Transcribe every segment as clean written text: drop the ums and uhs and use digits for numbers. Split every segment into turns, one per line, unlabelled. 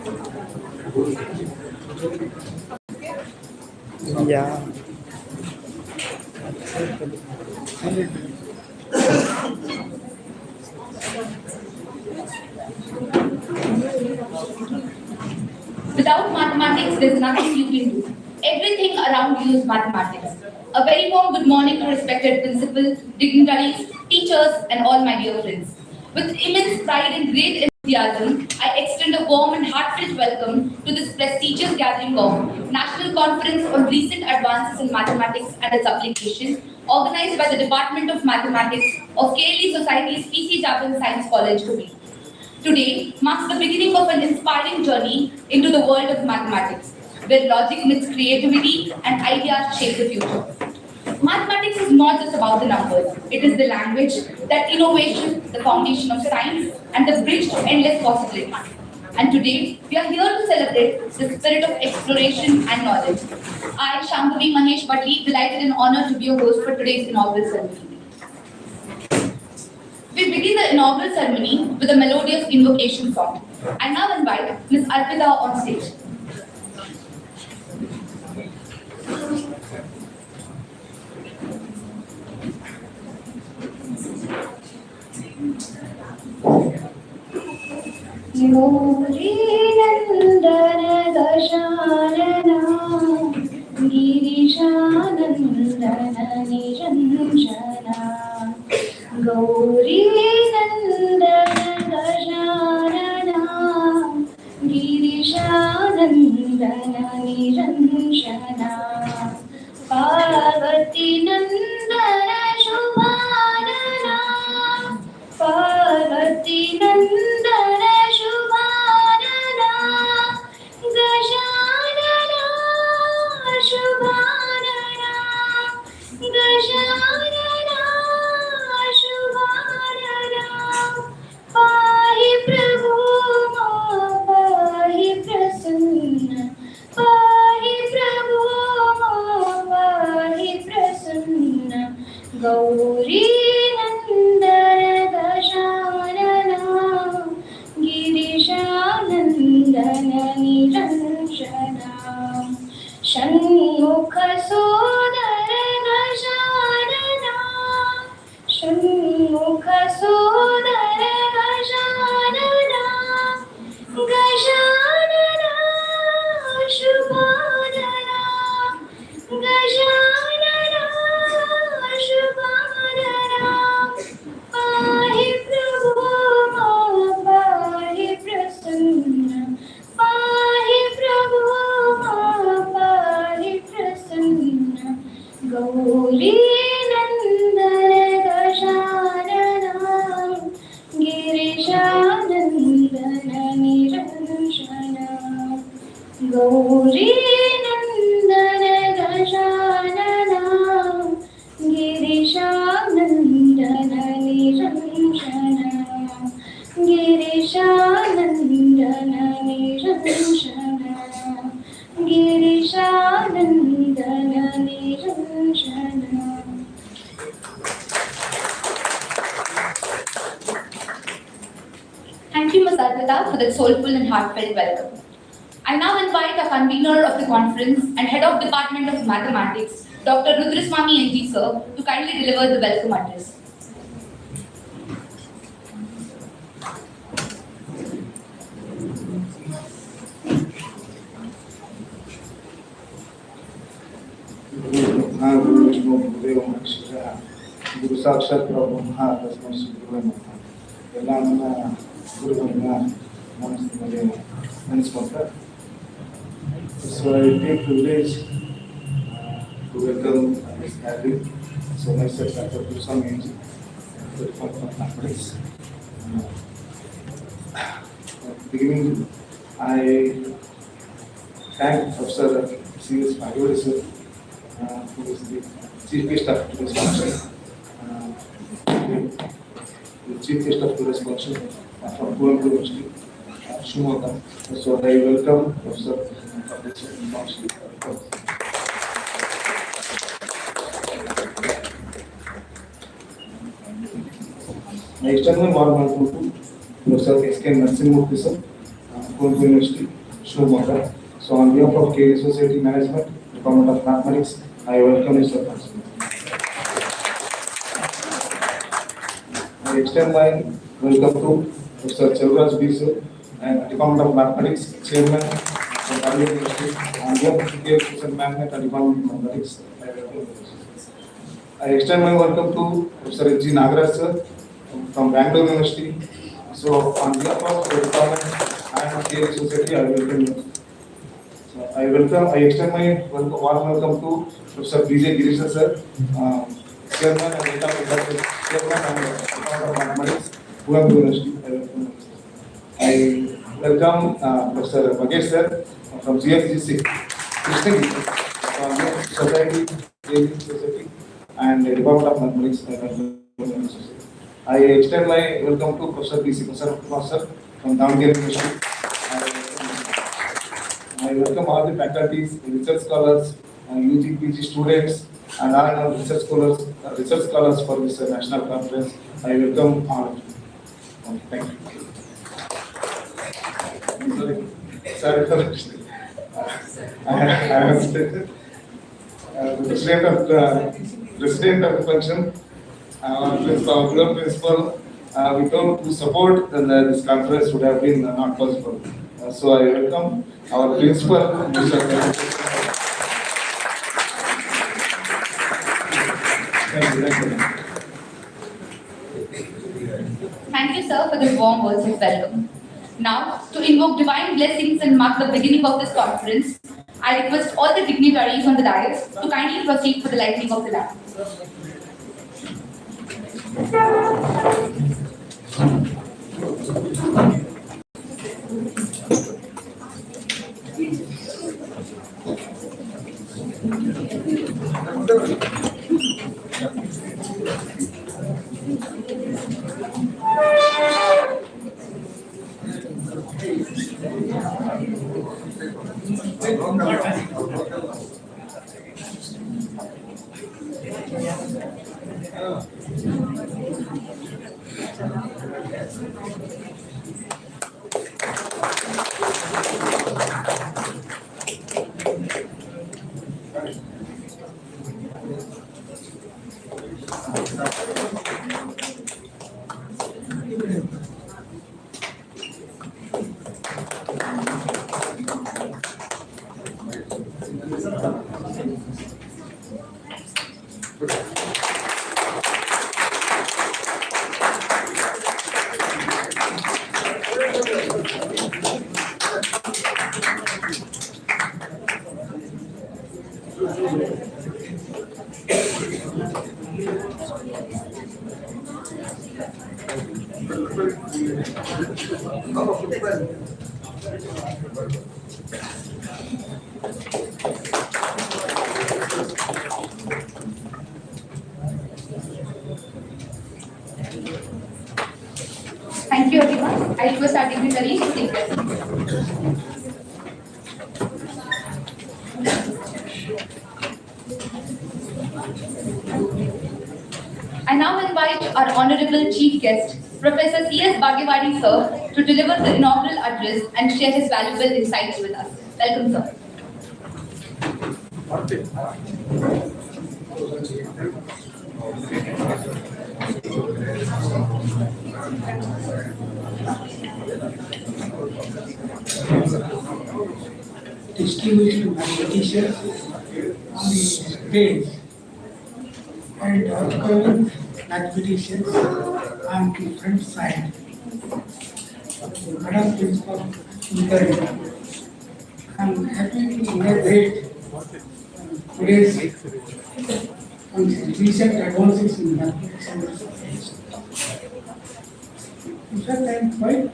Yeah.
Without mathematics, there's nothing you can do. Everything around you is mathematics. A very warm good morning to respected principal, dignitaries, teachers, and all my dear friends. With immense pride and great enthusiasm, I extend a warm and heartfelt welcome to this prestigious gathering of National Conference on Recent Advances in Mathematics and its Application, organized by the Department of Mathematics of KLE Society's PC Jabin Science College, Hubballi. Today marks the beginning of an inspiring journey into the world of mathematics, where logic meets creativity and ideas shape the future. Mathematics is not just about the numbers, it is the language, that innovation, the foundation of science, and the bridge to endless possibilities. And today, we are here to celebrate the spirit of exploration and knowledge. I, Shambhavi Mahesh Bhatli, delighted and honored to be your host for today's inaugural ceremony. We begin the inaugural ceremony with a melodious invocation song. I now invite Ms. Arpita on stage.
Gauri Nandana Dashanana Girisha Nandana Niranjana Gauri Nandana Dashanana Girisha Nandana Niranjana Parvati Nandana Shubhanana Parvati Nandana Shubhanana Gajanana Shubhanana Gajanana Shubhanana Pahi Prabhu Pahi Prasanna Pahi Prabhu Pahi Prasanna Gauri Nandana Dashanana Girishanandana Niranjana Shanmukha Sodara Gajanana Shanmukha Sodara Gajanana Gajanana Shubhanana Gajanana Shubhanana Pahi Prabhu Pahi Prasanna Pahi Prabhu Pahi Prasanna Gauri Nandana Gajanana Girishanandana Niranjana Gauri Nandana Gajanana Girishanandana Niranjana Girishanandana Niranjana Girishanandana Niranjana.
Thank you, Ms. Arpita, for that soulful and heartfelt welcome. I now invite the convener of the conference and head of Department of Mathematics, Dr. Rudraswamy NG sir, to kindly deliver the welcome address.
Guru Sakshat Brahma Tasmai Subrahma ಎಲ್ಲ ನನ್ನ ಗುರುಗಳನ್ನ ನೆನೆಸ್ಕೊಂಡ್ರೆ. So I take privilege to welcome this gathering. So myself, Dr. Rudraswamy NG, the Department of Mathematics. Beginning, I thank Professor C.S. Hubballi sir, who is the Chief Guest of today's function. The Chief Guest of today's function from Kuala University, Shumoga. So I welcome Professor for this function. I extend my warm welcome to Professor S.K. Narsimurthy sir, School University, Shumaga. So on behalf of KU Society Management, Department of Mathematics, I welcome you, sir. I extend my welcome to Mr. Chelraj B. Sir and Department of Mathematics, Chairman of Hubballi University, on behalf of KU Society Management and Department of Mathematics, I welcome you. I extend my welcome to Mr. G. Nagaraj sir from Bangalore University. So on behalf of the department and KU Society, I welcome you. I extend my warm welcome to Professor B.J. Girish sir, Chairman and Chairman and Department of Mathematics, Hubballi University. I welcome Professor Magesh sir from GFGC, Krishna Society, KU Society, and the Department of Mathematics. I extend my welcome to Professor B.C. Professor from Davangere University. I welcome all the faculties, research scholars, UG, PG students, and all research scholars for this national conference. I welcome all of you. Thank you. Sorry for the president of the function, principal, without to support, then this conference would have been not possible. So I welcome our principal, Mr.
Thank you, sir, for the warm words of welcome. Now, to invoke divine blessings and mark the beginning of this conference, I request all the dignitaries on the dais to kindly proceed for the lighting of the lamp. Thank you, everyone. I request our dignitaries to take their seats. I now invite our honorable chief guest, Professor C.S. Bhagewani sir, to deliver the inaugural address and share his valuable insights with us. Welcome, sir.
Distinguished mathematicians on the stage and upcoming mathematicians on the front side. Madam Principal, I'm happy to inaugurate today's recent advances in mathematics and research. In fact, I am quite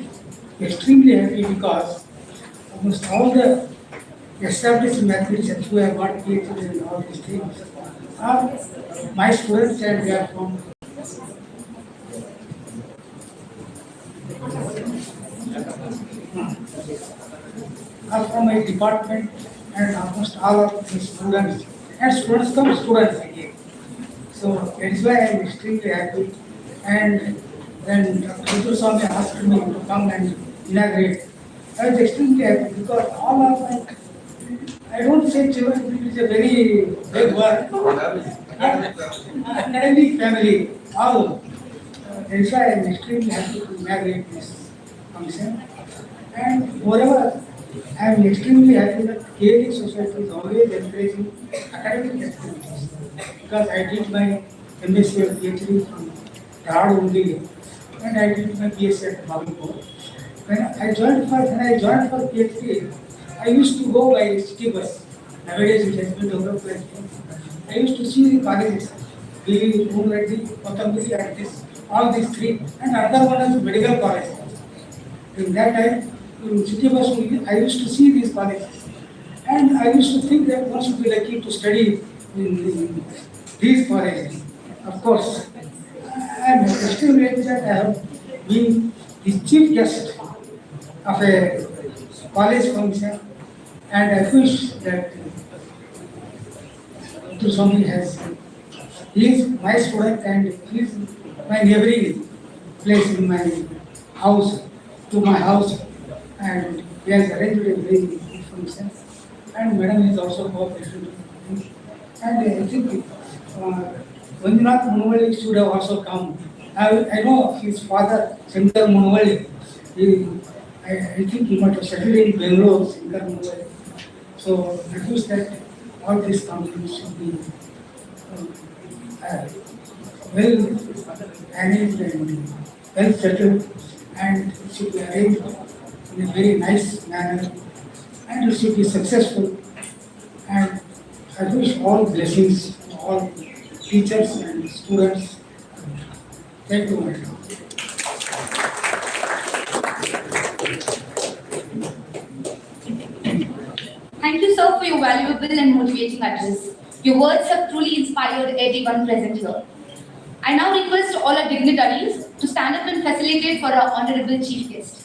extremely happy because almost all the established mathematicians who have got PhD in all these things are my students, and they are from my department, and almost all of the students, and students come students again. So that is why I am extremely happy. And when Dr. Swami asked me to come and inaugurate, I was extremely happy because all of my, I don't say children, it is a very big word. Academic family, all. That's why I am extremely happy to inaugurate this function. And moreover, I am extremely happy that KLE Society is always encouraging academic activities. Because I did my MSc or PhD from Dharwad only, and I did my PhD at Bhagalpur. When I joined for PhD, I used to go by city bus. Nowadays it has been developed like I used to see the colleges, Giri, Moonreddy, Kotamburi, and this, all these three, and another one is medical college. In that time, in city bus, I used to see these colleges, and I used to think that one should be lucky to study in these colleges. Of course, I am extremely happy that I have been the chief guest of a college function, and I wish that to something has. He is my student and he is my neighboring place in my house, to my house, and he has arranged a very good function. And Madam is also cooperated. And I think Manjunath Munawalli should have also come. I know his father, Shankar Munawalli. I think he might have settled in Bangalore, Shankar Munawalli. So I wish that all these companies should be well managed and well settled, and it should be arranged in a very nice manner, and it should be successful. And I wish all blessings to all teachers and students. Thank you, madam.
Thank you, sir, for your valuable and motivating address. Your words have truly inspired everyone present here. I now request all our dignitaries to stand up and facilitate for our honorable chief guest.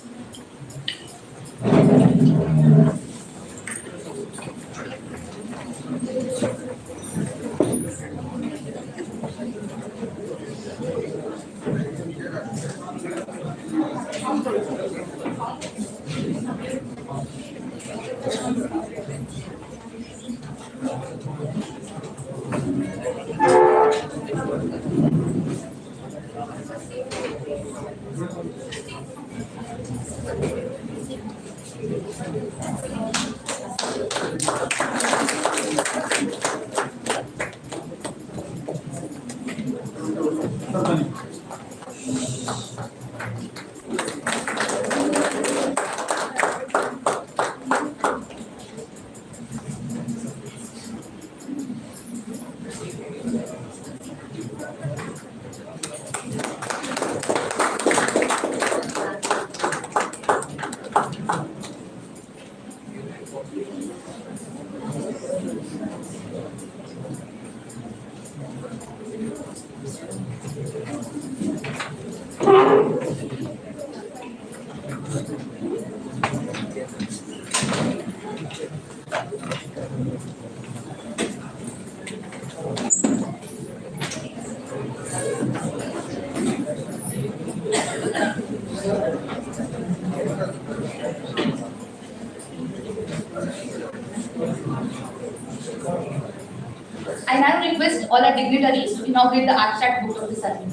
I now request all our dignitaries to inaugurate the abstract book of the ceremony.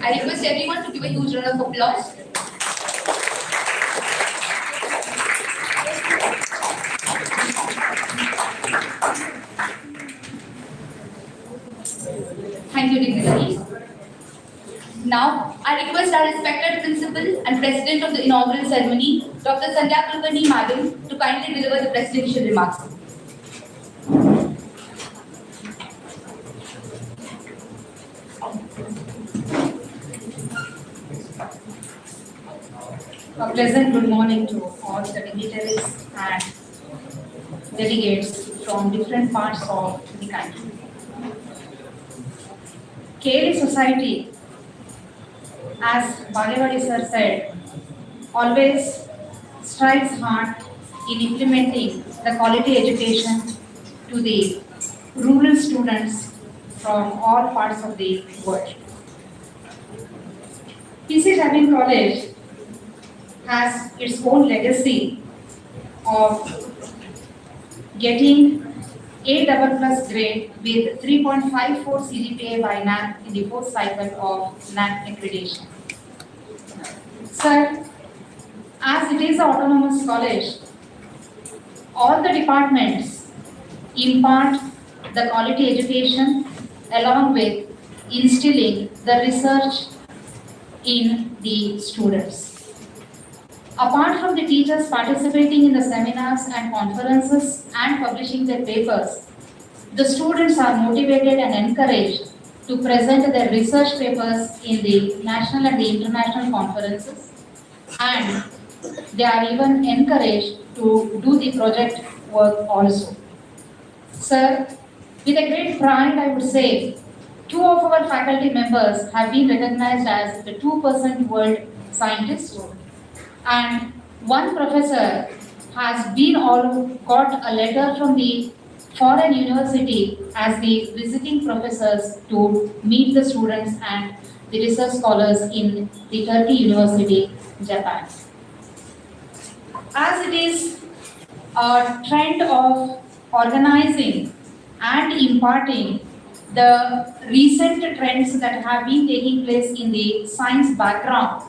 I request request everyone to give a huge round of applause. Thank you, dignitaries. Now, I request our respected principal and president of the inaugural ceremony, Dr. Sandhya Kulkarni Madam, to kindly deliver the presidential remarks.
A pleasant good morning to all the dignitaries and delegates from different parts of the country. KLE society, as Balewadi sir said, always strives hard in implementing the quality education to the rural students from all parts of the world. PC Jabin College has its own legacy of getting A double plus grade with 3.54 CGPA by NAC in the fourth cycle of NAC accreditation. Sir, as it is an autonomous college, all the departments impart the quality education along with instilling the research in the students. Apart from the teachers participating in the seminars and conferences and publishing their papers, the students are motivated and encouraged to present their research papers in the national and the international conferences, and they are even encouraged to do the project work also. Sir, with a great pride, I would say, 2 of our faculty members have been recognized as the 2% world scientists, and 1 professor has been got a letter from the foreign university as the visiting professors to meet the students and the research scholars in the Turkey University, Japan. As it is a trend of organizing and imparting the recent trends that have been taking place in the science background,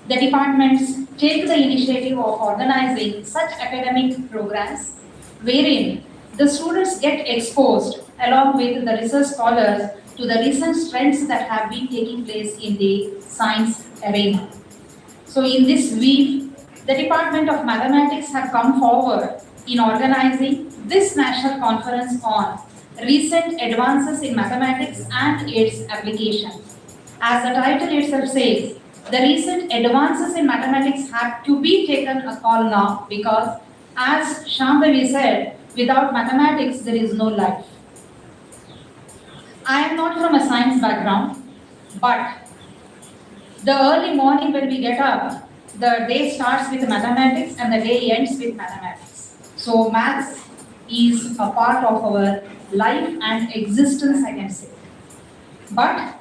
the departments take the initiative of organizing such academic programs wherein the students get exposed along with the research scholars to the recent trends that have been taking place in the science arena. So in this week, the Department of Mathematics have come forward in organizing this national conference on recent advances in mathematics and its application. As the title itself says, the recent advances in mathematics have to be taken a call now because, as Shambhavi said, without mathematics there is no life. I am not from a science background, but the early morning when we get up, the day starts with mathematics and the day ends with mathematics. So maths is a part of our life and existence, I can say. But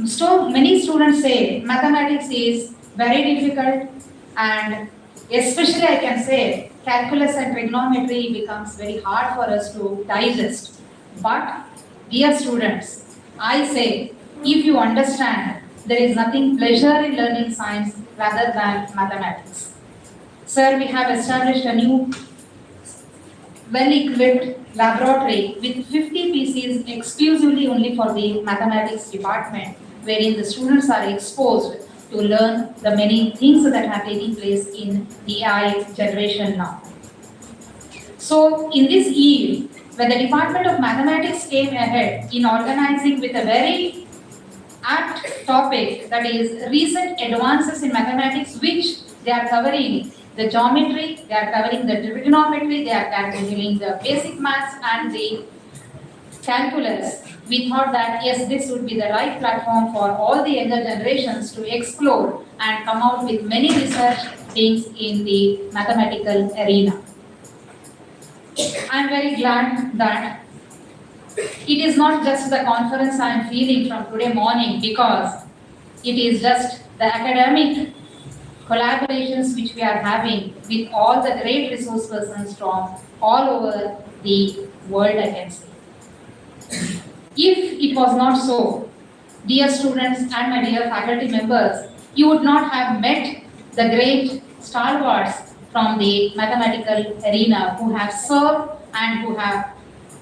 so many students say mathematics is very difficult, and especially I can say calculus and trigonometry becomes very hard for us to digest. But dear students, I say if you understand, there is nothing pleasure in learning science rather than mathematics. Sir, we have established a new well-equipped laboratory with 50 PCs exclusively only for the mathematics department, wherein the students are exposed to learn the many things that are taking place in the AI generation now. So in this eve, when the Department of Mathematics came ahead in organizing with a very apt topic, that is recent advances in mathematics, which they are covering the geometry, they are covering the trigonometry, they are covering the basic maths and the calculus, we thought that yes, this would be the right platform for all the younger generations to explore and come out with many research things in the mathematical arena. I am very glad that it is not just the conference I am feeling from today morning, because it is just the academic collaborations which we are having with all the great resource persons from all over the world, I can say. If it was not so, dear students and my dear faculty members, you would not have met the great stalwarts from the mathematical arena who have served and who have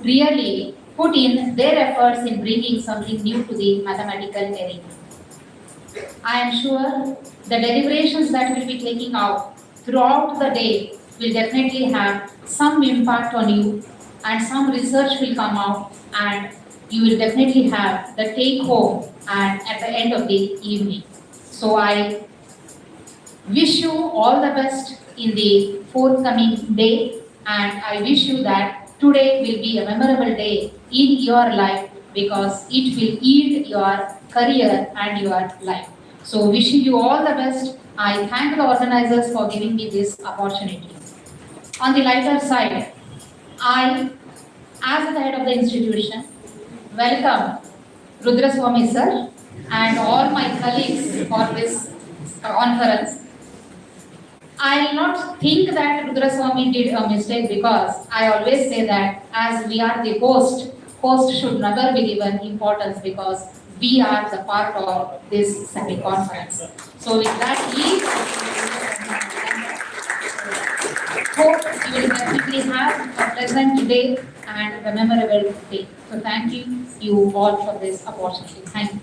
really put in their efforts in bringing something new to the mathematical arena. I am sure the deliberations that will be taking out throughout the day will definitely have some impact on you, and some research will come out, and you will definitely have the take home and at the end of the evening. So I wish you all the best in the forthcoming day, and I wish you that today will be a memorable day in your life because it will yield your career and your life. So wishing you all the best. I thank the organizers for giving me this opportunity. On the lighter side, I, as the head of the institution, welcome Rudraswamy sir and all my colleagues for this conference. I will not think that Rudraswamy did a mistake because I always say that as we are the host should never be given importance because we are the part of this Sunday conference. So with that, hope you will definitely have a pleasant day and a memorable day. So thank you all for this opportunity. Thank you.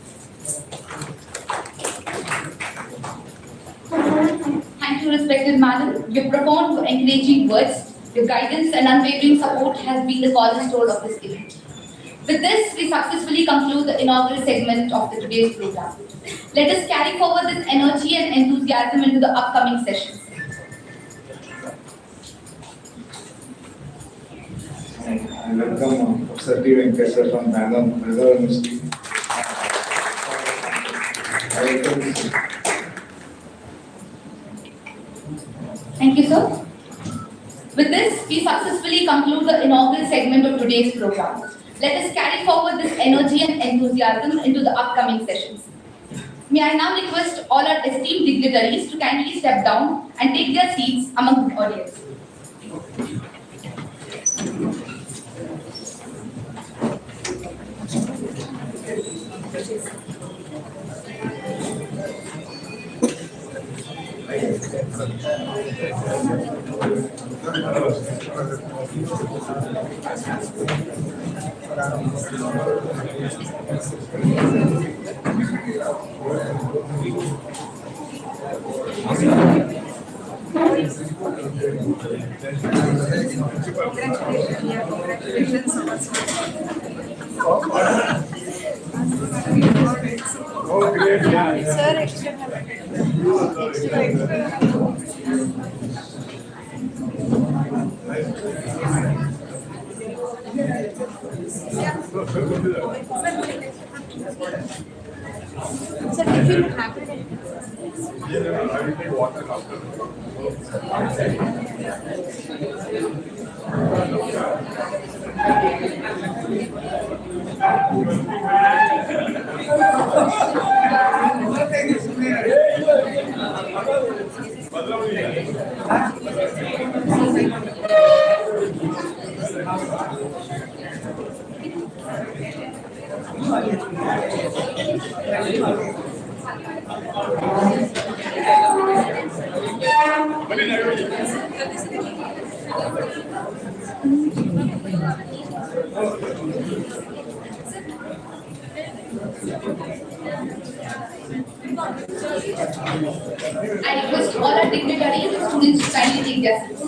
Thank you, respected madam. Your profound encouraging words, your guidance and unwavering support has been the cornerstone of this event. With this, we successfully conclude the inaugural segment of today's program. Let us carry forward this energy and enthusiasm into the upcoming sessions.
I welcome Professor T. Venkateswar from Bangalore University.
Thank you, sir. With this, we successfully conclude the inaugural segment of today's program. Let us carry forward this energy and enthusiasm into the upcoming sessions. May I now request all our esteemed dignitaries to kindly step down and take their seats among the audience. I request all our dignitaries and students to kindly take their seats.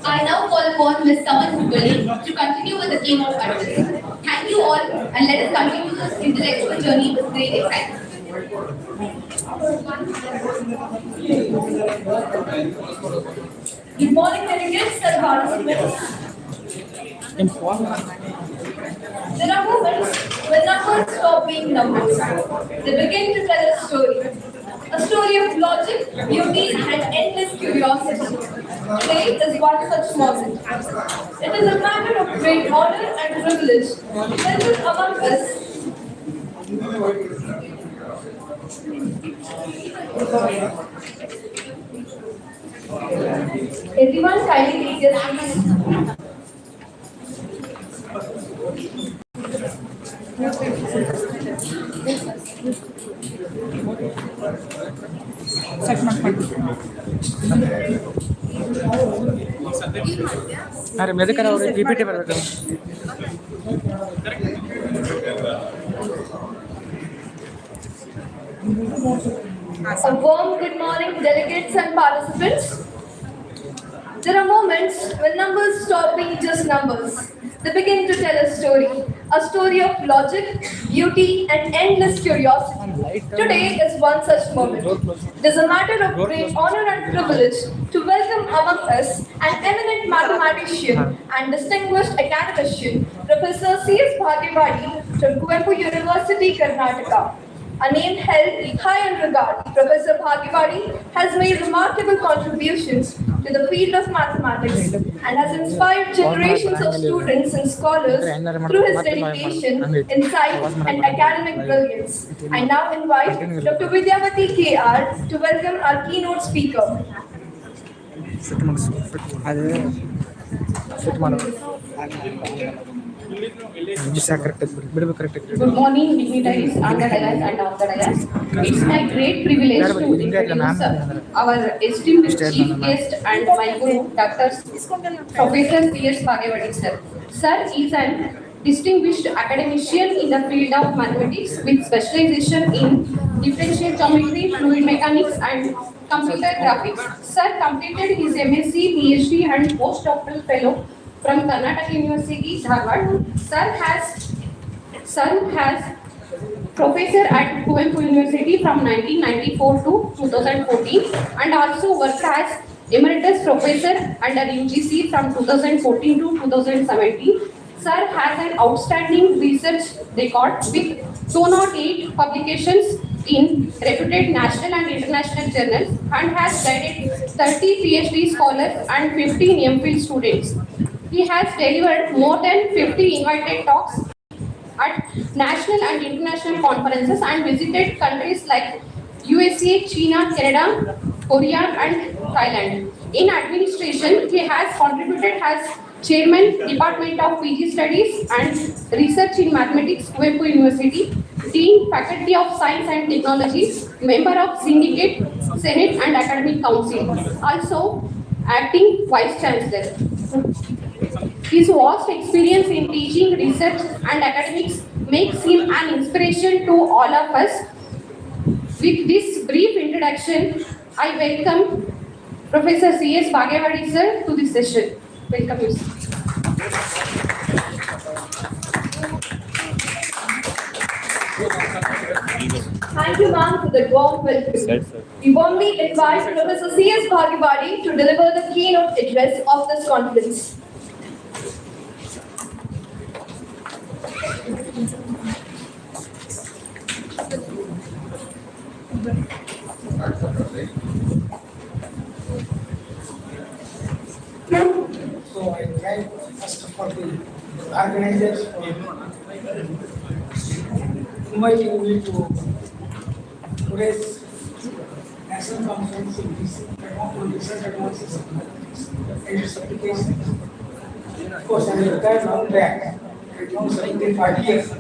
I now call upon Ms. Hubballi to continue with the keynote address. Thank you all, and let us continue this intellectual journey with great excitement. Good morning, delegates and participants. There are moments when numbers stop being numbers. They begin to tell a story. A story of logic, beauty, and endless curiosity. Today is one such moment. It is a matter of great honor and privilege present among us. Everyone kindly take their seats.
अरे मेरे करा और PPT पर बैठो
A warm good morning, delegates and participants. There are moments when numbers stop being just numbers. They begin to tell a story of logic, beauty, and endless curiosity. Today is one such moment. It is a matter of great honor and privilege to welcome among us an eminent mathematician and distinguished academician, Professor C.S. Bhagewadi from Kuvempu University, Karnataka. A name held high in regard, Professor Bhagewadi has made remarkable contributions to the field of mathematics and has inspired generations of students and scholars through his dedication, insight, and academic brilliance. I now invite Dr. Vidyavati K.R. to welcome our keynote speaker.
Good morning, dignitaries on the dais and off the dais. It's my great privilege to introduce our esteemed chief guest and my guru, Dr. Professor C.S. Bhagewadi sir. Sir is an distinguished academician in the field of mathematics with specialization in differential geometry, fluid mechanics, and computer graphics. Sir completed his MSc, PhD, and postdoctoral fellow from Karnataka University, Dharwad. Sir has professor at Kuvempu University from 1994 to 2014 and also worked as emeritus professor under UGC from 2014 to 2017. Sir has an outstanding research record with 208 publications in reputed national and international journals and has guided 30 PhD scholars and 15 MPhil students. He has delivered more than 50 invited talks at national and international conferences and visited countries like USA, China, Canada, Korea, and Thailand. In administration, he has contributed as Chairman, Department of PG Studies and Research in Mathematics, Kuvempu University, Dean, Faculty of Science and Technology, Member of Syndicate, Senate and Academic Council, also Acting Vice Chancellor. His vast experience in teaching, research and academics makes him an inspiration to all of us. With this brief introduction, I welcome Professor C.S. Bhagewadi sir to this session. Welcome you, sir.
Thank you, ma'am, for the warm welcome. We warmly invite Professor C.S. Bhagewadi to deliver the keynote address of this conference.
So I thank first of all the organizers for inviting me to today's national conference on research advances of mathematics and its applications. Of course, I'm a retired long back. I know 75 years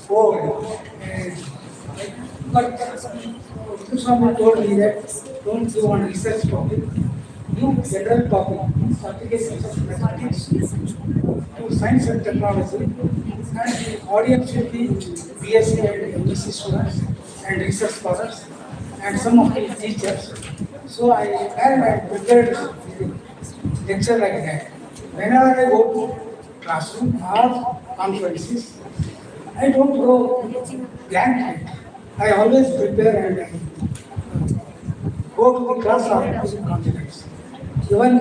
old. But someone told me that don't do on research topic, do general topic, applications of mathematics to science and technology, and the audience will be BSc and MSc students and research scholars and some of the teachers. So I prepared lecture like that. Whenever I go to classroom or conferences, I don't go blankly. I always prepare and go to the class with confidence. Even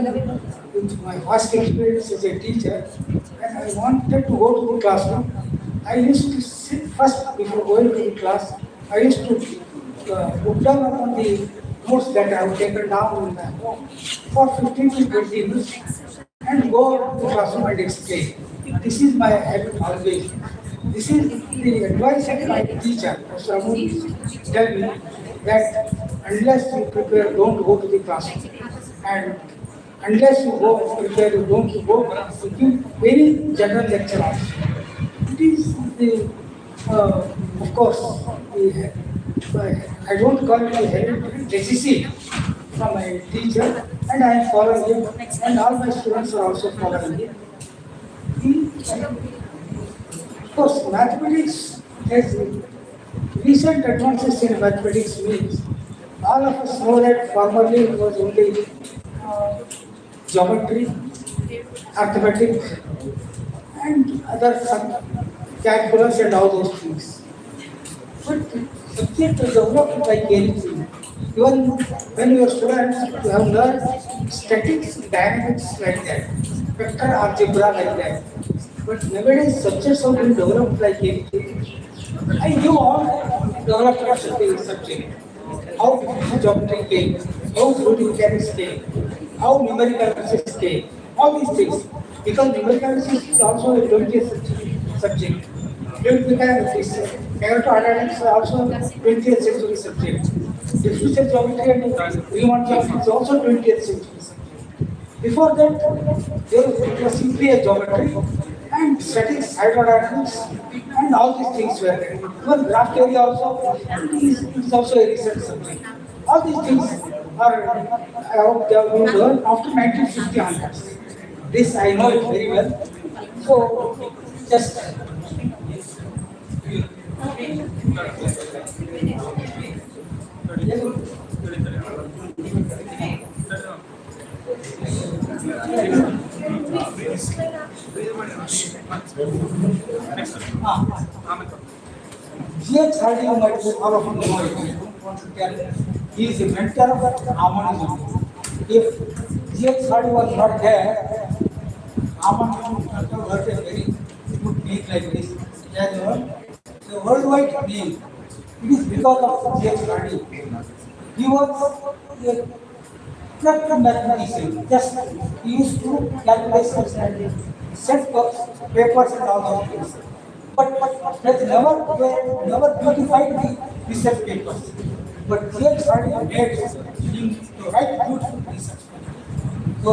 with my past experience as a teacher, when I wanted to go to the classroom, I used to sit first before going to the class. I used to look down on the notes that I have taken down in my home for 15 to 20 minutes and go to the classroom and explain. This is my habit always. This is the advice of my teacher, Mr. Amun, tell me that unless you prepare, don't go to the classroom. And unless you go prepare, you don't go to give very general lecture also. It is the, of course, I don't call it a hereditary disease from my teacher, and I am following it, and all my students are also following it. Of course, mathematics has recent advances in mathematics means all of us know that formerly it was only geometry, arithmetic, and other calculus and all those things. But subject is developed like anything. Even when you are students, you have learned statics, dynamics like that, vector algebra like that. But nowadays subjects have been developed like anything. I knew all developments of the subject. How geometry came, how fluid mechanics came, how numerical analysis came, all these things. Because numerical analysis is also a 20th subject. Fluid mechanics is aerodynamics is also 20th century subject. Differential geometry and Riemann geometry is also 20th century subject. Before that, it was simply a geometry and statics, hydrodynamics, and all these things were there. Even graph theory also is also a recent subject. All these things are, I hope they have been learned after 1950 onwards. This I know it very well. So, just G.H. Hardy, you might all of you know it. I don't want to tell. He is a mentor of Harmonism. If G.H. Hardy was not there, Harmonism would not have got a very good name like this. The worldwide name. It is because of G.H. Hardy. He was a practical mathematician. Just he used to calculate and set papers and all those things. But has never beautified the research papers. But James Hardy made him to write beautiful research. So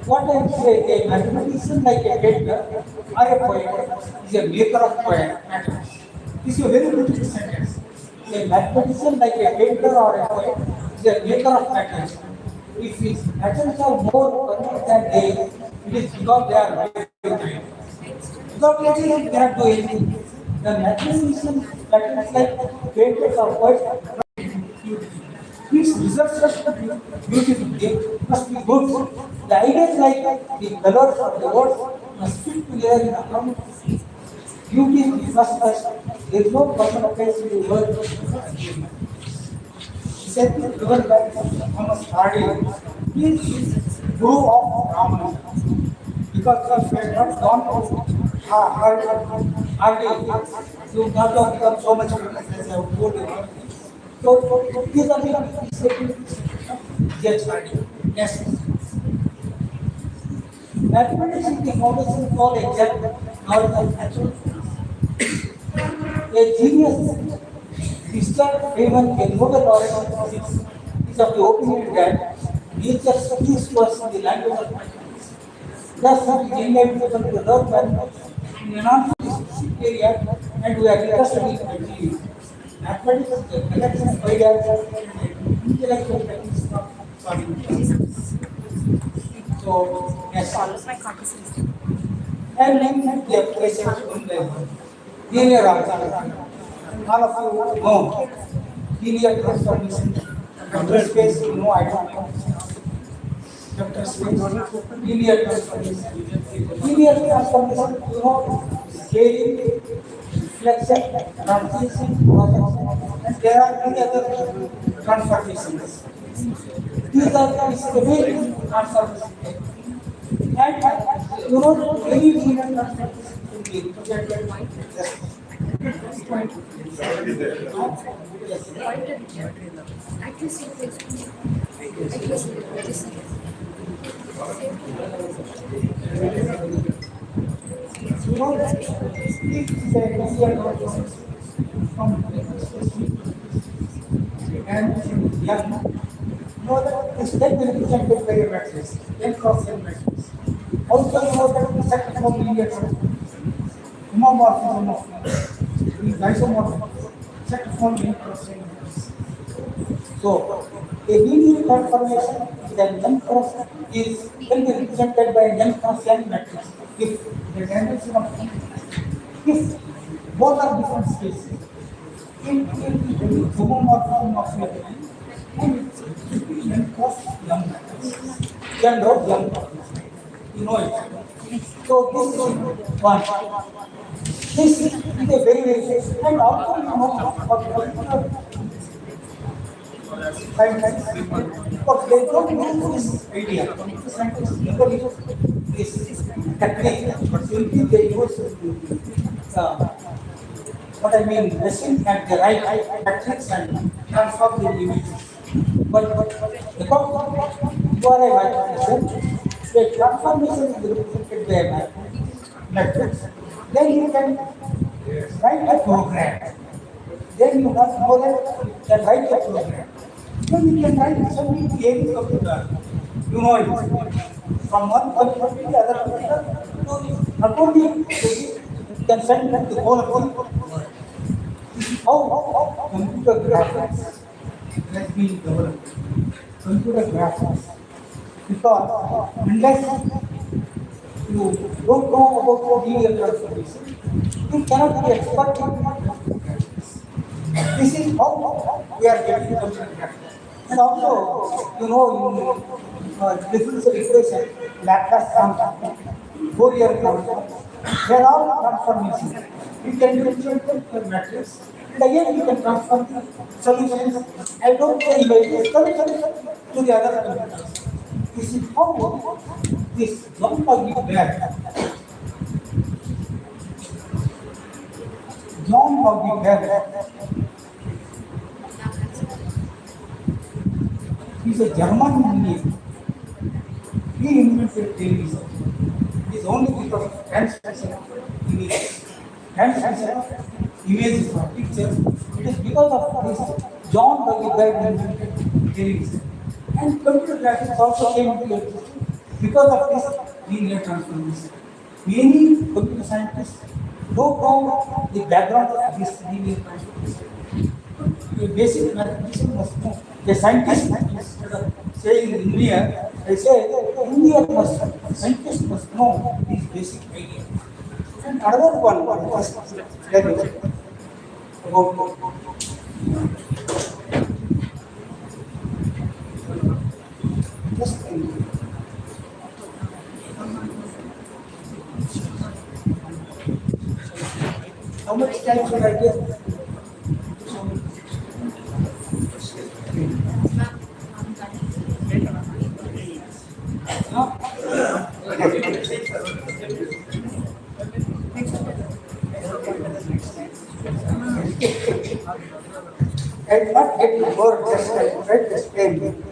what I say, a mathematician like a painter or a poet is a maker of patterns. This is a very beautiful sentence. A mathematician like a painter or a poet is a maker of patterns. If his patterns are more perfect than they, it is because they are very great. Without patterns, they cannot do anything. The mathematician patterns like painters or poets, its results must be good. The ideas like the colors of the words must fit together in a harmony. Beauty must us. There is no perfect place in the world. Said given by Thomas Hardy, he is guru of Brahmanism. Because if we had not gone to Hardy, you would not have become so much famous as I have told you. So these are the G.H. Hardy. Yes. Mathematics is the foundation for exact knowledge of natural things. A genius, Mr. Raymond, a Nobel laureate in physics, is of the opinion that nature speaks to us in the language of mathematics. Thus, it is inevitable to learn mathematics in a non-specific area, and we are interested in continuing. Mathematics is the collection of ideas and intellectual techniques of solving problems. So, yes. And then the applications in the linear algebra. All of you know linear transformation. vector space, I don't know. Vector space, linear transformation. Linear transformation, scaling, reflection, transition, projection, and there are many other transformations. These are the main transformation. And very linear transformation will be projected. And that is then represented by a matrix, n cross n matrix. Also, that the set of linear homomorphism of the isomorphism, set of n cross n matrix. So, a linear transformation is an n cross can be represented by an n cross n matrix if the dimension of if both are different spaces. In the homomorphism of the and n cross m matrix. N dot m. It. So this is one. This is a very and also for scientists, because they don't know this idea. Scientists never use this technique, but simply they use what I mean, machine and the right matrix and transform the images. But because you are a mathematician, the transformation is represented by a matrix. Then you can write a program. Then you have more than you can write a program. Then you can write something to any computer. It. From one computer to the other computer, not only you can send the whole of the how computer graphics has been developed. Computer graphics. Because unless you don't know about linear transformation, you cannot be expert in computer graphics. This is how we are getting computer graphics. And also, in differential equation, Laplace transform, Fourier transform, they are all transformations. You can differentiate the matrix, and again you can transform the solutions. I don't say images, solutions to the other computers. This is how this John Bobby Bell. He is a German engineer. He invented television. It is only because of transmission of images. Transmission of images or pictures. It is because of this John Bobby Bell invented television. And computer graphics also came into existence because of this linear transformation. Many computer scientists don't know the background of this linear transformation. The basic mathematician must know. The scientist, instead of saying engineer, they say scientist must know these basic ideas. And another one was just how much time should I get? I'm not getting bored, just I try to explain.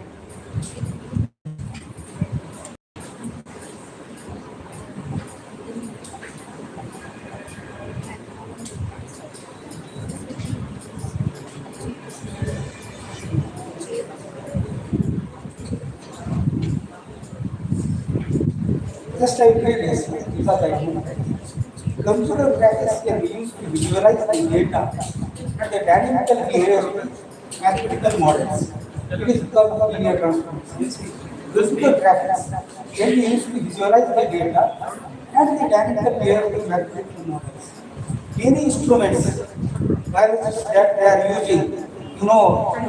Just I try this because I do. Computer graphics can be used to visualize the data and the dynamical behavior of mathematical models. It is because of linear transformation. Computer graphics can be used to visualize the data and the dynamical behavior of mathematical models. Many instruments that they are using,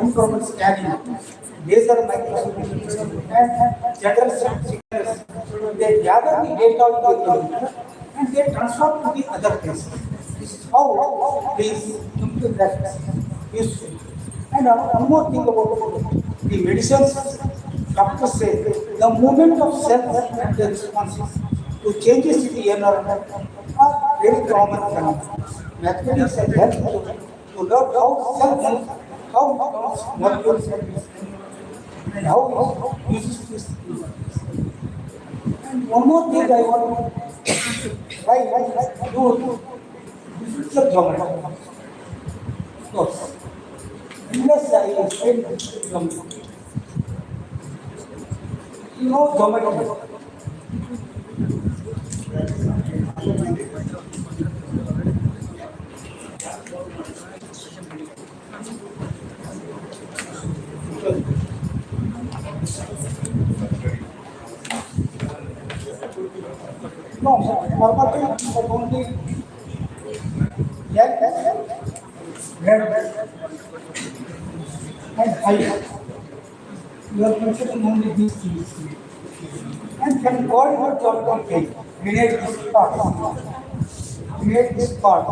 instrument scanning, laser microscopes, and general signals. They gather the data of the computer and they transfer to the other places. This is how these computer graphics useful. And one more thing about the medicines, doctors say the movement of cells and their responses to changes in the environment are very common phenomena. Mathematics has helped to learn how cell moves, how molecules and how it uses this. And one more thing I want to why do differential geometry. Of course, unless I explain geometry, you know geometry. No, normally only red and high. You are considering only these things. And can God what geometry take? Create this part. Create this part.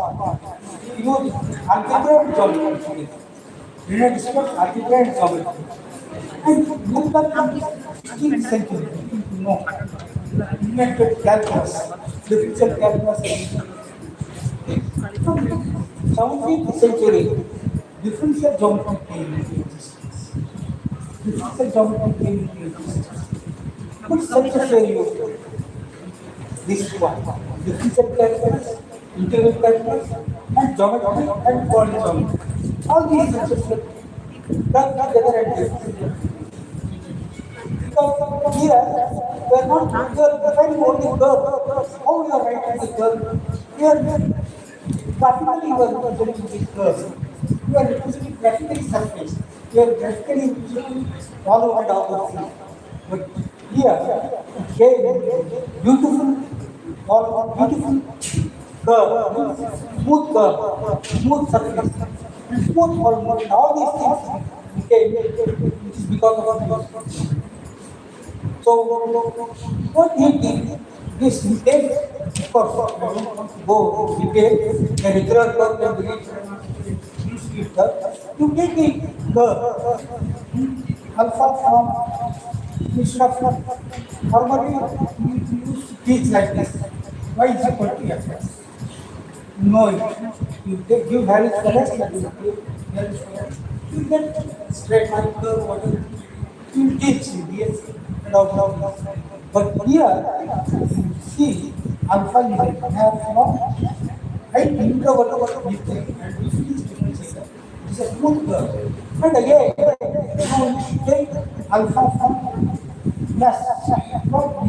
Use algebra and geometry. Create this part, algebra and geometry. And look at the 16th century. No. Invented calculus, differential calculus. 17th century, differential geometry came into existence. Differential geometry came into existence. But such a failure, this one, differential calculus, integral calculus, and geometry and polygeometry. All these successful done together and differential. Because here, we are not defining only curve. How you are writing the curve? Here, practically you are representing the curve. You are representing practically surface. You are practically representing follow and opposite. But here, beautiful follow, beautiful curve, smooth surface, and smooth follow, and all these things became, which is because of so, what he did, this he takes, of course, go, he takes the regular curve and the speed curve, you take the curve, alpha from, instead of, normally you use to teach like this, y is equal to f. No, you take, give values for x, and you give values for x, you get straight line curve, whatever, you teach ds. But here, see, alpha is have not right interval with and if it is differentiated, it is a smooth curve. And again, you take alpha from from B.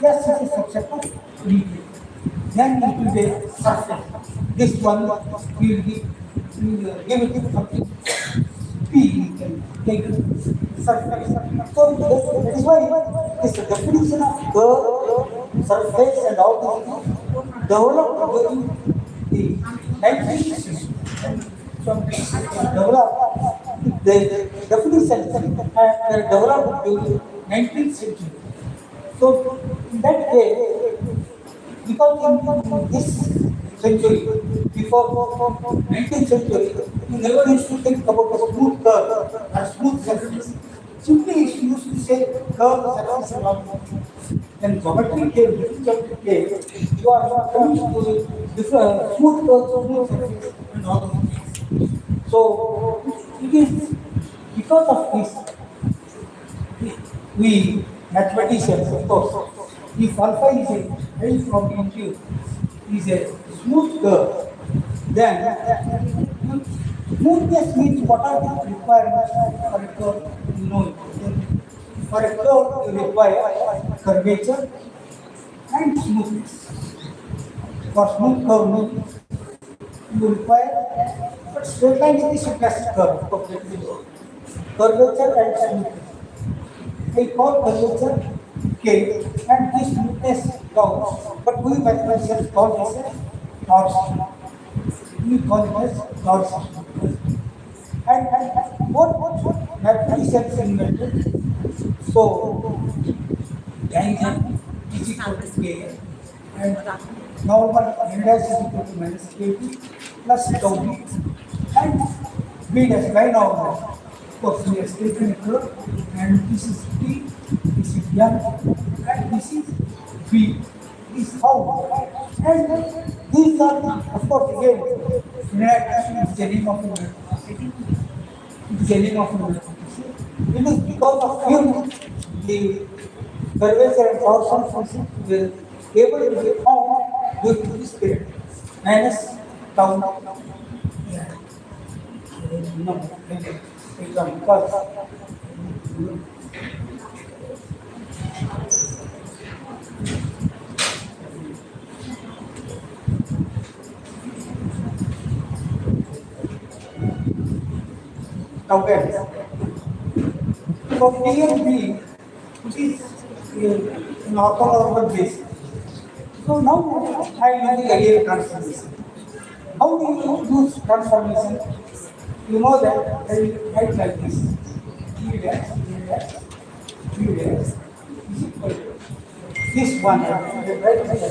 Yes, it is subset of B. Then it will be a surface. This one will give it something. P, you can take surface. So that is why this definition of curve, surface and all these developed during the 19th century. So developed the definition and developed during 19th century. So in that way, because in this century, before 19th century, you never used to think about a smooth curve or smooth surface. Simply it used to say curve, surface, and all. Then geometry came, different geometry came, you are coming to different smooth curve, smooth surface, and all those things. So it is because of this, we mathematicians, of course, if alpha is a high probability is a smooth curve, then smoothness means what are the requirements for a curve? You know it. For a curve, you require curvature and smoothness. For smooth curve, you require, but straight line is the simplest curve. Curvature and smoothness. I call curvature K and this smoothness tau, but we mathematicians call this as torsion. We call it as torsion. And what mathematicians invented. So, tangent is equal to k, and normal n dash is equal to minus kt plus tau b, and b dash by normal. Of course, we have taken it here, and this is t, this is m, and this is v. Is how, and these are, of course, again, it's the name of the it's the name of the it is because of him the curvature and torsion function will able to be found during this period minus tau. Yeah. No, because okay. So P and B, which is in orthonormal basis. So now I use the Fourier transformation. How do you use transformation? You know that I will write like this. E dash, E dash, Q dash is equal to this one. I will write like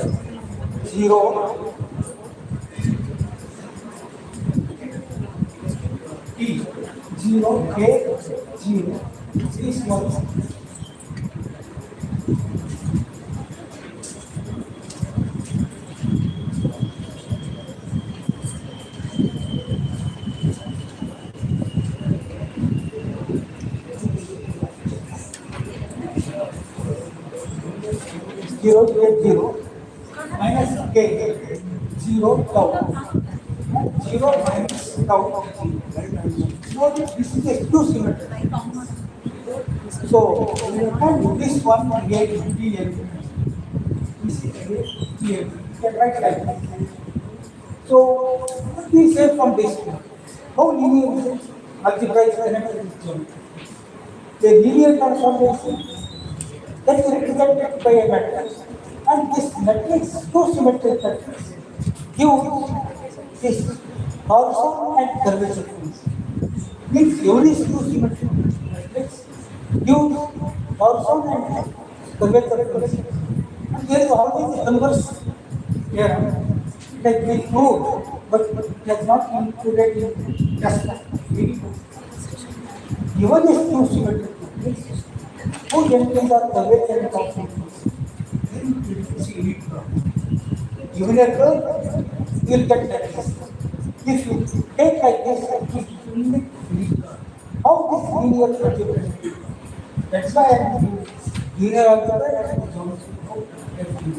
0. T 0 K 0 this one 0 to 0 minus k 0 tau 0 minus tau. So this is a two symmetry. So and this one again is P and this is again P and you can write like that. So what we say from this one? How linear algebra is connected with geometry? The linear transformation that is represented by a matrix, and this matrix, two symmetric matrix, give this horizontal and curvature function. Means every two symmetric matrix gives horizontal and curvature function. And there is always a converse here that we prove, but it has not included in just given these two symmetric matrices, whose entities are curvature and constant function, then we will see unit curve. Given a curve, you will get like this. If you take like this, it will unit curve. How this linear algebra? That's why I am doing linear algebra and geometry. How everything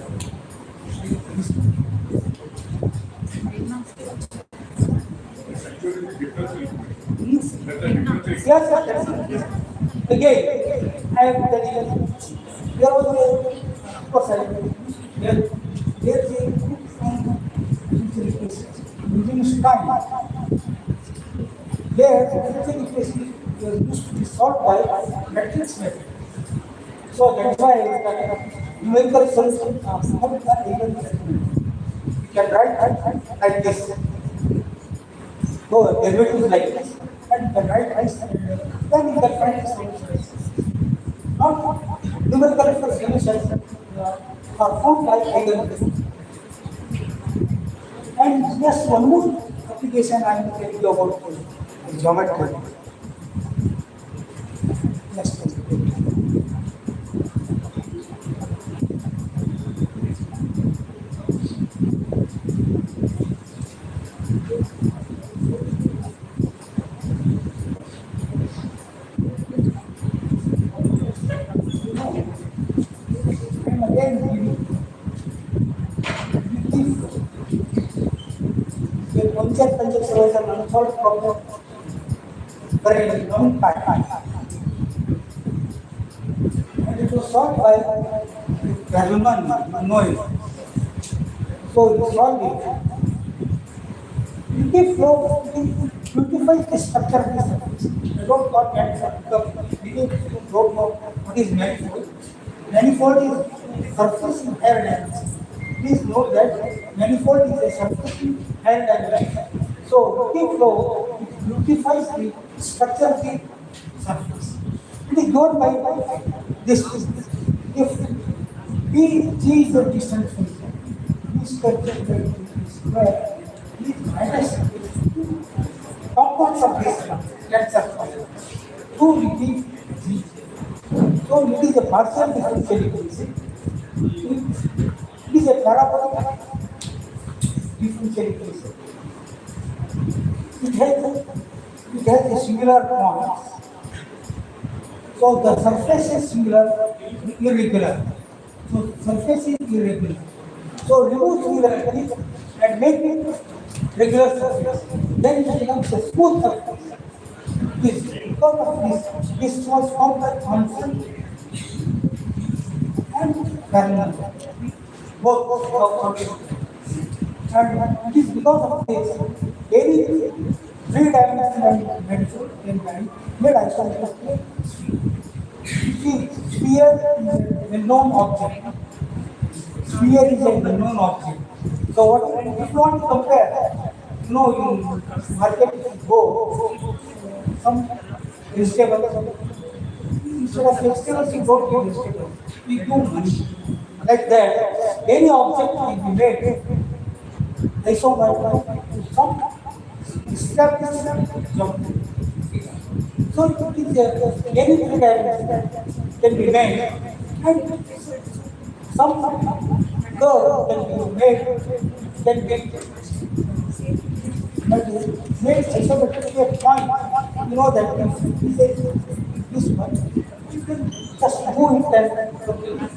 yes, again, I am telling you, there was a, of course, there is a using time. There, differential equation used to be solved by matrix method. So that's why numerical solution are not even you can write like this. So derivative like this, and you can write then you can find the solution. Not numerical solutions are found by eigenvalues. And just one more application I am telling you about geometry. Next one. And again, the concept conjecture was an unsolved problem for a long time. And it was solved by Gallman Noise. So he solved it. If flow beautifies the structure of the surface. I don't call manifold because we don't know what is manifold. Manifold is surface in higher dimension. Please note that manifold is a surface in higher dimension. So if flow beautifies the structure of the surface. It is given by this. If B G is the distance function, B square square is minus components of this tensor function. 2 repeat G. So it is a partial differential equation. It is a parabolic differential equation. It has a singular point. So the surface is singular, irregular. So surface is irregular. So remove singularity and make it regular surface. Then it becomes a smooth surface. This, because of this was complex function and parallel. Both. And it is because of this very three-dimensional manifold made isometric sphere is a known object. Sphere is a known object. So what if you want to compare, in market if you go some vegetables, instead of vegetables you go to vegetables. We do money. Like that, any object will be made isometric some established geometry. So it is any three-dimensional can be made and some curve can be made made isometrically point. You know that this one you can just move it and complete it.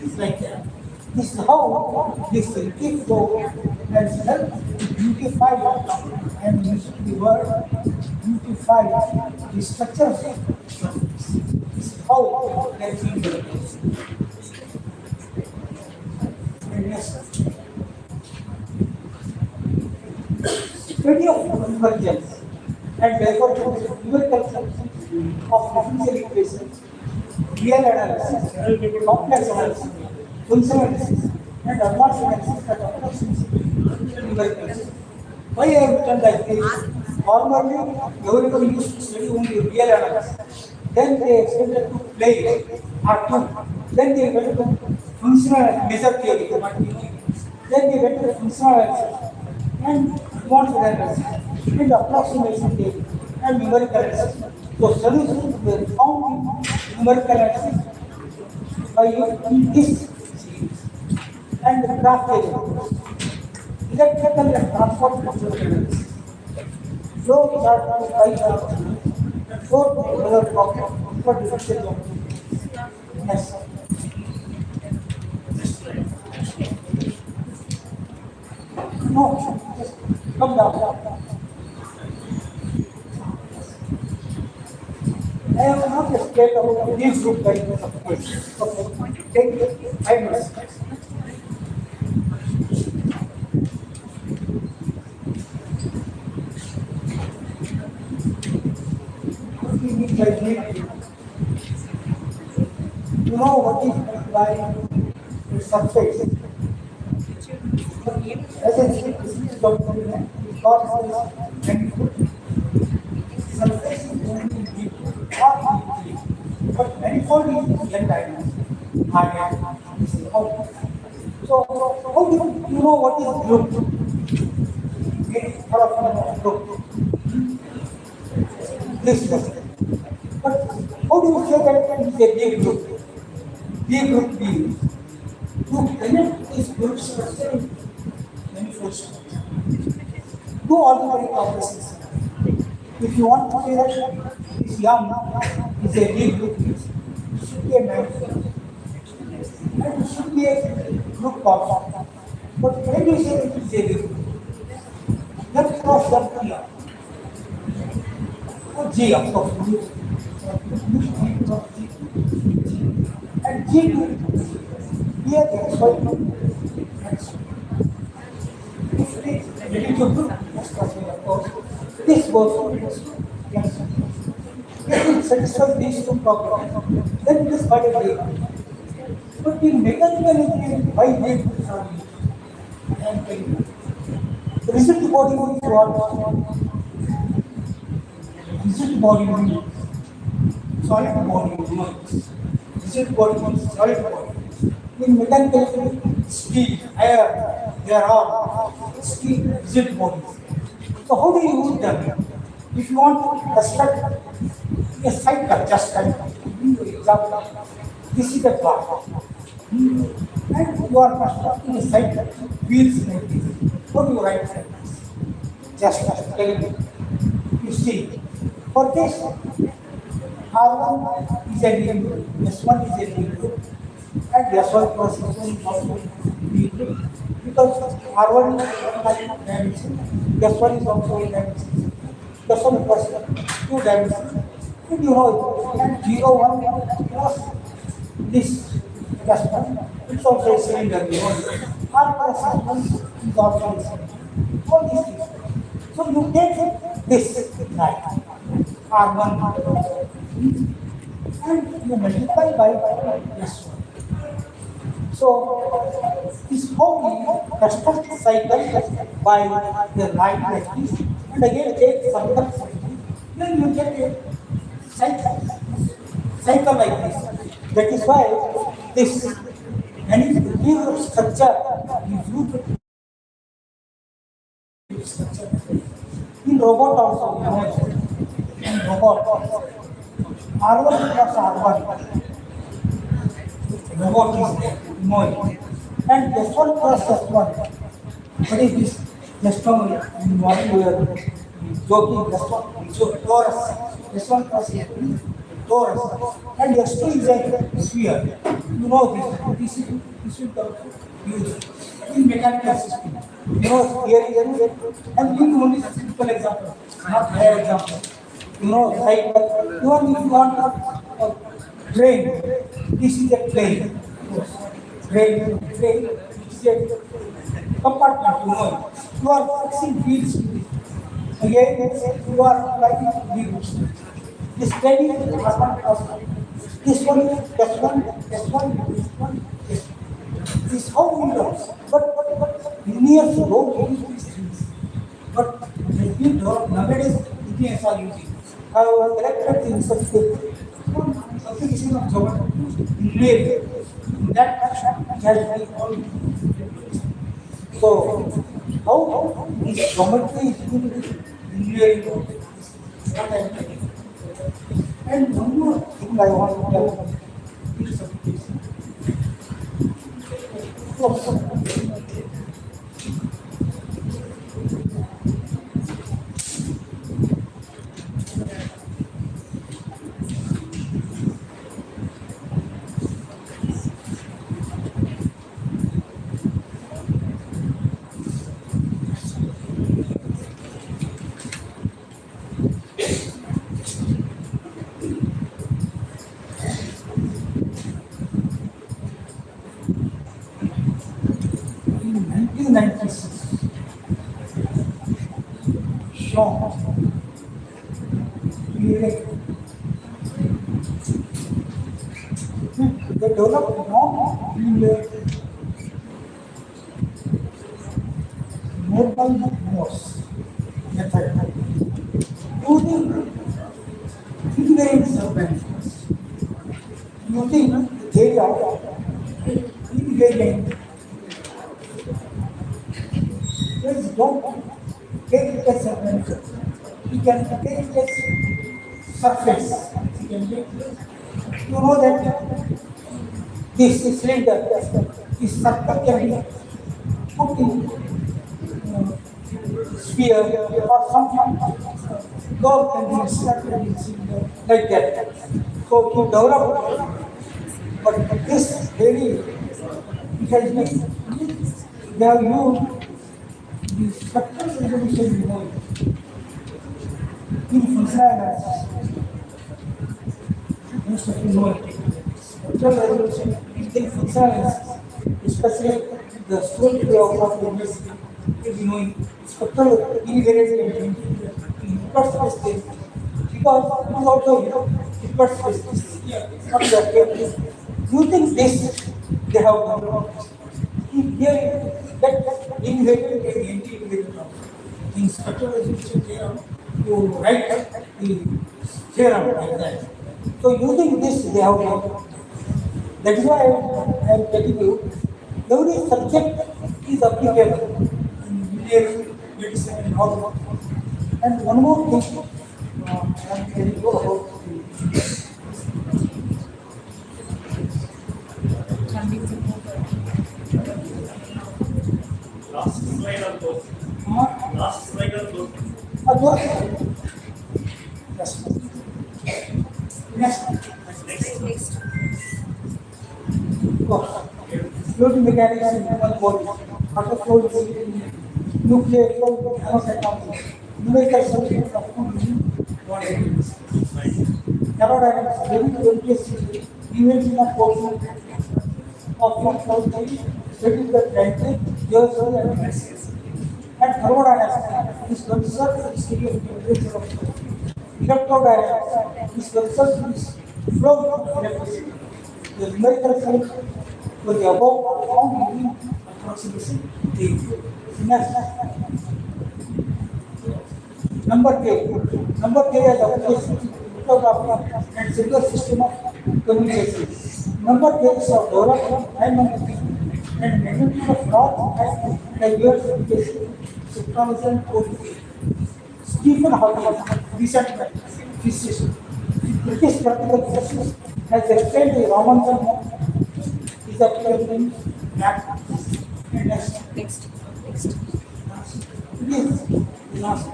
It's like that. This is how this will flow and help beautify and using the word beautify the structure of this is how they feel the case. And yes, study of convergence and therefore numerical solution of differential equations, real analysis, complex analysis, functional analysis, and advanced analysis that approximates numericals. Why I have written like this? Formerly, everyone used to study only real analysis. Then they extended to play, R2. Then they went to functional measure theory, then they went to functional analysis and advanced analysis and approximation theory and numerical analysis. So solutions were found in numerical analysis by using this series and the graph theory. Electrical and transport analysis. Flow chart by four other problems for differential geometry. Yes. No, just come down. I am not a state of this group by this. Okay, take 5 minutes. You know what is meant by the surface? As I said, this is document because manifold. Surface is only deep or deep, but manifold is n dimension. This is how. So, how do you know what is group? For a group. This was. But how do you say that it is a big group? B group B. To connect this group structure in manifold structure. Do algebraic operations. If you want to say that this M is a big group, it should be a manifold. And it should be a group constant. But when you say it is a group, let's cross that here. G, of course. And G here x y x. If it is negative group, of course, this goes yes. If it satisfies these two problems, then it is called a group. But in mechanical engineering, why they are and rigid body means what? Rigid body means solid body, rigid body means solid body. In mechanical steel, air, they are all steel, rigid bodies. So how do you use them? If you want to construct a cycle, just like example, this is a car, and you are constructing a cycle, wheels like this. How do you write cycles? Just like you see, for this, R1 is a linear, S1 is a linear, and S1 plus S1 is also linear. Because R1 is one dimension, S1 is also one dimension, S1 plus 2 dimensions, and you know it, and 0, 1 plus this S1, it's also a cylinder, you know it. R plus S1 is also a cylinder. All these things. So you take this line, R1, and you multiply by S1. So this how we construct cycle by the line like this, and again take circle cycle. Then you get a cycle like this. That is why this and if you give structure, you structure. In robot also, you know, in robot, R1 plus R1, robot is there, you know it. And S1 plus S1, what is this? Just now, in what we are joking, S1, torus, S1 plus S1, torus, and S2 is a sphere. You know this is used in mechanical system. You know, here, and give only simple example, not higher example. You know, cycle, even if you want a train, this is a plane. Train, which is a compartment, you know. You are fixing wheels to this. Again, you are writing wheels. This train is this one is S1, S1. This is how we learn. But engineers don't use these things. But nowadays, engineers are using. I have elected in such a application of geometry in rail. That has been all. So, how this geometry is in rail? What I am telling. And one more thing I want to tell you is application. In 1996, Shaw they developed non-linear mobile modes method using invariant subventions, using the theory of invariant. There is don't take it as subvention. You can take it as surface. You can take it. You know that this cylinder, this circle can be put in sphere or something. Curve can be inserted in cylinder like that. So to develop, but this really it has been they have used the spectral resolution, you know, in functional analysis. Most of you know it. Spectral resolution in functional analysis, especially the student of the university, is knowing spectral invariant in hyper space because it is also, you know, hyper space. Not that using this, they have developed. Here, that invariant and anti-invariant in spectral resolution theorem, you write the theorem like that. So using this, they have done. That is why I am telling you, every subject is applicable in engineering, medicine, and all. And one more thing, I am telling you about
Last slide of those. Last slide of those.
Next. Fluid mechanics in human body, water flow in nuclear flow, nanotechnology, numerical solutions of food body. Aerodynamics, very interesting invention of portion of one cloud body, studies the gravity, geometry, and physics. And thermodynamics is concerned with the study of temperature of flow. Electrodynamics is concerned with flow of electricity. The numerical solution for the above are found in approximation D. Next. Number K. Number K is application cryptography and secure system of communication. Number K is of development and management and magnitude of large and diverse application, technology code. Stephen Hubballi, recent physicist, British practical physicist, has explained the Raman is application in math. Next. Last.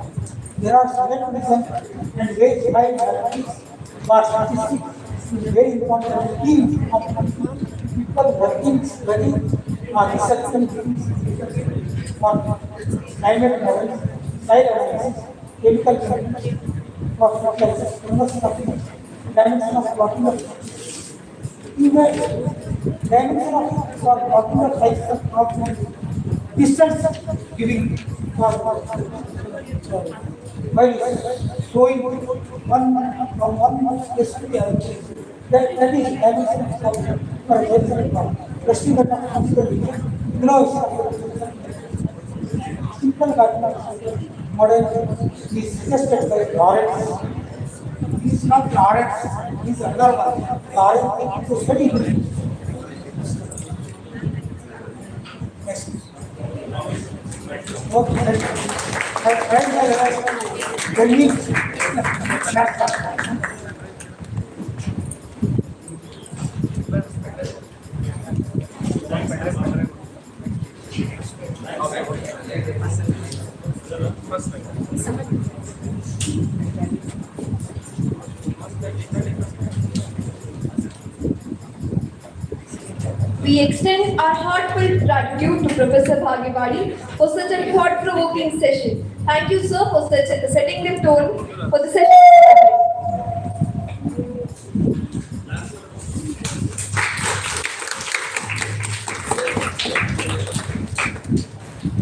There are seven reasons and ways by mathematics, but statistics is very important key of people working, studying, or researching for climate models, site analysis, chemical chemistry, for fertilizers, conversion of things, dimension of blocking of even dimension of for blocking of size of problem, distance giving for while showing one from one place to the other place. That is dimension of problem for a very problem. Resting the simple mathematics model is suggested by Lawrence. He is not Lawrence, he is another one. Lawrence is a study. Next. Okay. I tried my
We extend our heartfelt gratitude to Professor Bhagewadi for such a thought-provoking session. Thank you, sir, for setting the tone for the session.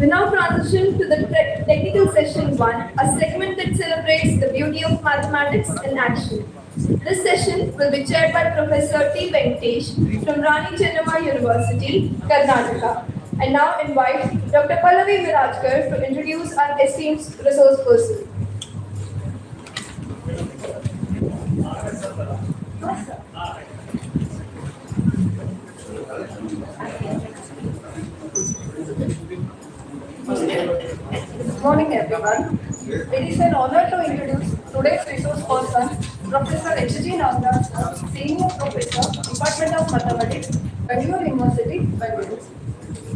We now transition to the technical session 1, a segment that celebrates the beauty of mathematics in action. This session will be chaired by Professor T. Venkatesh from Rani Chennamma University, Karnataka. I now invite Dr. Pallavi Virajkar to introduce our esteemed resource person. Good morning, everyone. It is an honor to introduce today's resource person, Professor H.G. Nagaraj, Senior Professor, Department of Mathematics, Bangalore University, Bangalore.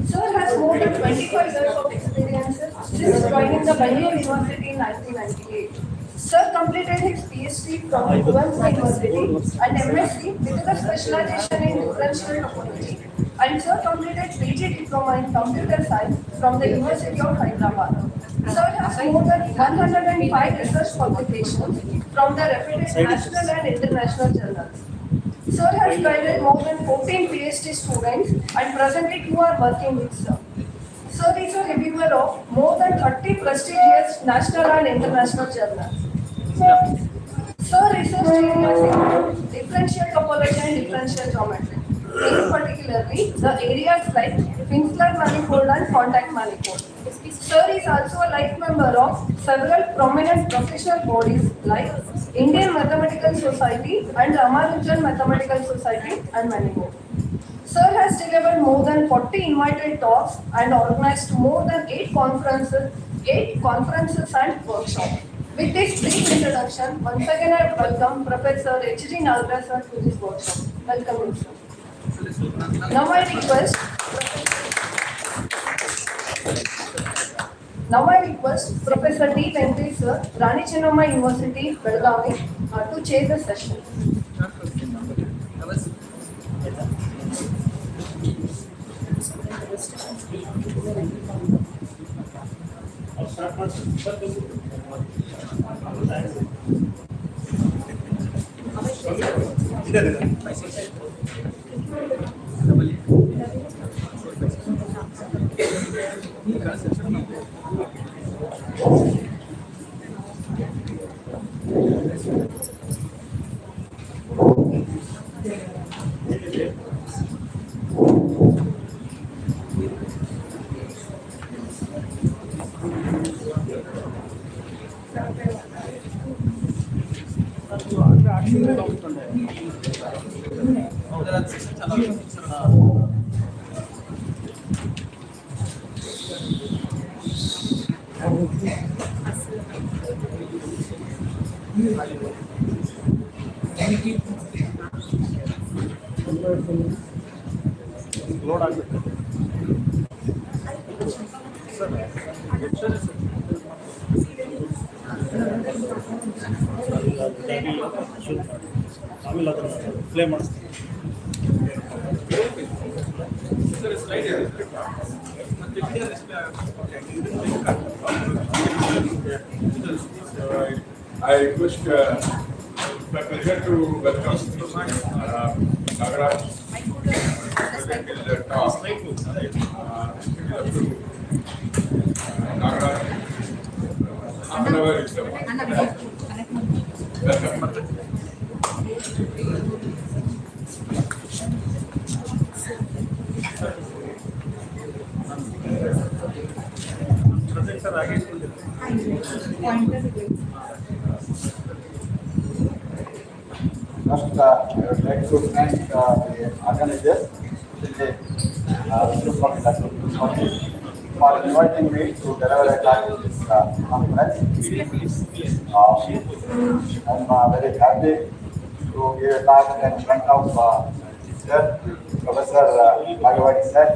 Sir has more than 25 years of experience since joining the Bangalore University in 1998. Sir completed his PhD from Hubballi University and MSc with a specialization in differential topology. And Sir completed PG Diploma in Computer Science from the University of Hyderabad. Sir has more than 105 research publications from the reputed national and international journals. Sir has guided more than 14 PhD students and presently 2 are working with Sir. Sir is a reviewer of more than 30 prestigious national and international journals. Sir research areas include differential topology and differential geometry.
in particularly the areas like Finsler manifold and contact manifold. Sir is also a life member of several prominent professional bodies like Indian Mathematical Society and Ramanujan Mathematical Society and many more. Sir has delivered more than 40 invited talks and organized more than 8 conferences and workshops. With this brief introduction, once again I welcome Professor H.D. Nagaraj sir to this workshop. Welcome you, sir. Now I request Professor D. Venkatesh sir, Rani Chennamma University, Belgavi, to chair the session.
I request my pleasure to welcome Nagaraj to the talk. Nagaraj, half an hour is the
First, I would like to thank the organizers for inviting me to deliver a talk at this conference. I'm very happy to give a talk in front of Sir, Professor Bhagawati sir,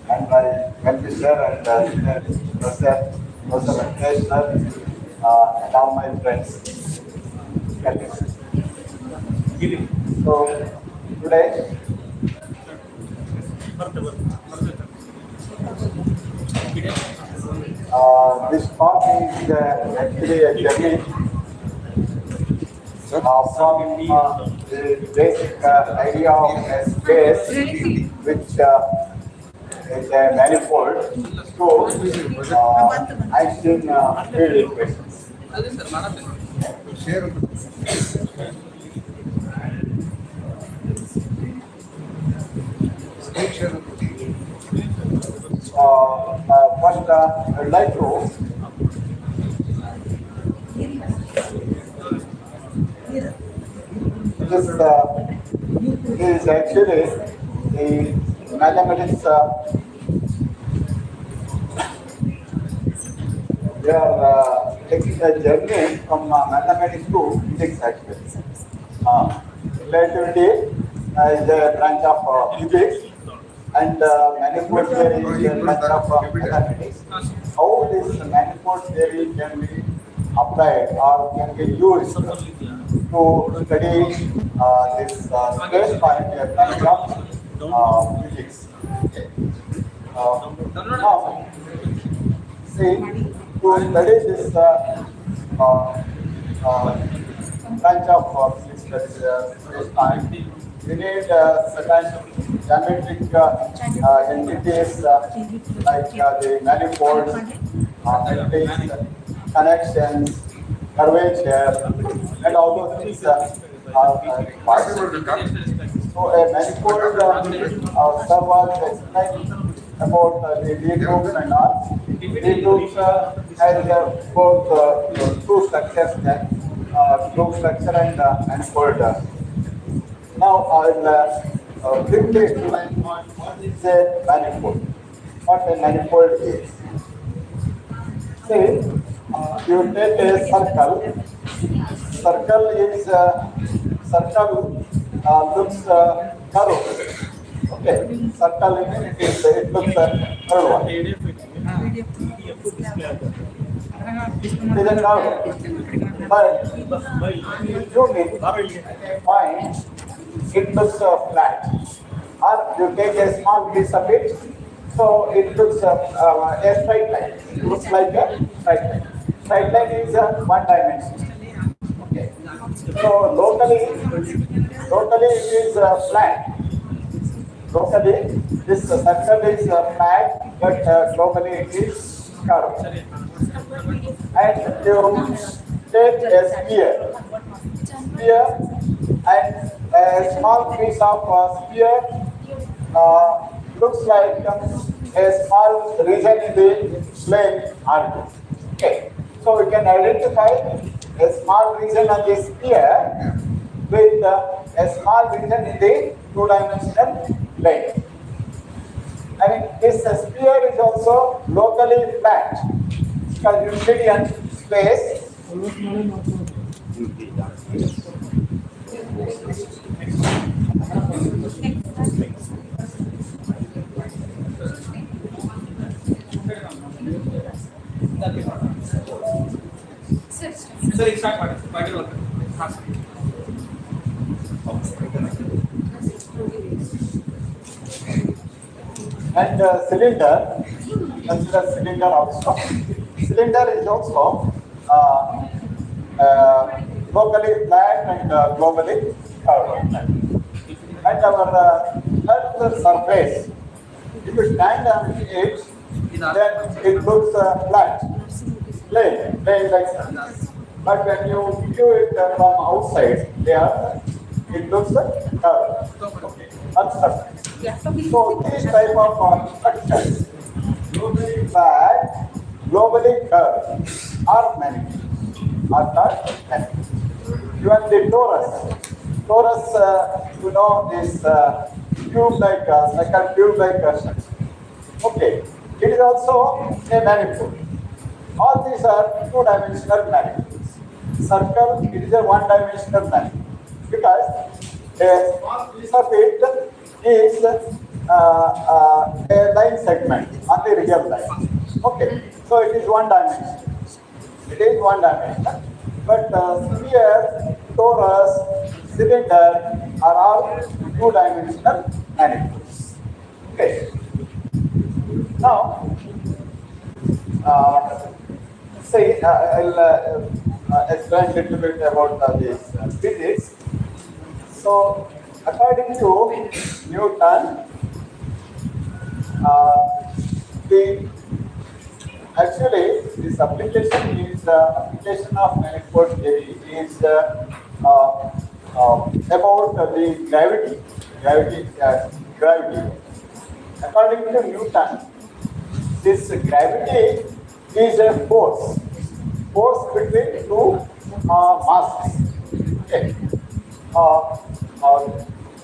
and my Venki sir, and Professor Venkatesh sir, and all my friends. So today, this talk is actually a journey from the basic idea of a space which is a manifold to Einstein field equations. First, I would like to this is actually the mathematics. We are taking a journey from mathematics to physics actually. Relativity is a branch of physics, and manifold theory is a branch of mathematics. How this manifold theory can be applied or can be used to study this space point a branch of physics. Now, see, to study this branch of physics, that is space point, we need certain geometric entities like the manifolds, connections, curvature, and all those things So a manifold serve as explained about the D groups and all. D groups has both two structures, group structure and manifold. Now I'll briefly explain what is a manifold. What a manifold is. Say, you take a circle. Circle is circle looks curved. Okay, circle it looks curved. It is a curve. But zoom in, point, it looks flat. Or you take a small piece of it, so it looks a straight line. It looks like a straight line. Straight line is one dimension. Okay. So locally it is flat. Locally this circle is flat, but globally it is curved. And you take a sphere and a small piece of sphere looks like a small region in the plane R2. Okay, so we can identify a small region on the sphere with a small region in the two-dimensional plane. And this sphere is also locally flat because Euclidean space.
Sir, it's not party worker.
And cylinder, consider cylinder also. Cylinder is also locally flat and globally curved. And our Earth's surface, if you stand on it, then it looks flat, plain like that. But when you view it from outside, it looks curved, uncertain. So these type of structures, globally flat, globally curved, are many. Are not many. Even the torus, you know, is tube-like, second tube-like structure. Okay, it is also a manifold. All these are two-dimensional manifolds. Circle, it is a one-dimensional manifold because a small piece of it is a line segment on the real line. Okay, so it is one dimension. It is one dimension. But sphere, torus, cylinder are all two-dimensional manifolds. Okay. Now, I'll explain a little bit about this physics. So, according to Newton, this application is application of manifold theory is about the gravity. According to Newton, this gravity is a force between two masses. Okay.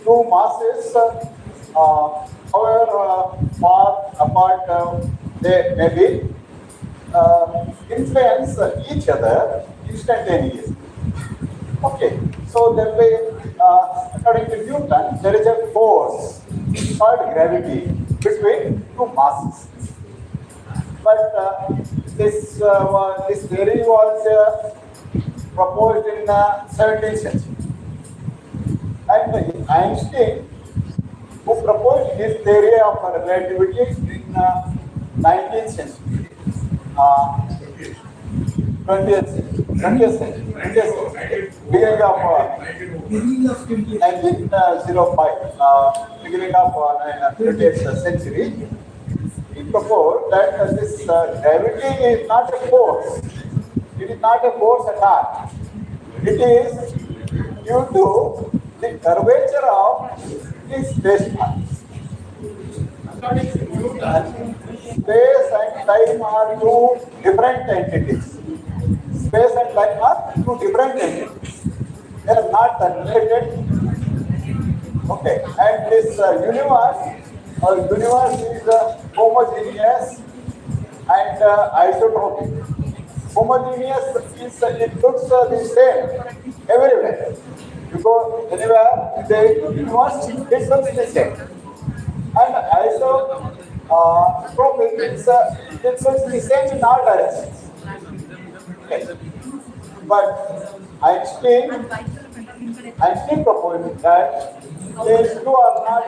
Two masses, however far apart they may be, influence each other instantaneously. Okay, so there way, according to Newton, there is a force called gravity between two masses. But this theory was proposed in 17th century. And Einstein, who proposed his theory of relativity in 19th century, 20th century, beginning of 1905, beginning of 20th century, he proposed that this gravity is not a force. It is not a force at all. It due to the curvature of the space-time. Space and time are two different entities. Space and time are two different entities. They are not related. Okay, and this universe is homogeneous and isotropic. Homogeneous is it looks the same everywhere. You go anywhere in the universe, it looks the same. And isotropic is it looks the same in all directions. Okay. But Einstein proposed that these two are not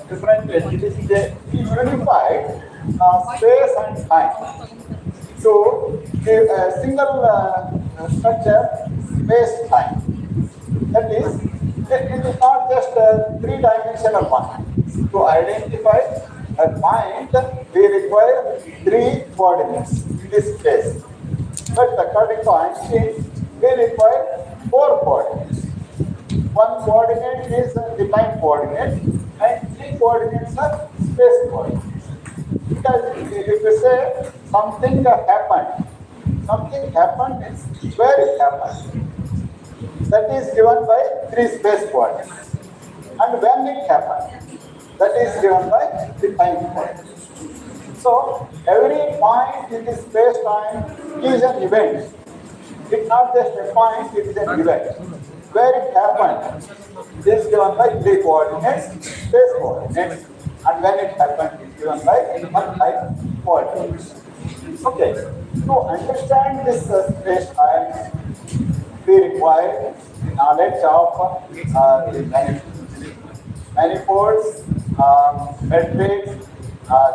different entities, they unified space and time. So, a single structure, space-time. That is, it is not just a three-dimensional one. To identify a point, we require three coordinates in this case. But according to Einstein, we require four coordinates. One coordinate is the time coordinate, and three coordinates are space coordinates. Because if you say something happened means where it happened. That is given by three space coordinates. And when it happened, that is given by the time coordinates. So every point in the space-time is an event. It's not just a point, it is an event. Where it happened is given by three coordinates, space coordinates, and when it happened is given by one time coordinates. Okay, to understand this space-time, we require the knowledge of the manifolds, metrics,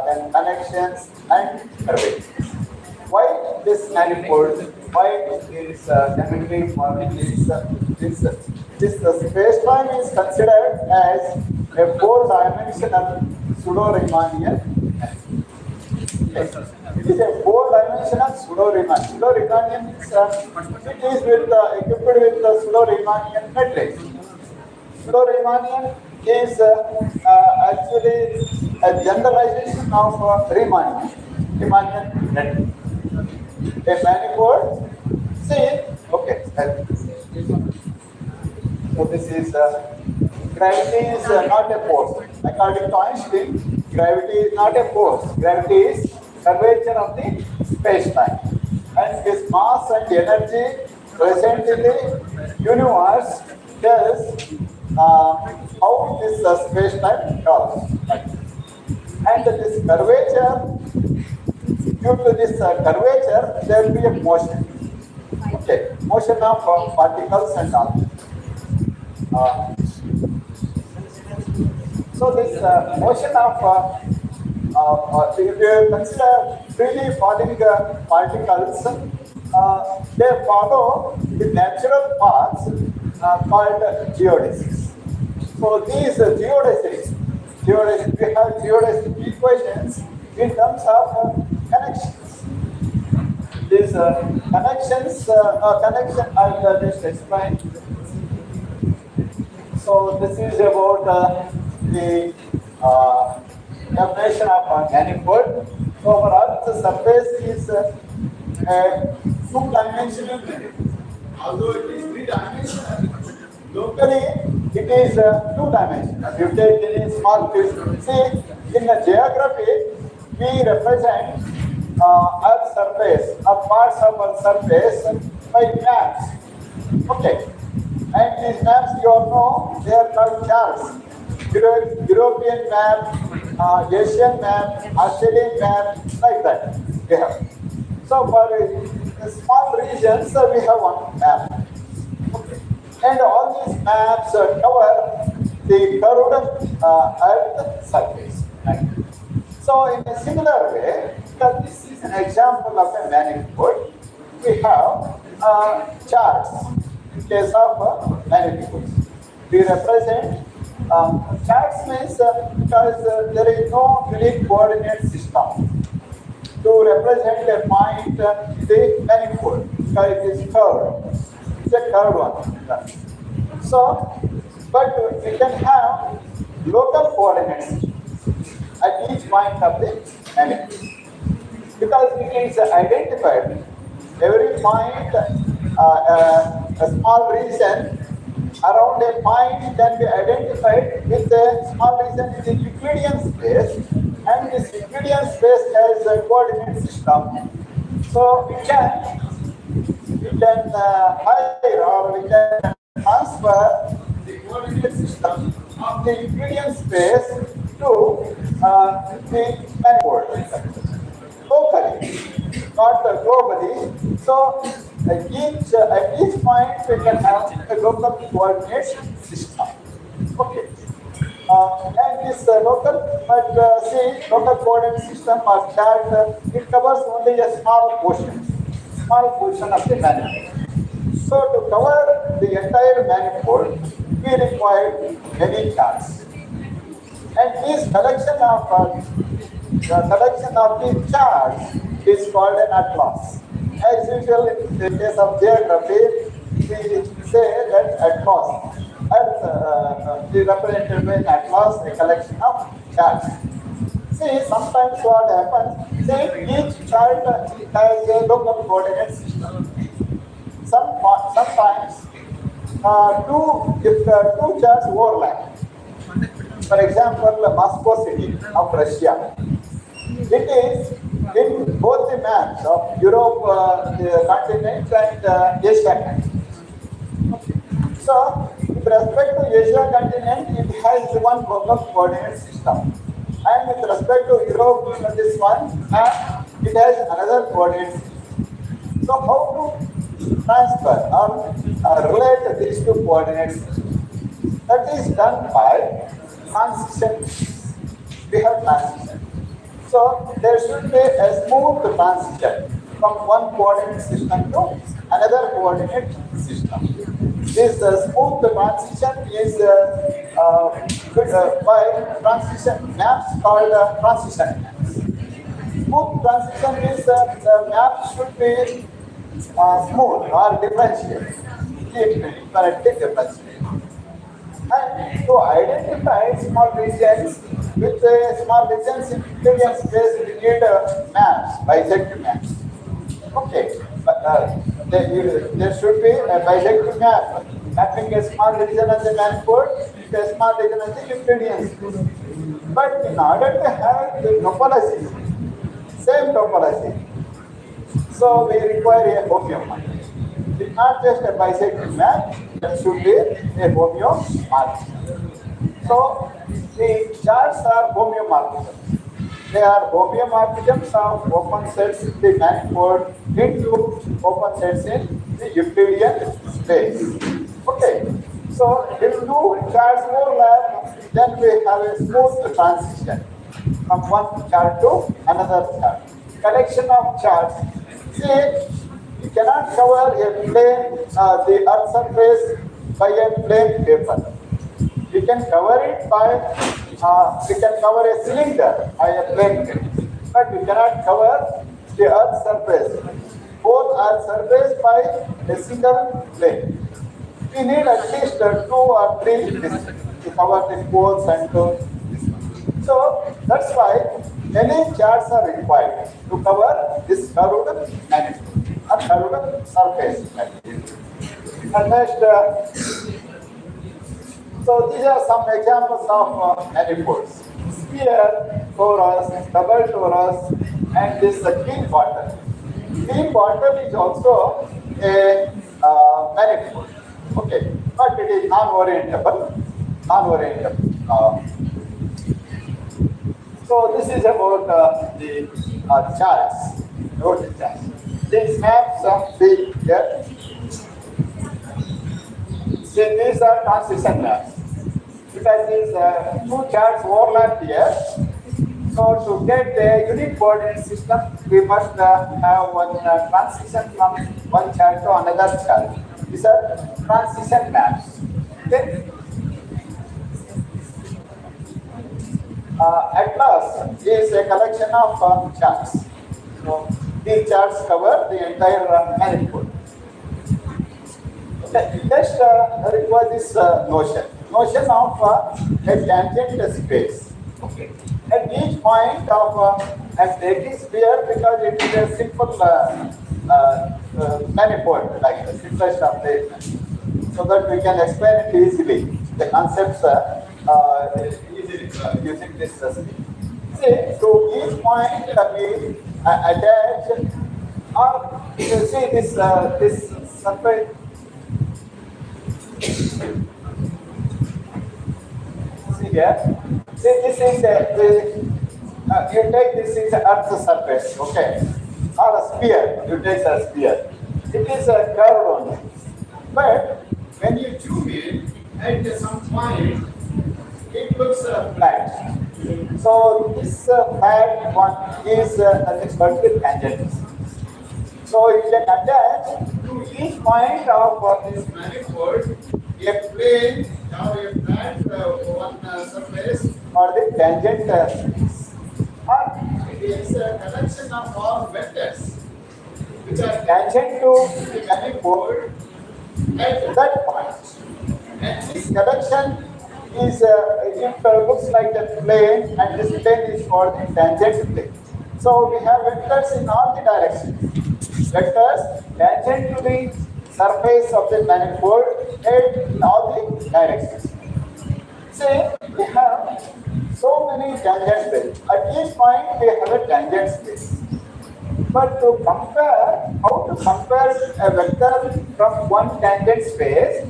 then connections and curvature. Why this manifold? Why this geometry for this space-time is considered as a four-dimensional pseudo-Riemannian. It is a four-dimensional pseudo-Riemannian. Pseudo-Riemannian means it is equipped with the pseudo-Riemannian matrix. Pseudo-Riemannian is actually a generalization of Riemannian matrix. A manifold, say, okay. So this is gravity is not a force. According to Einstein, gravity is not a force. Gravity is curvature of the space-time. And this mass and energy present in the universe tells how this space-time develops. And this curvature, due to this curvature, there will be a motion. Okay, motion of particles and all. So this motion of if you consider freely falling particles, they follow the natural paths called geodesics. So these geodesics, we have geodesic equations in terms of connections. These connections, connection I'll just explain. So this is about the definition of manifold. So our Earth's surface is a two-dimensional manifold. Although it is three-dimensional, locally it is two-dimensional. You take any small piece. See, in the geography, we represent Earth's surface or parts of Earth's surface by maps. Okay. And these maps, you all know, they are called charts. European map, Asian map, Australian map, like that we have. So for small regions, we have one map. Okay. And all these maps cover the curved Earth surface. Right. So in a similar way, because this is an example of a manifold, we have charts. In case of manifolds, we represent charts means because there is no unique coordinate system to represent a point in the manifold because it is curved. It's a curved one. So, but we can have local coordinates at each point of the manifold because it is identified every point, a small region around a point can be identified with a small region in the Euclidean space, and this Euclidean space has a coordinate system. So we can hire or we can transfer the coordinate system of the Euclidean space to the manifold locally, not globally. So at each point we can have a local coordinate system. Okay. And this local coordinate system or chart, it covers only a small portion of the manifold. So to cover the entire manifold, we require many charts. And this collection of the charts is called an atlas. As usual in the case of geography, we say that atlas. Earth is represented by an atlas, a collection of charts. See, sometimes what happens, each chart has a local coordinate system. Sometimes two charts overlap. For example, Moscow city of Russia. It is in both the maps of Europe, the continent, and Asia continent. So, with respect to Asia continent, it has one local coordinate system. And with respect to Europe, this one, it has another coordinate system. So, how to transfer or relate these two coordinate systems? That is done by transition. We have transition. So there should be a smooth transition from one coordinate system to another coordinate system. This smooth transition is by transition maps called transition maps. Smooth transition means the map should be smooth or differentiated, correctly differentiated. And to identify small regions, with small regions in Euclidean space, we need maps, bisecting maps. Okay, but there should be a bisecting map, mapping a small region as a manifold, a small region as a Euclidean space. But in order to have the topology, same topology, so we require a homeomorph. It's not just a bisecting map, it should be a homeomorph. So the charts are homeomorphisms. They are homeomorphisms of open sets in the manifold into open sets in the Euclidean space. Okay. So if two charts overlap, then we have a smooth transition from one chart to another chart. Collection of charts. See, you cannot cover a plane, the earth surface by a plain paper. You can cover it by, we can cover a cylinder by a plain paper, but you cannot cover the earth surface, both earth surface by a single plane. We need at least 2 or 3 to cover the poles and to. So that's why many charts are required to cover this curved manifold or curved surface. And next, so these are some examples of manifolds. Sphere, torus, double torus, and this keel bottle. Keel bottle is also a manifold. Okay, but it is non-orientable. So this is about the charts. About the charts. These maps of the here. See, these are transition maps. Because these two charts overlap here. So to get a unique coordinate system, we must have one transition from one chart to another chart. These are transition maps. Okay. Atlas is a collection of charts. So these charts cover the entire manifold. Just require this notion of a tangent space. Okay. At each point of I'm taking sphere because it is a simple manifold, like the simplest of the, so that we can explain it easily. The concepts easily using this speed. See, to each point we attach, or you see this this surface. See here. See, this is you take this is Earth's surface, okay, or a sphere. You take a sphere. It is a curved only, but when you zoom in at some point, it looks flat. So this flat one is nothing but the tangent. So you can attach to each point of this manifold a plane or a flat one surface or the tangent space. Or it is a collection of all vectors which are tangent to the manifold at that point. And this collection is it looks like a plane, and this plane is called the tangent plane. So we have vectors in all the directions. Vectors tangent to the surface of the manifold and in all the directions. See, we have so many tangent space. At each point we have a tangent space. But to compare, how to compare a vector from one tangent space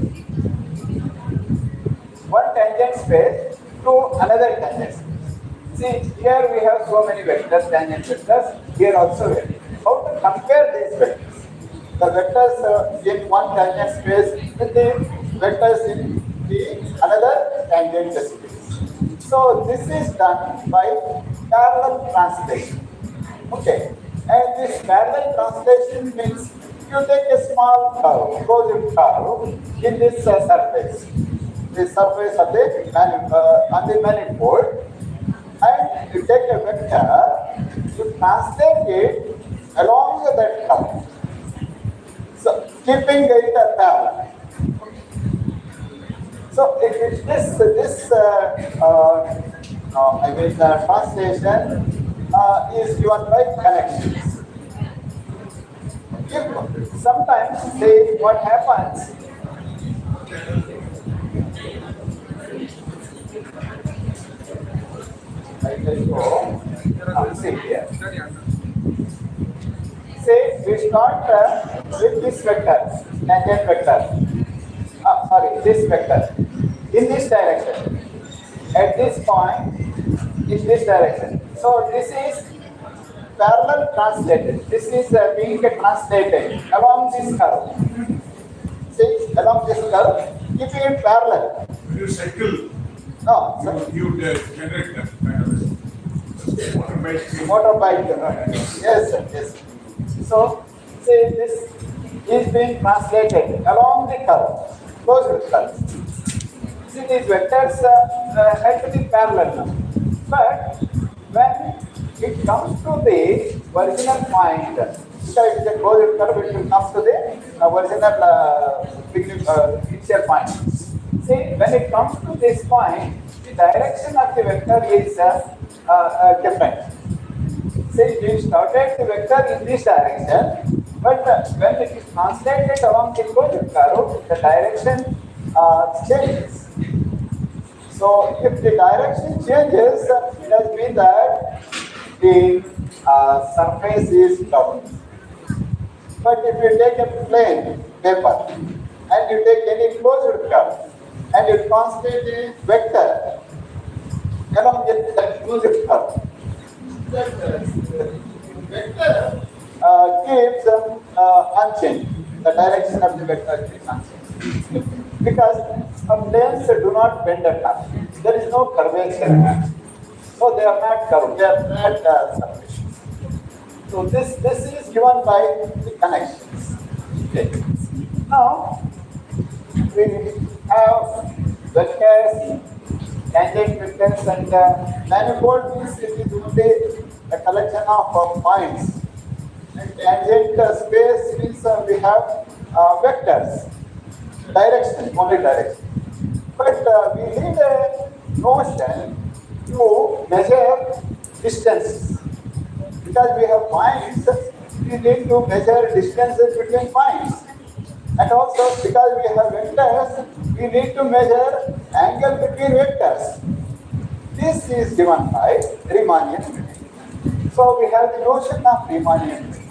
to another tangent space. See, here we have so many vectors, tangent vectors, here also vectors. How to compare these vectors? The vectors in one tangent space with the vectors in the another tangent space. So this is done by parallel translation. Okay, and this parallel translation means you take a small curve, closed curve in this surface. The surface of the manifold, and you take a vector, you translate it along that curve. So keeping it parallel. So translation is given by connections. If sometimes say what happens. I will go. See here. Say we start with this vector, tangent vector. This vector in this direction. At this point, in this direction. So this is parallel translated. This is being translated along this curve. See, along this curve, keeping it parallel.
When you cycle,
no,
you generate that kind of
motorbike. Yes, sir, yes. So, say this is being translated along the curve, closed curve. See, these vectors have to be parallel now. But when it comes to the original point, because it is a closed curve, it will come to the original initial point. See, when it comes to this point, the direction of the vector is different. See, we started the vector in this direction, but when it is translated along the closed curve, the direction changes. So, if the direction changes, it has been that the surface is covered. But if you take a plain paper and you take any closed curve and you translate a vector along that closed curve, that vector keeps unchanged. The direction of the vector is unchanged. Because planes do not bend at all. There is no curvature. So they are not curved, they are flat surfaces. So this is given by the connections. Okay. Now we have vectors, tangent vectors, and manifold means it is only a collection of points. And tangent space means we have vectors. direction, only direction. But we need a notion to measure distances. Because we have points, we need to measure distances between points. And also because we have vectors, we need to measure angle between vectors. This is given by Riemannian metric. So we have the notion of Riemannian metric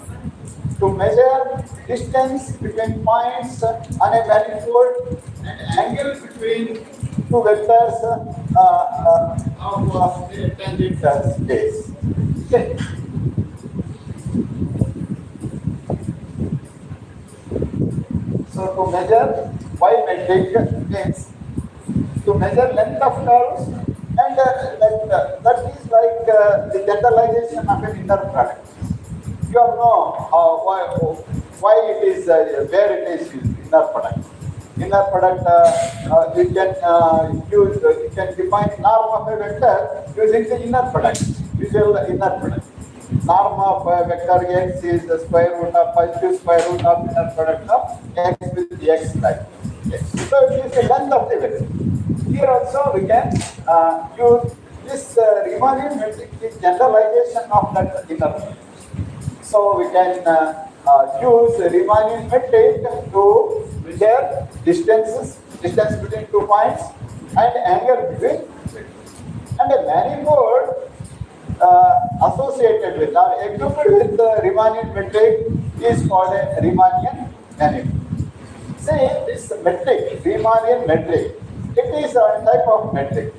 to measure distance between points on a manifold and angle between two vectors of tangent space. Okay. So to measure Y metric means to measure length of curves, and that is like the generalization of an inner product. You all know why it is where it is used, inner product. Inner product you can define norm of a vector using the inner product, usual inner product. Norm of vector x is the square root of positive square root of inner product of x with the x prime. Okay. So it is the length of the vector. Here also we can use this Riemannian metric, the generalization of that inner product. So we can use Riemannian metric to measure distance between 2 points and angle between. And a manifold associated with or equipped with the Riemannian metric is called a Riemannian manifold. Say this metric, Riemannian metric, it is a type of metric.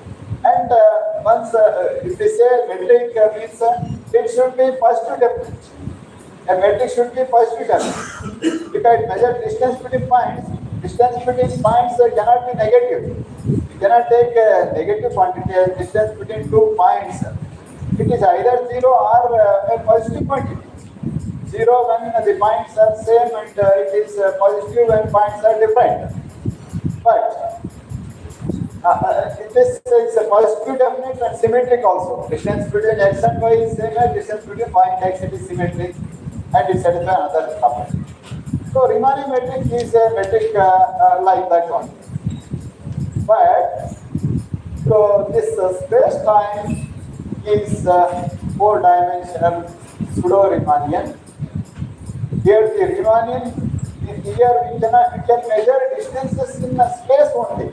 And once if we say metric means it should be positive definite. A metric should be positive definite. Because it measures distance between points. Distance between points cannot be negative. You cannot take a negative quantity as distance between 2 points. It is either 0 or a positive quantity. 0 when the points are same, and it is positive when points are different. But this is a positive definite and symmetric also. Distance between x and y is same as distance between y and x, it is symmetric, and it satisfies another property. So Riemannian metric is a metric like that one. But so this space-time is 4-dimensional pseudo-Riemannian. Here the Riemannian, here we can measure distances in space only.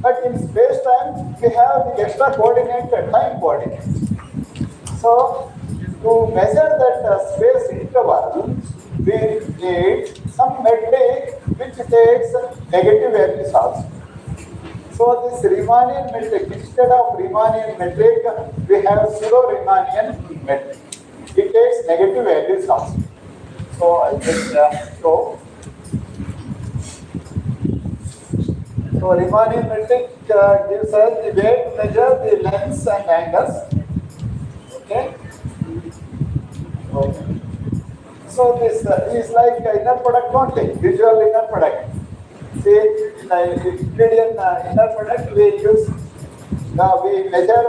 But in space-time, we have the extra coordinate, time coordinate. So to measure that space interval, we need some metric which takes negative values also. So this Riemannian metric, instead of Riemannian metric, we have pseudo-Riemannian metric. It takes negative values also. So I'll just show. So Riemannian metric gives us the way to measure the lengths and angles. Okay. So this is like inner product only, visual inner product. See, in Euclidean inner product, we measure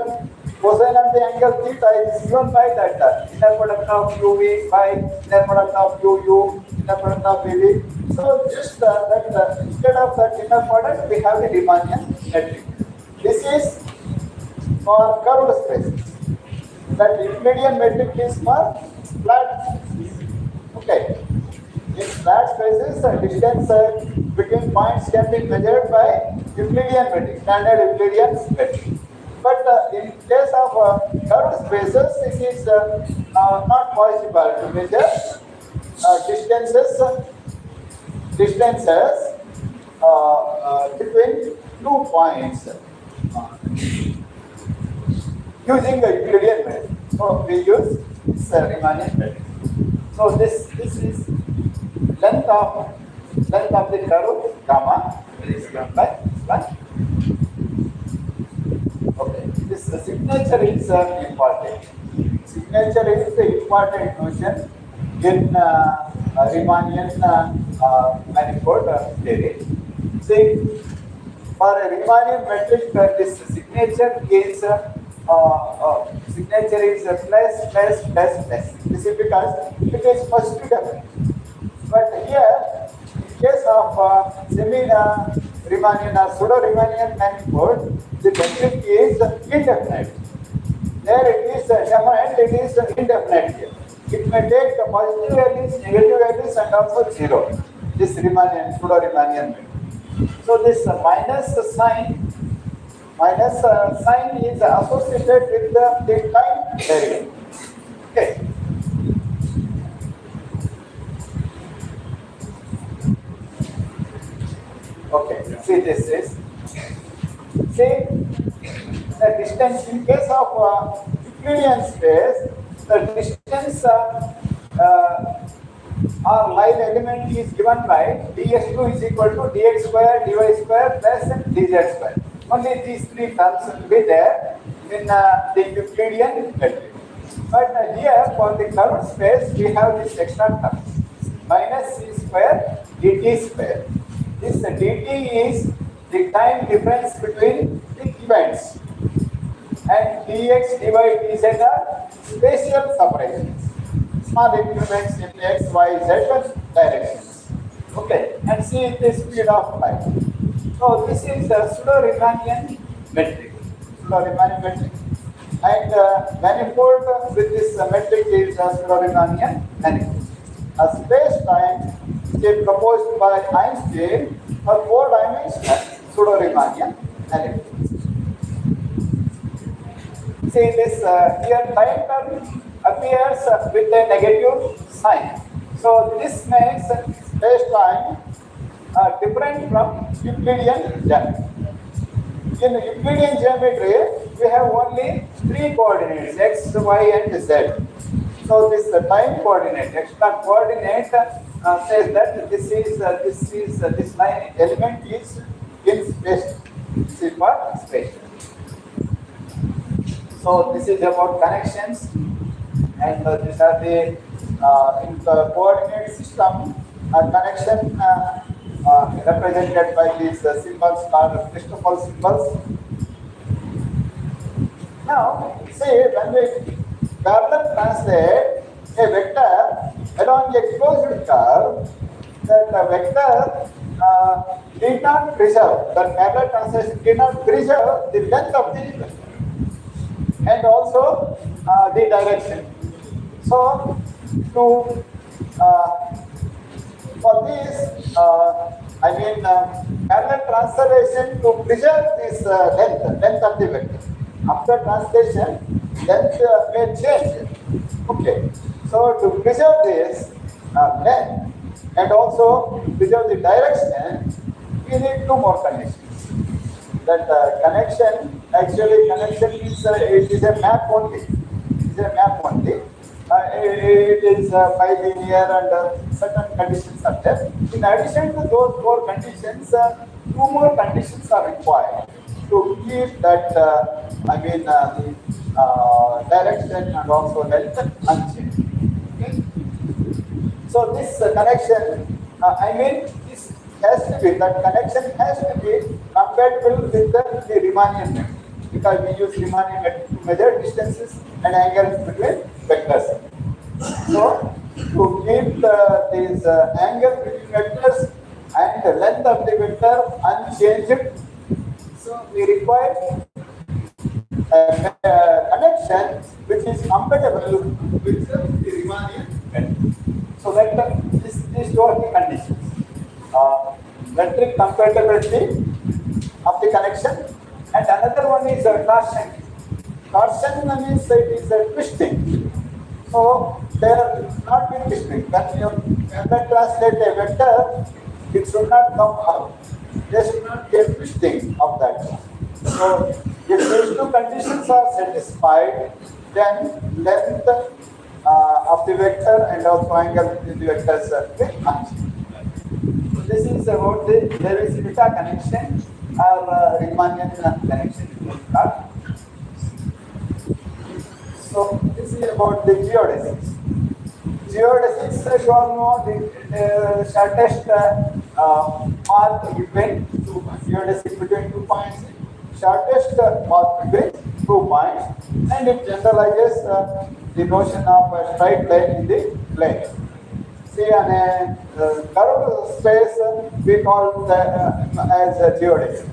cosine of the angle theta is given by that inner product of uv by inner product of uu, inner product of vv. So just that instead of that inner product, we have the Riemannian metric. This is for curved spaces. That Euclidean metric is for flat. Okay. In flat spaces, distance between points can be measured by Euclidean metric, standard Euclidean metric. But in case of curved spaces, it is not possible to measure distances between 2 points using the Euclidean metric. So we use this Riemannian metric. So this is length of the curve gamma, that is given by 1. Okay, this signature is important. Signature is the important notion in Riemannian manifold theory. See, for a Riemannian metric, this signature is plus. This is because it is positive definite. But here case of semi-Riemannian or pseudo-Riemannian manifold, the metric is indefinite. There it is definite, it is indefinite here. It may take positive values, negative values, and also zero. This Riemannian, pseudo-Riemannian metric. So this minus sign is associated with the time derivative. Okay. Okay, see this is, see the distance in case of Euclidean space, the distance or line element is given by dx2 is equal to dx square, dy square plus dz square. Only these three terms will be there in the Euclidean metric. But here for the curved space we have this extra term minus c square dt square. This dt is the time difference between the events, and dx, dy, dz are spatial separations, small increments in x, y, z directions. Okay, and see the speed of light. So this is the pseudo-Riemannian metric. Pseudo-Riemannian metric, and manifold with this metric is pseudo-Riemannian manifold. A space-time is proposed by Einstein for 4-dimensional pseudo-Riemannian manifold. See this here time term appears with a negative sign. So this makes space-time different from Euclidean geometry. In Euclidean geometry, we have only 3 coordinates, x, y, and z. So this time coordinate, extra coordinate says that this line element is in space. This is for space. So this is about connections, and these are the in the coordinate system connection represented by these symbols called Christoffel symbols. Now, see when we parallel translate a vector along a closed curve, that vector did not preserve, that parallel translation did not preserve the length of the vector and also the direction. So, to for this, parallel translation to preserve this length of the vector. After translation, length may change. Okay, so to preserve this length and also preserve the direction, we need 2 more conditions. That connection, actually connection is it is a map only. It is a map only. It is bilinear and certain conditions are there. In addition to those 4 conditions, 2 more conditions are required to keep that the direction and also length unchanged. Okay? So this connection, this has to be, that connection has to be compatible with the Riemannian method, because we use Riemannian method to measure distances and angles between vectors. So to keep this angle between vectors and the length of the vector unchanged, so we require a connection which is compatible with the Riemannian method. So that these 2 are the conditions. Metric compatibility of the connection, and another one is torsion. Torsion means it is a twisting. So there not be twisting. When you translate a vector, it should not come out. There should not be a twisting of that. So if these 2 conditions are satisfied, then length of the vector and also angle between the vectors will match. So this is about the Levi-Civita connection or Riemannian connection. So this is about the geodesics. Geodesics, you all know the shortest path between 2 points. Geodesics between 2 points, shortest path between 2 points, and it generalizes the notion of a straight line in the plane. see on a curved space, we call as a geodesics.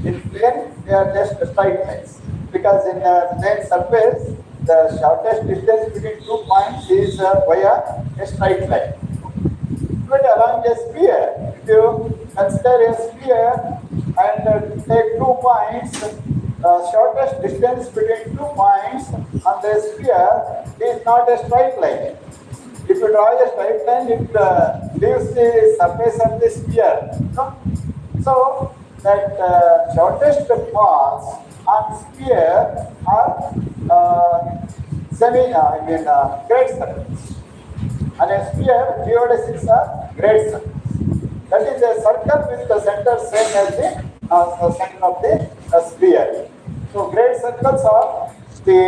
In plane, they are just straight lines. Because in a plane surface, the shortest distance between 2 points is via a straight line. But along a sphere, if you consider a sphere and take 2 points, shortest distance between 2 points on the sphere is not a straight line. If you draw a straight line, it leaves the surface of the sphere. No? So that shortest paths on sphere are great circles. And a sphere, geodesics are great circles. That is a circle with the center same as the center of the sphere. So great circles are the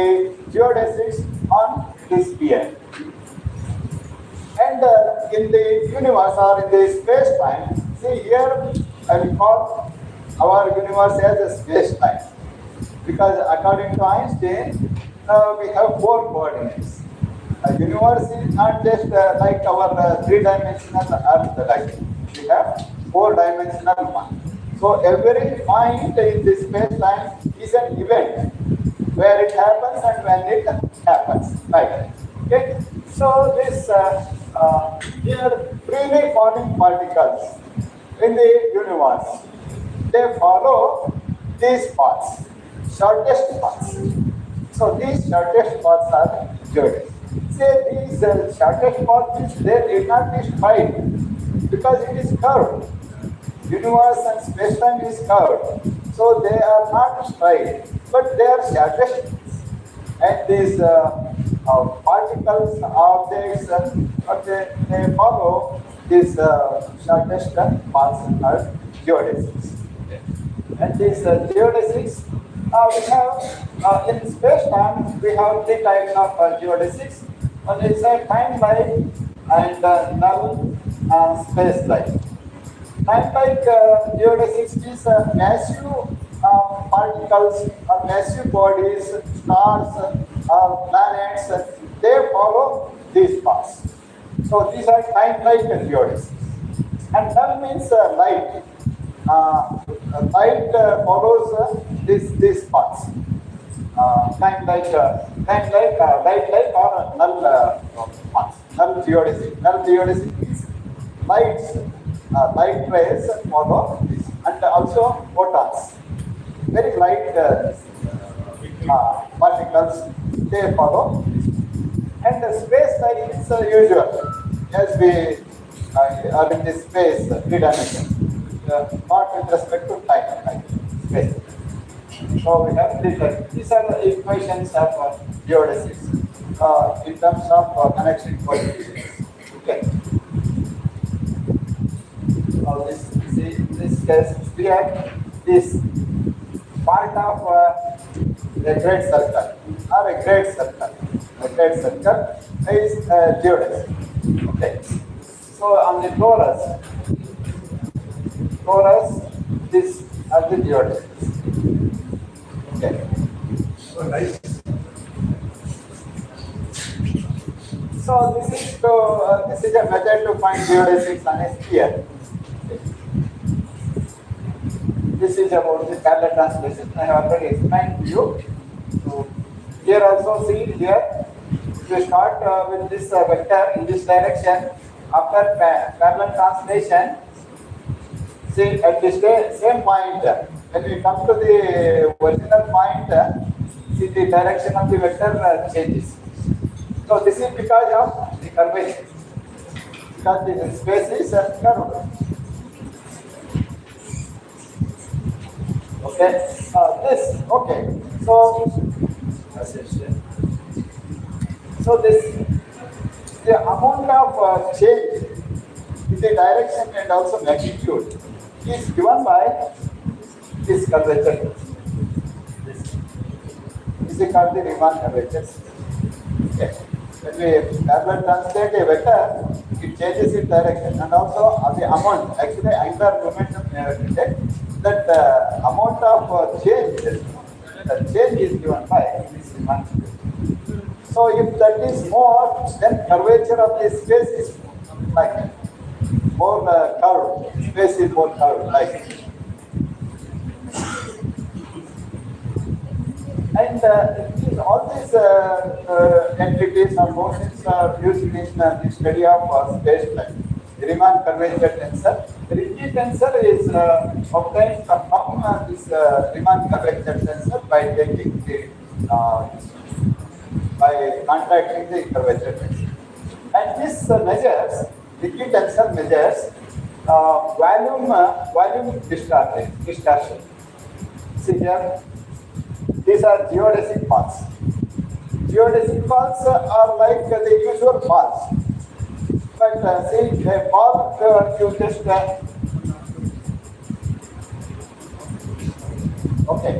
geodesics on the sphere. And in the universe or in the space-time, see here I will call our universe as a space-time. Because according to Einstein, we have 4 coordinates. A universe is not just like our 3-dimensional Earth, like we have 4-dimensional one. So every point in this space-time is an event where it happens and when it happens. Right? Okay. So this here freely falling particles in the universe, they follow these paths, shortest paths. So these shortest paths are geodesics. Say these shortest path means they need not be straight because it is curved. Universe and space-time is curved. So they are not straight, but they are shortest. And these particles, objects, they follow these shortest paths are geodesics. And these geodesics, we have in space-time, we have 3 types of geodesics. One is time-like and null space-like. Time-like geodesics is massive particles or massive bodies, stars, planets, they follow these paths. So these are time-like geodesics. And null means light. Light follows these paths. Time-like, light-like or null paths. Null geodesic. Null geodesic means lights, light rays follow this, and also photons. Very light particles, they follow this. And the space-like is usual, as we are in this space, 3-dimensional, not with respect to time, like space. So we have 3 types. These are the equations of geodesics in terms of connection coefficients. Okay. Now this case, we have this part of a great circle or a great circle. A great circle is geodesic. Okay. So on the torus, these are the geodesics. Okay.
So nice.
So this is a method to find geodesics on a sphere. This is about the parallel translation. I have already explained to you. So here also see here, we start with this vector in this direction. After parallel translation, see at the same point, when we come to the original point, see the direction of the vector changes. So this is because of the curvature, because the space is curved. Okay, okay. So this the amount of change in the direction and also magnitude is given by this curvature. This is called the Riemann curvature. Okay. When we parallel translate a vector, it changes its direction and also the amount, actually angular momentum that amount of change, the change is given by this Riemann curvature. So if that is more, then curvature of the space is more. like more curved, space is more curved, like. And all these entities or motions are used in the study of space time. Riemann curvature tensor. The Ricci tensor is obtained from this Riemann curvature tensor by taking the by contracting the curvature tensor. And this measures, Ricci tensor measures volume distortion. See here, these are geodesic faults. Geodesic faults are like the usual faults. But see, a fault you just okay.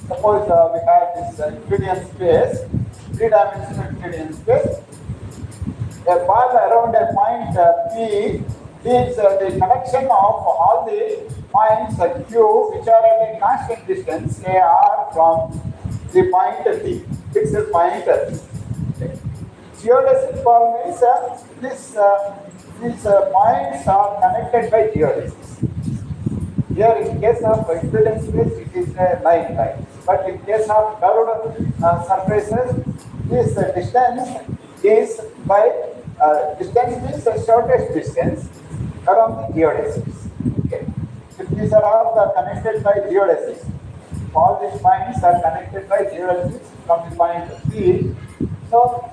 Suppose we have this Euclidean space, three-dimensional Euclidean space. A ball around a point P is the connection of all the points Q which are at a constant distance AR from the point P, fixed point P. Geodesic ball means these points are connected by geodesics. Here in case of Euclidean space it is a line. But in case of curved surfaces, this distance is by distance means the shortest distance around the geodesics. Okay. If these are all connected by geodesics, all these points are connected by geodesics from the point P. So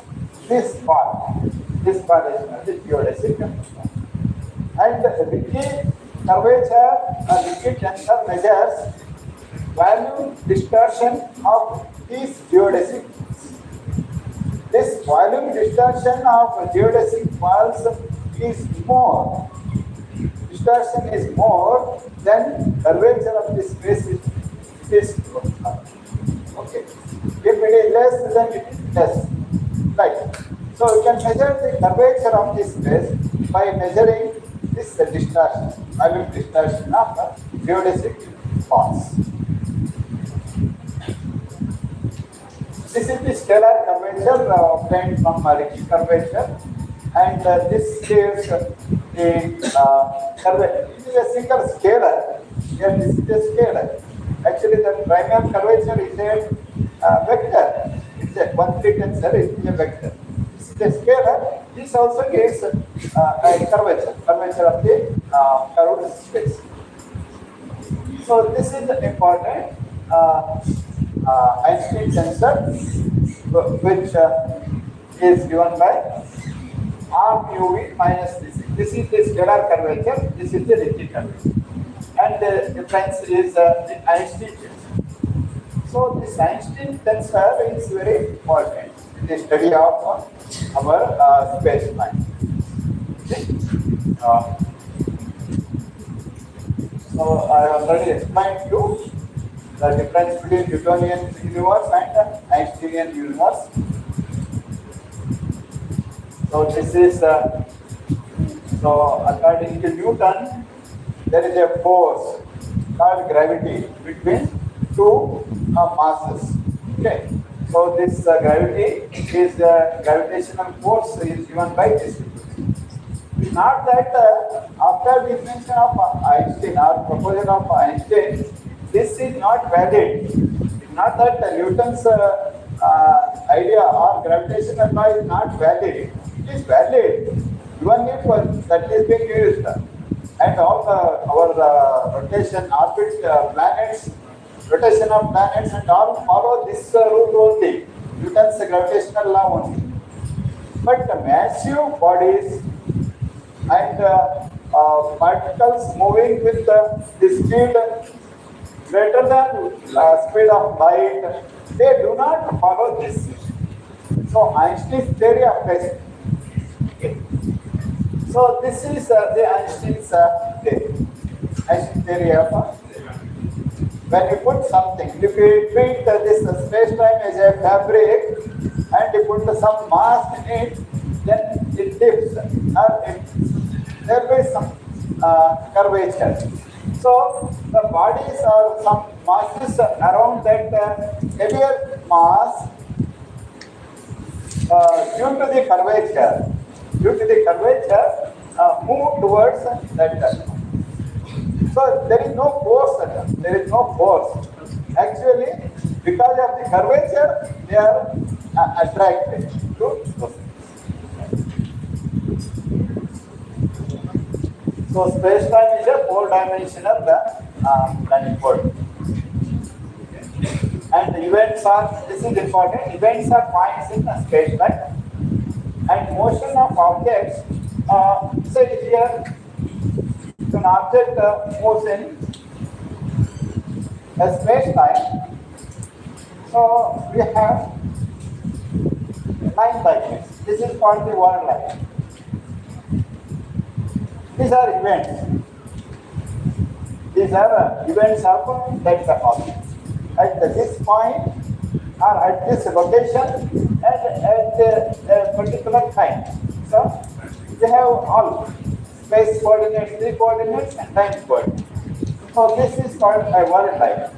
this part is the geodesic. And the Ricci curvature, Ricci tensor measures volume distortion of these geodesics. This volume distortion of geodesic walls is more. Distortion is more than curvature of this space is okay. If it is less, then it is less. Right. So you can measure the curvature of this space by measuring this distortion, volume distortion of the geodesic walls. This is the scalar curvature obtained from Ricci curvature, and this gives the curvature. It is a single scalar. Here, this is a scalar. Actually, the primary curvature is a vector. It's a 1-3 tensor. It is a vector. This is a scalar. This also gives a curvature of the curved space. So this is important. Einstein tensor, which is given by RUV minus this. This is the scalar curvature, this is the Ricci curvature. And the difference is the Einstein tensor. So this Einstein tensor is very important in the study of our space time. So I have already explained to you the difference between Newtonian universe and Einsteinian universe. So this is so according to Newton, there is a force called gravity between two masses. Okay. So this gravity is gravitational force is given by this. It's not that after the invention of Einstein or proposal of Einstein, this is not valid. It's not that Newton's idea or gravitational law is not valid. It is valid, even if that is being used. And all our rotation, orbit, planets, rotation of planets, and all follow this rule only. Newton's gravitational law only. But massive bodies and particles moving with the speed greater than speed of light, they do not follow this. So Einstein's theory applies. Okay. So this is the Einstein's theory. Einstein's theory of when you put something, if you treat this space-time as a fabric and you put some mass in it, then it dips. There will be some curvature. So the bodies or some masses around that heavier mass due to the curvature, move towards that. So there is no force at all. There is no force. Actually, because of the curvature, they are attracted to those. So space-time is a four-dimensional manifold. And the events are, this is important, events are points in the space-time. And motion of objects, say here, if an object moves in a space-time, so we have line like this. This is called the world line. These are events. These are events of that object. At this point or at this location at a particular time. So they have all space coordinates, 3 coordinates and time coordinates. So this is called a world line.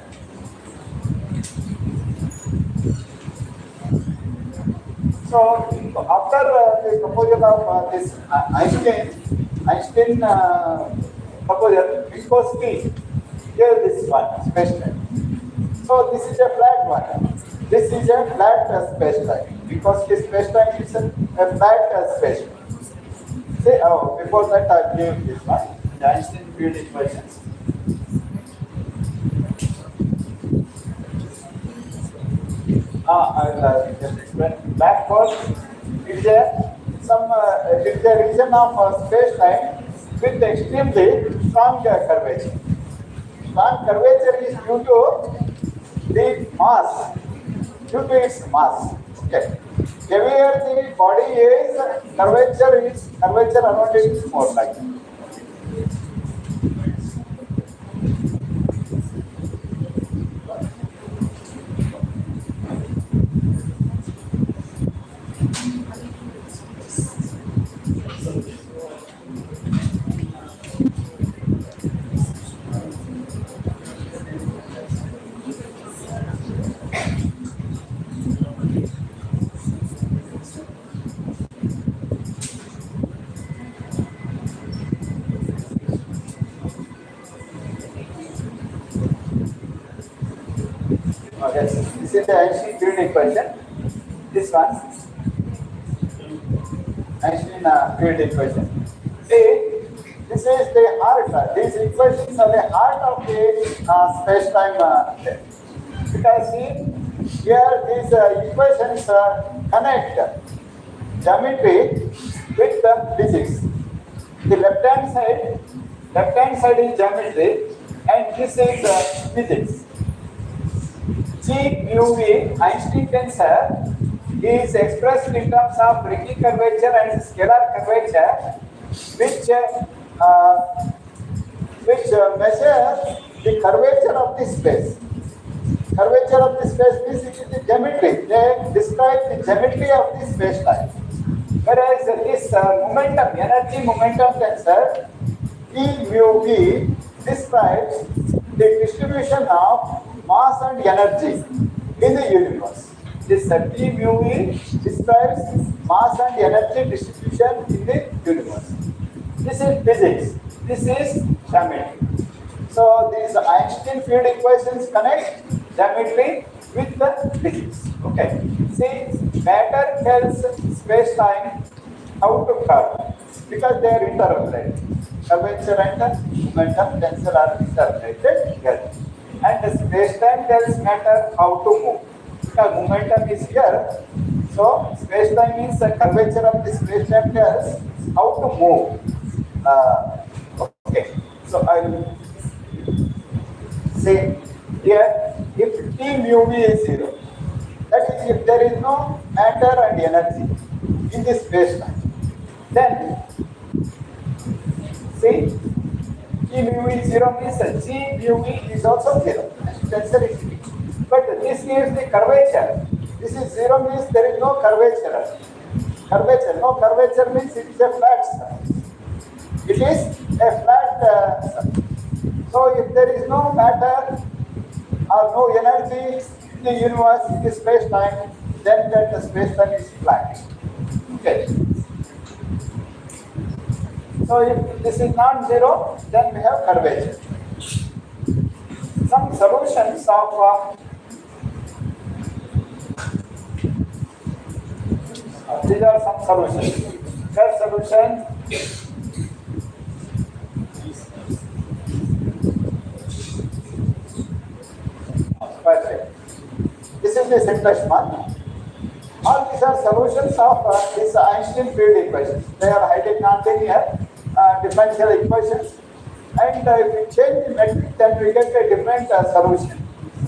So after the proposal of this Einstein proposal, Minkowski gave this one space-time. So this is a flat one. This is a flat space-time because this space-time is a flat space. See, before that I gave this one, the Einstein field equations. I'll just explain. Backward is a region of space-time with extremely strong curvature. Strong curvature is due to the mass, due to its mass. Okay. Heavier the body is, curvature around it is more like. Yes, this is the Einstein field equation. This one, Einstein field equation. See, this is the heart. These equations are the heart of the space-time. Because see, here these equations connect geometry with the physics. The left-hand side is geometry, and this is physics. G mu v Einstein tensor is expressed in terms of Ricci curvature and scalar curvature, which measures the curvature of the space. Curvature of the space means it is the geometry. They describe the geometry of the space-time. Whereas this momentum, energy momentum tensor, E mu v describes the distribution of mass and energy in the universe. This T mu v describes mass and energy distribution in the universe. This is physics. This is geometry. So these Einstein field equations connect geometry with the physics. Okay. See, matter tells space-time how to curve because they are interrelated. Curvature and momentum tensor are interrelated together. And the space-time tells matter how to move. Because momentum is here, so space-time means the curvature of the space-time tells how to move. Okay, so I will say here, if T mu v is 0, that is if there is no matter and energy in this space-time, then see, T mu v 0 means G mu v is also 0. Tensor is 0. But this gives the curvature. This is 0 means there is no curvature. No curvature means it is a flat surface. It is a flat surface. So if there is no matter or no energy in the universe, in the space-time, then the space-time is flat. Okay. So if this is not zero, then we have curvature. Some solutions of these are some solutions. First solution. Perfect. This is the simplest one. All these are solutions of this Einstein field equations. They are highly nonlinear differential equations. And if we change the metric, then we get a different solution.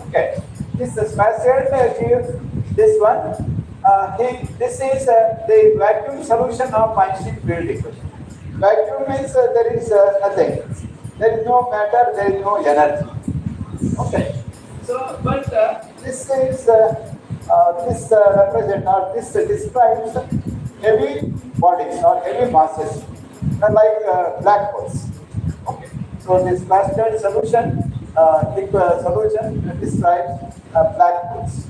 Okay. This spatial gives this one. This is the vacuum solution of Einstein field equation. Vacuum means there is nothing. There is no matter, there is no energy. Okay. So, but this is this represents or this describes heavy bodies or heavy masses, like black holes. Okay. So this clustered solution, solution describes black holes.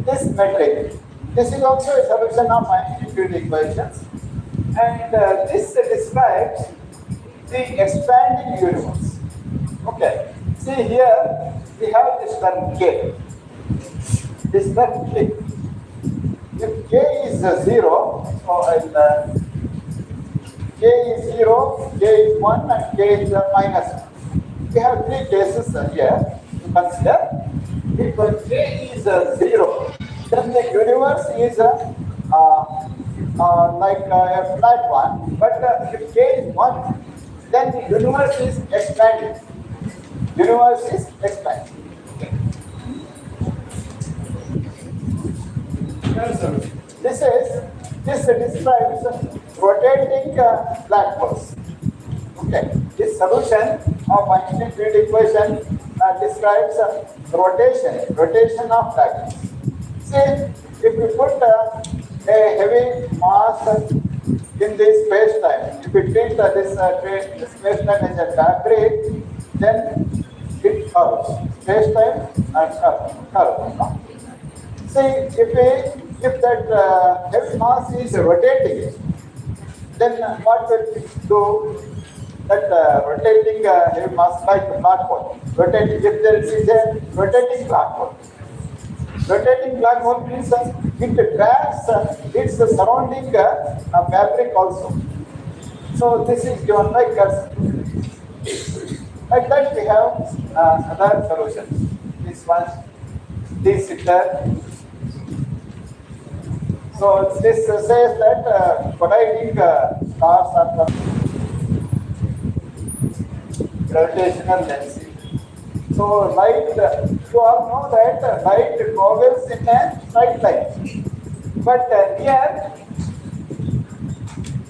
This metric, this is also a solution of Einstein field equations, and this describes the expanding universe. Okay, see here we have this term K. This term K. If K is 0, so K is 0, K is 1, and K is minus 1. We have three cases here to consider. If K is 0, then the universe is like a flat one. But if K is 1, then the universe is expanding. Universe is expanding. This describes rotating black holes. Okay, this solution of Einstein field equation describes rotation of black holes. See, if we put a heavy mass in this space-time, if we treat this space-time as a fabric, then it curves. Space-time and curve. See, if that heavy mass is rotating, then what will it do? That rotating heavy mass like a black hole. Rotating, if there is a rotating black hole. Rotating black hole means it drags its surrounding fabric also. So this is given by curve. Like that we have another solution. This one, this here. So this says that colliding stars are gravitational lensing. So light, you all know that light travels in a straight line. But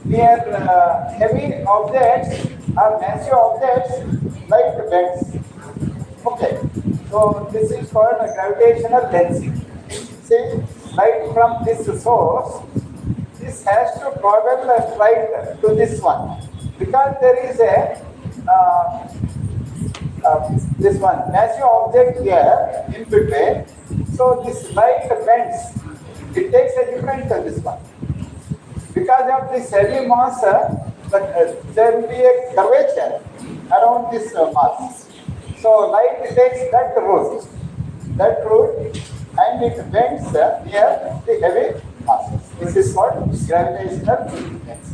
near heavy objects or massive objects, light bends. Okay. So this is called gravitational lensing. See, light from this source, this has to travel straight to this one, because there is a this one massive object here in between. So this light bends. It takes a different this one. Because of this heavy mass, there will be a curvature around this mass. So light takes that route, and it bends near the heavy masses. This is called gravitational lensing.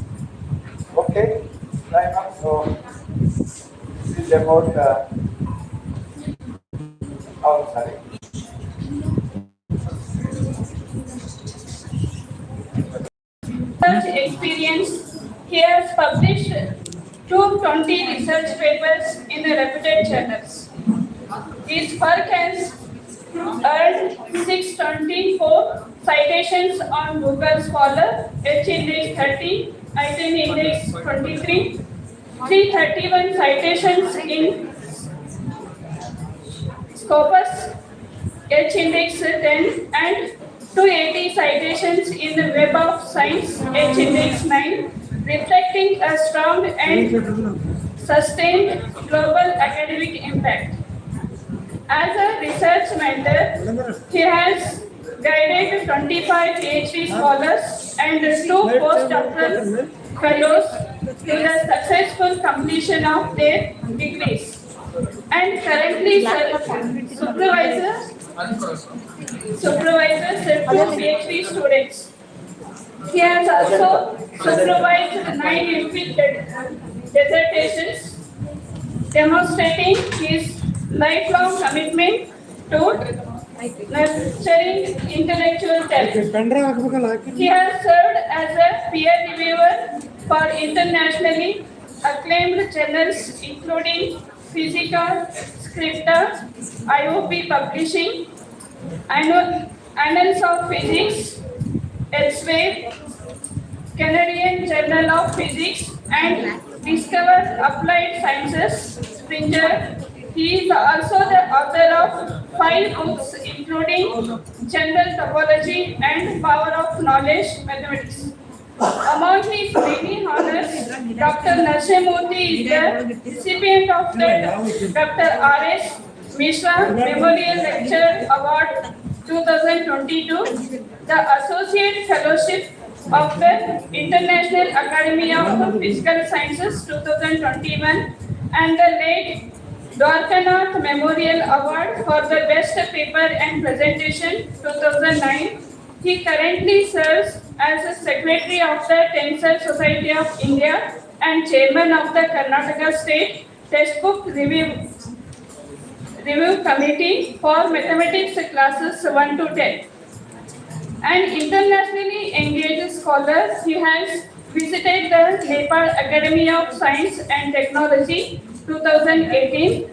Okay, right now, so this is about
Research experience. He has published 220 research papers in the reputed journals. His work has earned 624 citations on Google Scholar, H index 30, item index 23, 331 citations in Scopus, H index 10, and 280 citations in the Web of Science, H index 9, reflecting a strong and sustained global academic impact. As a research mentor, he has guided 25 PhD scholars and 2 postdoctoral fellows to the successful completion of their degrees. And currently supervises 2 PhD students. He has also supervised 9 MPhil dissertations, demonstrating his lifelong commitment to nurturing intellectual talent. He has served as a peer reviewer for internationally acclaimed journals including Physica, Scripta, IOP Publishing, Annals of Physics, Elsewhere, Canadian Journal of Physics, and Discover Applied Sciences, Springer. He is also the author of 5 books, including General Topology and Power of Knowledge Mathematics. Among his many honors, Dr. Narsimurthy is the recipient of the Dr. R.S. Mishra Memorial Lecture Award 2022, the Associate Fellowship of the International Academy of Physical Sciences 2021, and the late Dwarkanath Memorial Award for the Best Paper and Presentation 2009. He currently serves as a Secretary of the Tensor Society of India and Chairman of the Karnataka State Textbook Review Committee for Mathematics classes 1 to 10. An internationally engaged scholar, he has visited the Nepal Academy of Science and Technology 2018,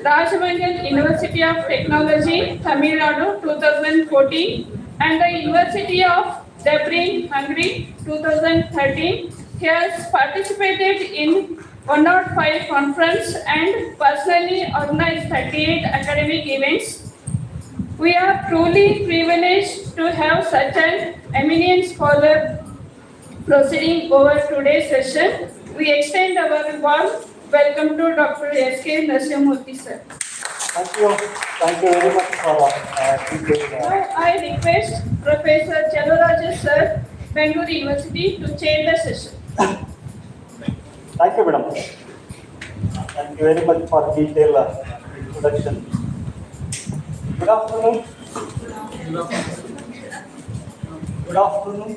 Rajahmundry University of Technology, Tamil Nadu 2014, and the University of Jabin, Hungary 2013. He has participated in 105 conferences and personally organized 38 academic events. We are truly privileged to have such an eminent scholar proceeding over today's session. We extend our warm welcome to Dr. S.K. Narsimurthy, sir.
Thank you. Thank you very much for
Now I request Professor Chaluraj sir, Bangalore University, to chair the session.
Thank you, madam. Thank you very much for detailed introduction. Good afternoon. Good afternoon.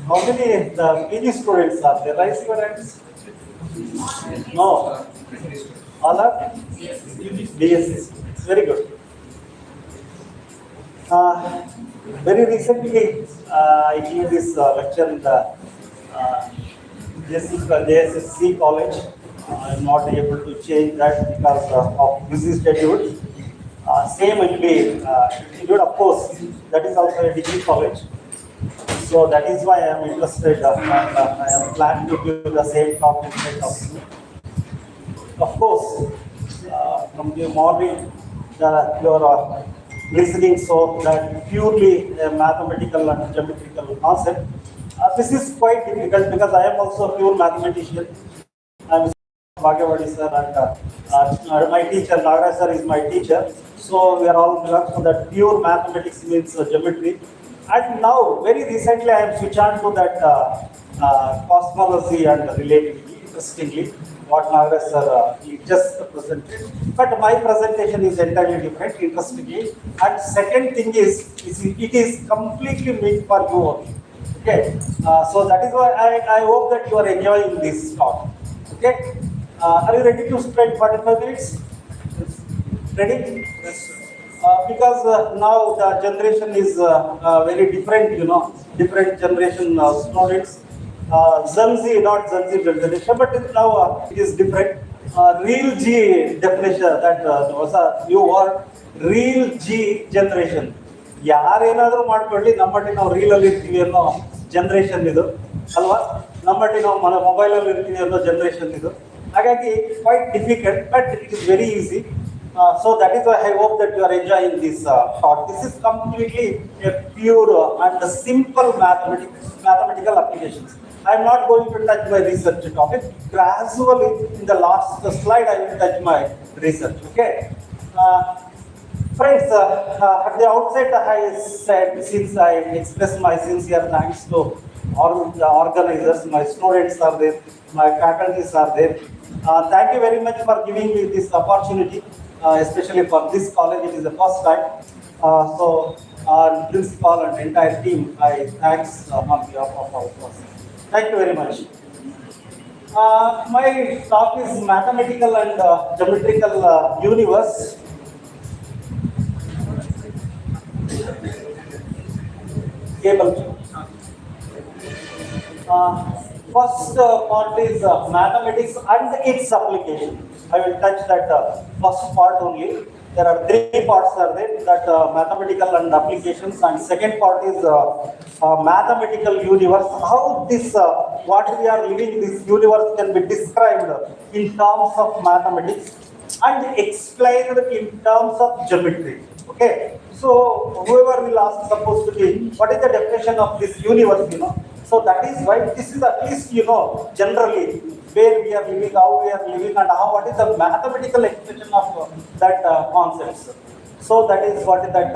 How many the PG students are there? Raise your hands. No. All are BSc. Very good. Very recently, I gave this lecture in the JSSC college. I'm not able to change that because of busy schedule. Same will be included, of course. That is also a degree college. So that is why I am interested. I am planning to give the same talk instead of. Of course, from the morning you are listening, so that purely a mathematical and geometrical concept. This is quite difficult because I am also a pure mathematician. I am Bhagavadi sir and my teacher Nagaraj sir is my teacher. So we are all belong to that pure mathematics means geometry. And now, very recently, I am switched on to that cosmology and relativity. Interestingly, what Nagaraj sir he just presented. But my presentation is entirely different. Interestingly, and second thing is it is completely meant for you only. Okay, so that is why I hope that you are enjoying this talk. Okay, are you ready to spend 45 minutes? Ready? Yes, because now the generation is very different, you know, different generation students. Gen Z, not Gen Z generation, but now it is different. Real G definition, that was a new word, real G generation. ಯಾರೇನಾದರೂ ಮಾಡ್ಕೊಳ್ಳಿ ನಮ್ಮಲ್ಲಿ ನಾವು ರೀಲಲ್ಲಿ ಇರ್ತೀವಿ ಅನ್ನೋ generation ಇದು ಅಲ್ವಾ, ನಮ್ಮಲ್ಲಿ ನಾವು ಮೊಬೈಲಲ್ಲಿ ಇರ್ತೀವಿ ಅನ್ನೋ ಜನರೇಷನ್ ಇದು. ಹಾಗಾಗಿ quite difficult, but it is very easy. So that is why I hope that you are enjoying this talk. This is completely a pure and a simple mathematical applications. I am not going to touch my research topic. Gradually, in the last slide, I will touch my research. Okay. Friends, at the outset, I said, since I express my sincere thanks to all the organizers, my students are there, my faculties are there. Thank you very much for giving me this opportunity, especially for this college. It is the first time. Principal and entire team, I thanks on behalf of our course. Thank you very much. My talk is mathematical and geometrical universe. First part is mathematics and its application. I will touch that first part only. There are three parts are there, that mathematical and applications, and second part is mathematical universe. How this what we are living, this universe can be described in terms of mathematics and explained in terms of geometry. Okay. So whoever will ask, supposed to be, what is the definition of this universe, So that is why this is at least, generally where we are living, how we are living, and what is the mathematical expression of that concepts. So that is what is that.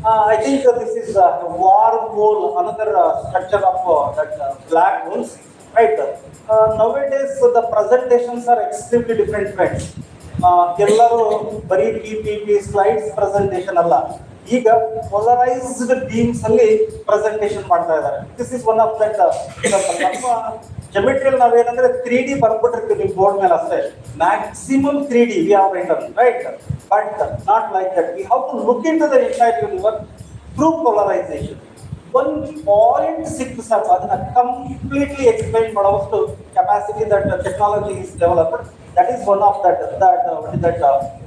I think this is wormhole, another structure of that black holes, right? Nowadays the presentations are extremely different, friends. ಎಲ್ಲರೂ ಬರೀ PPT slides presentation ಅಲ್ಲ, ಈಗ polarised beans ಅಲ್ಲಿ presentation ಮಾಡ್ತಾ ಇದ್ದಾರೆ. This is one of that. ನಮ್ಮ ಜೆಮೆಟ್ರಿಯಲ್ಲಿ ನಾವೇನಂದ್ರೆ 3D ಬರ್ಬಿಟ್ಟಿರ್ತೀವಿ ನಿಮ್ಮ ಬೋರ್ಡ್ ಮೇಲೆ ಅಷ್ಟೇ. Maximum 3D we have written, right? But not like that. We have to look into the entire universe through polarisation. ಒಂದು ಪಾಯಿಂಟ್ ಸಿಕ್ಸ್ ಸಾಕು, ಅದನ್ನ ಕಂಪ್ಲೀಟ್ಲಿ ಎಕ್ಸ್ಪ್ಲೈನ್ ಮಾಡುವಷ್ಟು capacity that technology is developed. That is one of that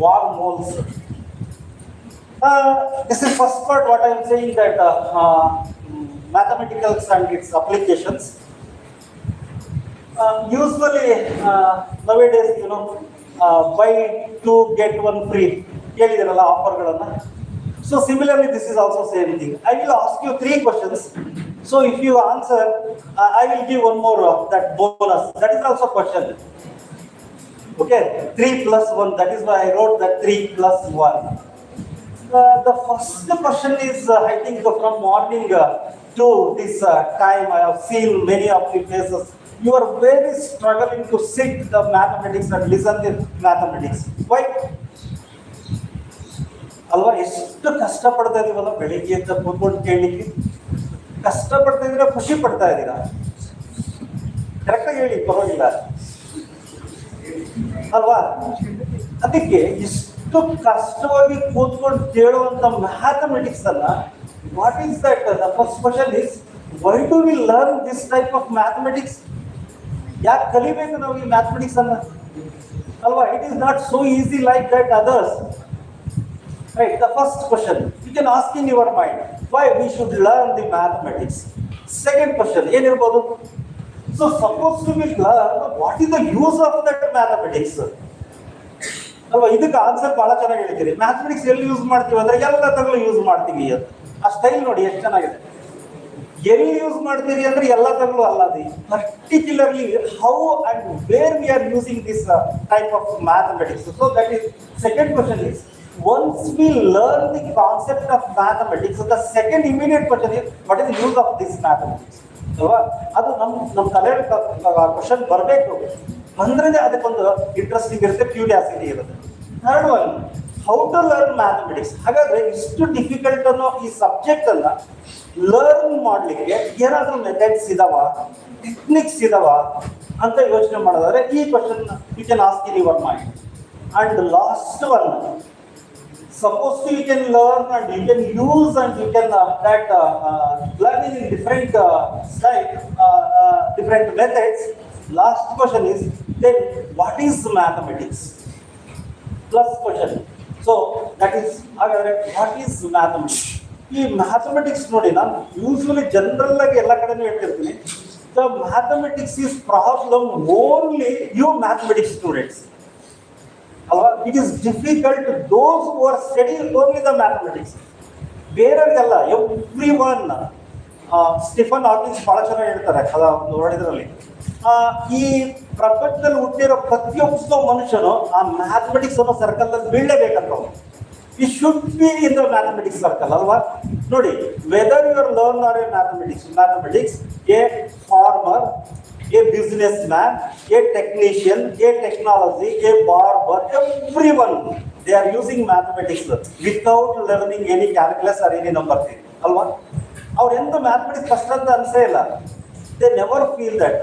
wormholes. This is first part. What I am saying, that mathematics and its applications. Usually nowadays, buy two get one free. ಹೇಳಿದಿರಲ್ಲ ಆಫರ್ಗಳನ್ನ. So similarly, this is also same thing. I will ask you 3 questions. So if you answer, I will give one more that bonus. That is also question. Okay, 3 plus 1, that is why I wrote that 3 plus 1. The first question is, I think from morning to this time, I have seen many of the faces. You are very struggling to sit the mathematics and listen to mathematics. Why? ಅಲ್ವಾ, ಎಷ್ಟು ಕಷ್ಟಪಡ್ತಾ ಇದೀವಲ್ಲ ಬೆಳಿಗ್ಗೆ ಅಂತ ಕೂತ್ಕೊಂಡು ಕೇಳಲಿಕ್ಕೆ. ಕಷ್ಟಪಡ್ತಾ ಇದ್ದೀರಾ, ಖುಷಿ ಪಡ್ತಾ ಇದ್ದೀರಾ? ಕರೆಕ್ಟಾಗಿ ಹೇಳಿ, ಪರವಾಗಿಲ್ಲ ಅಲ್ವಾ? ಅದಕ್ಕೆ ಇಷ್ಟು ಕಷ್ಟವಾಗಿ ಕೂತ್ಕೊಂಡು ಕೇಳುವಂತ ಮ್ಯಾಥಮೆಟಿಕ್ಸ್ ಅನ್ನ, what is that? The first question is, why do we learn this type of mathematics? ಯಾಕೆ ಕಲಿಬೇಕು ನಾವು ಈ ಮ್ಯಾಥಮೆಟಿಕ್ಸ್ ಅನ್ನ, ಅಲ್ವಾ? It is not so easy like that others, right? The first question you can ask in your mind, why we should learn the mathematics. Second question ಏನಿರ್ಬೋದು? So suppose to be learn what is the use of that mathematics. ಅಲ್ವಾ, ಇದಕ್ಕೆ answer ಬಹಳ ಚೆನ್ನಾಗಿ ಹೇಳ್ತೀರಿ. Mathematics ಎಲ್ಲಿ use ಮಾಡ್ತೀವಿ ಅಂದ್ರೆ ಎಲ್ಲ ತಗಲು ಯೂಸ್ ಮಾಡ್ತೀವಿ ಅಂತ. ಆ ಸ್ಟೈಲ್ ನೋಡಿ ಎಷ್ಟು ಚೆನ್ನಾಗಿದೆ. ಎಲ್ಲಿ ಯೂಸ್ ಮಾಡ್ತೀರಿ ಅಂದ್ರೆ ಎಲ್ಲ ತಗಲು ಅಲ್ಲ, ಅದು particularly how and where we are using this type of mathematics. So that is second question is, once we learn the concept of mathematics, the second immediate question is, what is the use of this mathematics? ಅಲ್ವಾ, ಅದು ನಮ್ಮ ತಲೆಯಲ್ಲಿ question ಬರಬೇಕು. ಅಂದ್ರೆ ಅದಕ್ಕೊಂದು interesting ಇರುತ್ತೆ, curiosity ಇರುತ್ತೆ. Third one, how to learn mathematics. ಹಾಗಾದ್ರೆ ಇಷ್ಟು ಡಿಫಿಕಲ್ಟ್ ಅನ್ನೋ ಈ ಸಬ್ಜೆಕ್ಟ್ ಅನ್ನ ಲರ್ನ್ ಮಾಡ್ಲಿಕ್ಕೆ ಏನಾದ್ರೂ ಮೆಥಡ್ಸ್ ಇದಾವ, ಟೆಕ್ನಿಕ್ಸ್ ಇದಾವ ಅಂತ ಯೋಚನೆ ಮಾಡೋದಾದ್ರೆ ಈ question you can ask in your mind. And last one, suppose you can learn and you can use and you can learning in different style, different methods. Last question is, then what is mathematics? Plus question. So that is, what is mathematics? ಈ mathematics ನೋಡಿ, ನಾನು usually general ಆಗಿ ಎಲ್ಲ ಕಡೆನೂ ಹೇಳ್ತಿರ್ತೀನಿ, the mathematics is problem only you mathematics students. It is difficult to those who are studying only the mathematics. ಬೇರೆಯವರಿಗೆಲ್ಲ, everyone Stephen Hawkins ಬಹಳ ಚೆನ್ನಾಗಿ ಹೇಳ್ತಾರೆ ಅದ ಒಂದು ಹೊಡೆದ್ರಲ್ಲಿ. ಈ ಪ್ರಪಂಚದಲ್ಲಿ ಹುಟ್ಟಿರೋ ಪ್ರತಿಯೊಬ್ಬ ಮನುಷ್ಯನು ಆ ಮ್ಯಾಥಮೆಟಿಕ್ಸ್ ಅನ್ನೋ ಸರ್ಕಲ್ ಅಲ್ಲಿ ಬೀಳಲೇಬೇಕಂತ. ಈ should be in the mathematics circle ಅಲ್ವಾ. ನೋಡಿ, whether your learn are a mathematics, a farmer, a businessman, a technician, a technology, a barber, everyone, they are using mathematics without learning any calculus or any number theory. Alva? Our end the mathematics first and answer, they never feel that.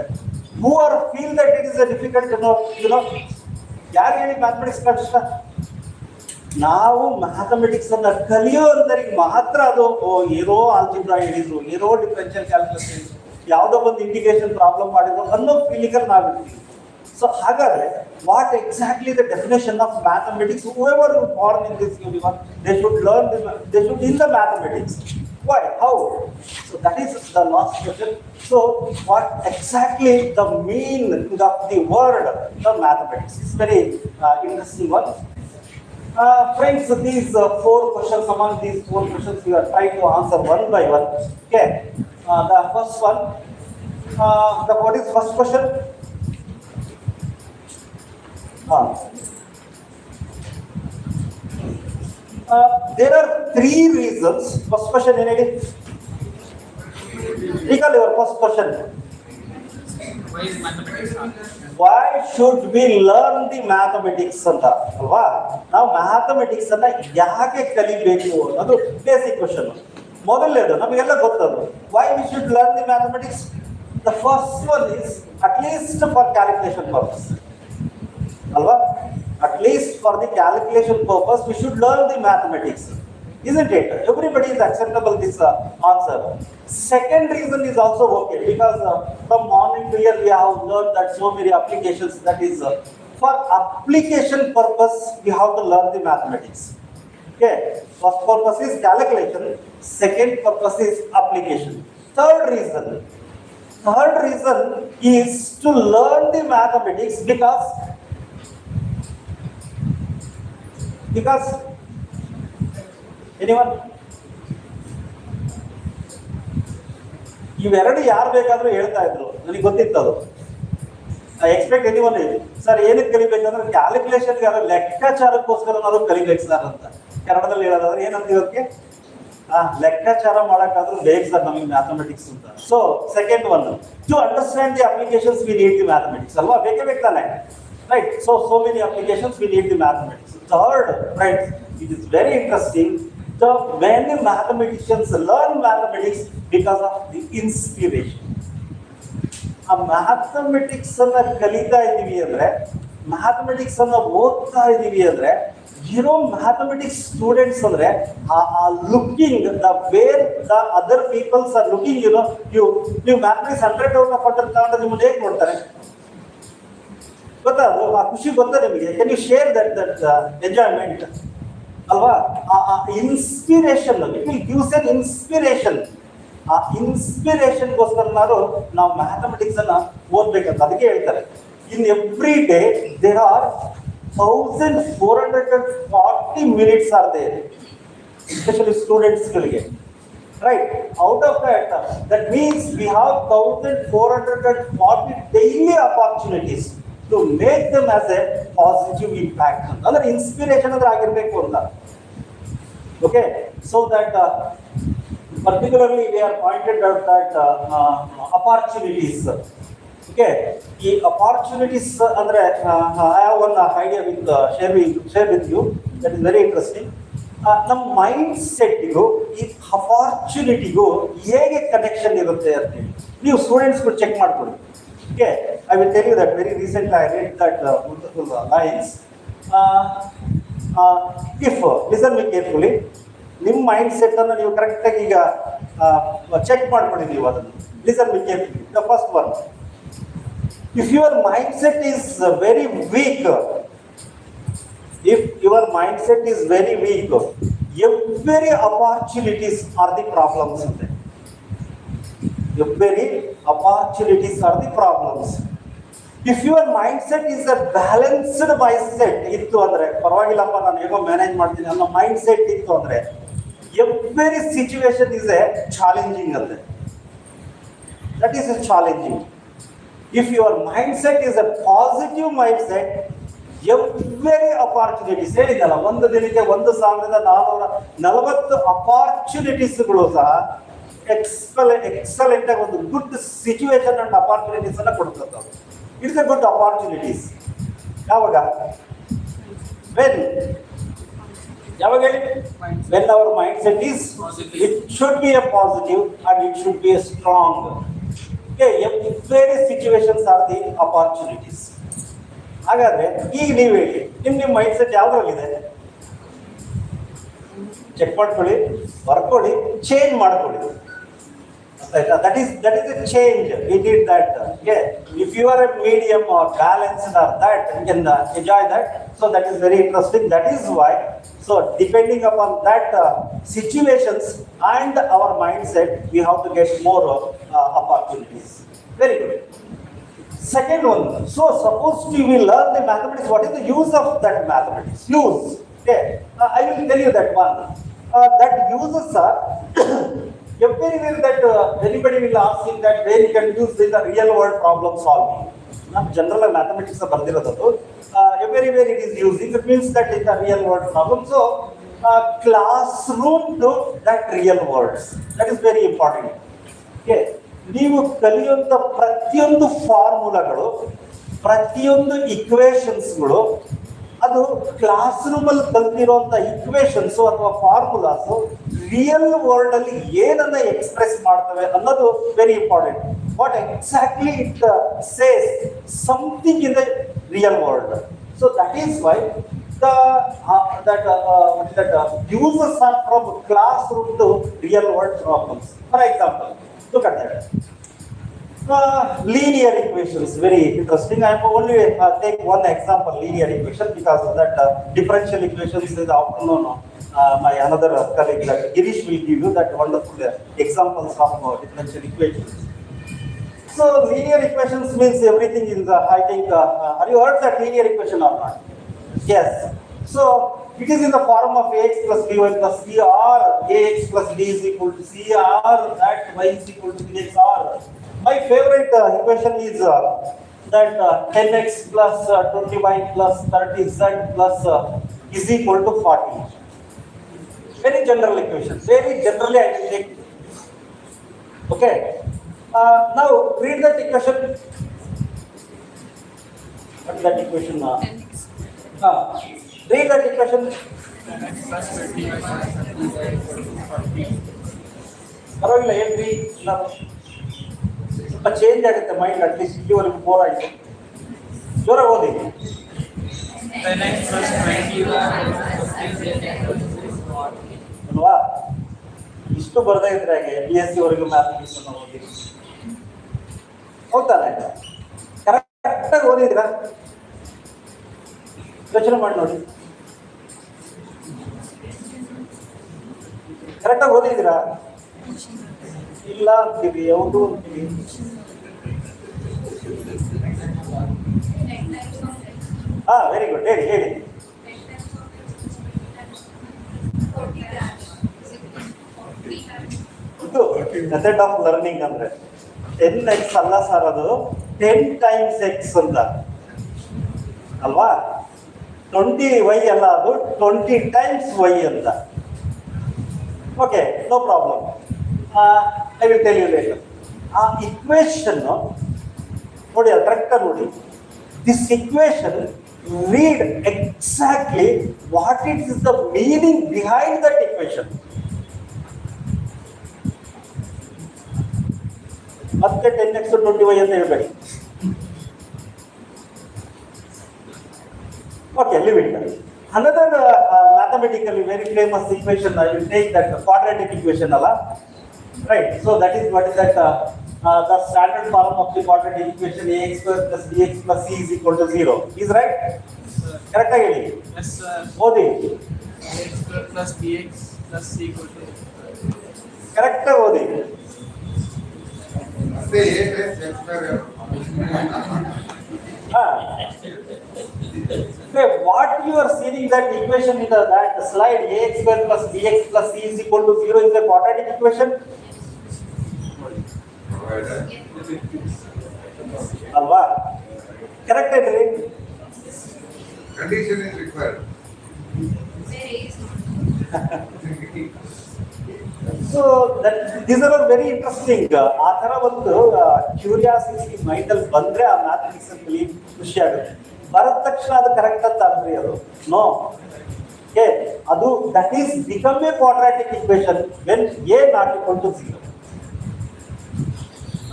Who are feel that it is a difficult to know, ಯಾರು ಹೇಳಿ mathematics ಕಷ್ಟ? ನಾವು mathematics ಅನ್ನ ಕಲಿಯೋದ್ರಿಗೆ ಮಾತ್ರ ಅದು ಏನೋ algebra ಹೇಳಿದ್ರು, ಏನೋ ಡಿಫರೆನ್ಷಿಯಲ್ ಕ್ಯಾಲ್ಕುಲಸ್ ಹೇಳಿದ್ರು, ಯಾವುದೋ ಒಂದು ಇಂಟಿಗ್ರೇಷನ್ ಪ್ರಾಬ್ಲಮ್ ಮಾಡಿದ್ರು ಅನ್ನೋ ಫೀಲಿಂಗಲ್ಲಿ ನಾವಿರ್ತೀವಿ. ಸೊ ಹಾಗಾದ್ರೆ what exactly the definition of mathematics? whoever is born in this universe, they should learn they should in the mathematics. Why? How? So that is the last question. So what exactly the meaning of the word the mathematics? It's very interesting one. Friends, these 4 questions, among these 4 questions we are trying to answer one by one. Okay. The first one, what is first question? There are 3 reasons. First question, recall your first question.
Why is mathematics hard?
Why should we learn the mathematics ಅಂತ ಅಲ್ವಾ? ನಾವು mathematics ಅನ್ನ ಯಾಕೆ ಕಲಿಬೇಕು ಅನ್ನೋದು basic question. ಮೊದಲನೇದು ನಮಗೆಲ್ಲ ಗೊತ್ತದು, why we should learn the mathematics? The first one is at least for calculation purpose. Alva? At least for the calculation purpose we should learn the mathematics. Isn't it? Everybody is acceptable this answer. Second reason is also okay, because from morning to here we have learned that so many applications, that is for application purpose we have to learn the mathematics. Okay, first purpose is calculation, second purpose is application. Third reason is to learn the mathematics because anyone? ಇವೆರಡು ಯಾರು ಬೇಕಾದ್ರೂ ಹೇಳ್ತಾ ಇದ್ರು, ನನಗೆ ಗೊತ್ತಿತ್ತು ಅದು. I expect anyone sir ಏನಕ್ಕೆ ಕಲಿಬೇಕಂದ್ರೆ ಕ್ಯಾಲ್ಕುಲೇಷನ್ಗೆ ಯಾರು ಲೆಕ್ಕಾಚಾರಕ್ಕೋಸ್ಕರ ನಾವು ಕಲಿಬೇಕು ಸರ್ ಅಂತ. ಕನ್ನಡದಲ್ಲಿ ಹೇಳೋದಾದ್ರೆ ಏನಂತ ಇದಕ್ಕೆ, ಲೆಕ್ಕಾಚಾರ ಮಾಡೋಕ್ಕಾದ್ರೂ ಬೇಕು ಸರ್ ನಮಗೆ ಮ್ಯಾಥಮೆಟಿಕ್ಸ್ ಅಂತ. So second one, to understand the applications we need the mathematics ಅಲ್ವಾ, ಬೇಕೇ ಬೇಕು ತಾನೆ, right? So many applications we need the mathematics. Third, friends, it is very interesting. So many mathematicians learn mathematics because of the inspiration. ಆ mathematics ಅನ್ನ ಕಲಿತಾ ಇದೀವಿ ಅಂದ್ರೆ, mathematics ಅನ್ನ ಓದ್ತಾ ಇದೀವಿ ಅಂದ್ರೆ, ಮ್ಯಾಥಮೆಟಿಕ್ಸ್ ಸ್ಟೂಡೆಂಟ್ಸ್ ಅಂದ್ರೆ looking the where the other peoples are looking, ನೀವು ಮ್ಯಾಥಮೆಟಿಕ್ಸ್ 100 ಔಟ್ ಆಫ್ 100 ತಗೊಂಡ್ರೆ ನಿಮ್ಮನ್ನ ಹೇಗೆ ನೋಡ್ತಾರೆ ಗೊತ್ತಾ? ಆ ಖುಷಿ ಗೊತ್ತಾ ನಿಮಗೆ? Can you share that enjoyment ಅಲ್ವಾ? Inspiration, it will gives an inspiration. ಆ ಇನ್ಸ್ಪಿರೇಷನ್ಗೋಸ್ಕರ ನಾವು ಮ್ಯಾಥಮೆಟಿಕ್ಸ್ ಅನ್ನ ಓದ್ಬೇಕಂತ. ಅದಕ್ಕೆ ಹೇಳ್ತಾರೆ, in every day there are 1440 minutes are there, especially students ಗಳಿಗೆ, right? Out of that means we have 1440 daily opportunities to make them as a positive impact. ಅಂದ್ರೆ inspiration ಅಂದ್ರೆ ಆಗಿರ್ಬೇಕು ಅಂತ. Okay, so that particularly we are pointed out that opportunities. Okay, ಈ opportunities ಅಂದ್ರೆ I have one idea with share with you that is very interesting. ನಮ್ಮ mind ಸೆಟ್ಗೂ ಈ ಅಪಾರ್ಚುನಿಟಿಗೂ ಹೇಗೆ connection ಇರುತ್ತೆ ಅಂತ ಹೇಳಿ ನೀವು ಸ್ಟೂಡೆಂಟ್ಸ್ಗೂ ಚೆಕ್ ಮಾಡ್ಕೊಳ್ಳಿ. Okay, I will tell you that very recently I read that beautiful lines. If listen me carefully, ನಿಮ್ಮ mind set ಅನ್ನು ನೀವು ಕರೆಕ್ಟಾಗಿ ಈಗ ಚೆಕ್ ಮಾಡ್ಕೊಳ್ಳಿ. ನೀವು ಅದನ್ನು listen me carefully. The first one, if your mindset is very weak, every opportunities are the problems. Every opportunities are the problems. If your mindset is a balanced mindset, ಇತ್ತು ಅಂದ್ರೆ ಪರವಾಗಿಲ್ಲಪ್ಪ ನಾನು ಹೇಗೋ ಮ್ಯಾನೇಜ್ ಮಾಡ್ತೀನಿ ಅನ್ನೋ mind set ಇತ್ತು ಅಂದ್ರೆ every situation is a challenging ಅಂತೆ. That is a challenging. If your mindset is a positive mindset, every opportunities ಹೇಳಿದಲ್ಲ, ಒಂದು ದಿನಕ್ಕೆ 1440 ಅಪಾರ್ಚುನಿಟೀಸ್ಗಳು ಸಹ ಎಕ್ಸಲೆಂಟ್ ಆಗಿ ಒಂದು ಗುಡ್ ಸಿಚುವೇಶನ್ ಅಂಡ್ ಅಪಾರ್ಚುನಿಟೀಸ್ ಅನ್ನ ಕೊಡ್ತದೆ. It's A good opportunities. ಯಾವಾಗ ಹೇಳಿ, when our mindset is, it should be a positive and it should be a strong. Okay, various situations are the opportunities. ಹಾಗಾದ್ರೆ ಈಗ ನೀವು ಹೇಳಿ, ನಿಮ್ಮ ಮೈಂಡ್ಸೆಟ್ ಯಾವ್ದ್ರಲ್ಲಿದೆ? ಚೆಕ್ ಮಾಡ್ಕೊಳ್ಳಿ, ಬರ್ಕೊಳ್ಳಿ, ಚೇಂಜ್ ಮಾಡ್ಕೊಳ್ಳಿ. That is a change. We need that. Okay, if you are a medium or balanced or that, you can enjoy that. So that is very interesting. That is why. So depending upon that situations and our mindset, we have to get more opportunities. Very good. Second one. So suppose we will learn the mathematics. What is the use of that mathematics? Use. Okay. I will tell you that one. That uses are. Everywhere that anybody will ask him that where he can use in the real world problem solving. Not general mathematics ಬರ್ದಿರೋದು. Everywhere it is using. It means that in the real world problem. So classroom to that real world. That is very important. Okay. ನೀವು ಕಲಿಯುವಂತ ಪ್ರತಿಯೊಂದು ಫಾರ್ಮುಲಾಗಳು, ಪ್ರತಿಯೊಂದು ಇಕ್ವೇಶನ್ಸ್ಗಳು, ಅದು classroom ಅಲ್ಲಿ ಕಲ್ತಿರುವಂತ equations ಅಥವಾ formulas real world ಅಲ್ಲಿ ಏನನ್ನ express ಮಾಡ್ತವೆ ಅನ್ನೋದು very important. What exactly it says something in the real world. So that is why that uses are from classroom to real world problems. For example, look at that. Linear equations, very interesting. I am only take one example, linear equation, because that differential equations is often known. My another colleague, like Girish, will give you that wonderful examples of differential equations. So linear equations means everything in the, I think, have you heard that linear equation or not? Yes. So it is in the form of ax plus by plus c, or ax plus d is equal to c, or that y is equal to bx, or my favorite equation is that 10x plus 20y plus 30z plus is equal to 40. Very general equation. Very generally I will take. Okay. Now read that equation. What is that equation? Read that equation. ಪರವಾಗಿಲ್ಲ ಹೇಳ್ರಿ. ಸ್ವಲ್ಪ change ಆಗುತ್ತೆ mind, at least ಇಲ್ಲಿವರೆಗೂ bore ಆಯಿತು. ಜೋರಾಗಿ ಓದಿ. ಅಲ್ವಾ? ಇಷ್ಟು ಬರ್ದೇ ಇದ್ರೆ ಹಾಗೆ BSc ವರೆಗೂ ಮ್ಯಾಥಮೆಟಿಕ್ಸ್ ಅನ್ನು ಓದಿ. ಹೌದಾನೆ? ಕರೆಕ್ಟಾಗಿ ಓದಿದ್ರಾ? ಯೋಚನೆ ಮಾಡಿ ನೋಡಿ. ಕರೆಕ್ಟಾಗಿ ಓದಿದ್ದೀರಾ? ಇಲ್ಲ ಅಂತೀವಿ, ಹೌದು ಅಂತೀವಿ. Very good. ಹೇಳಿ. ಇದು ಮೆಥಡ್ ಆಫ್ ಲರ್ನಿಂಗ್ ಅಂದ್ರೆ 10x ಅಲ್ಲ ಸರ್, ಅದು 10 times x ಅಂತ ಅಲ್ವಾ? 20y ಅಲ್ಲ, ಅದು 20 times y ಅಂತ. Okay, no problem. I will tell you later. ಆ ಇಕ್ವೇಶನ್ ನೋಡಿ, ಅದು ಕರೆಕ್ಟಾಗಿ ನೋಡಿ. This equation read exactly what is the meaning behind that equation. ಮತ್ತೆ 10x 20y ಅಂತ ಹೇಳ್ಬೇಡಿ. Okay, leave it. Another mathematically very famous equation, I will take that quadratic equation, right? So that is what is that the standard form of the quadratic equation, ax square plus bx plus c is equal to 0. Is right? Correct again?
Yes, sir.
Odi.
Ax square plus bx plus c equal to 0.
Correct Odi.
Say ax square.
Okay, what you are seeing that equation in that slide, ax square plus bx plus c is equal to 0 is a quadratic equation. ಅಲ್ವಾ? Correct ಐತ್ರಿ?
Condition is required.
So these are very interesting. ಆ ತರ ಒಂದು curiosity mind ಅಲ್ಲಿ ಬಂದ್ರೆ ಆ mathematics ಅಲ್ಲಿ ಖುಷಿ ಆಗುತ್ತೆ. ಬರದ ತಕ್ಷಣ ಅದು ಕರೆಕ್ಟ್ ಅಂತ ಅಲ್ರಿ ಅದು? ನೋ. ಓಕೆ, ಅದು that is become a quadratic equation when a not equal to 0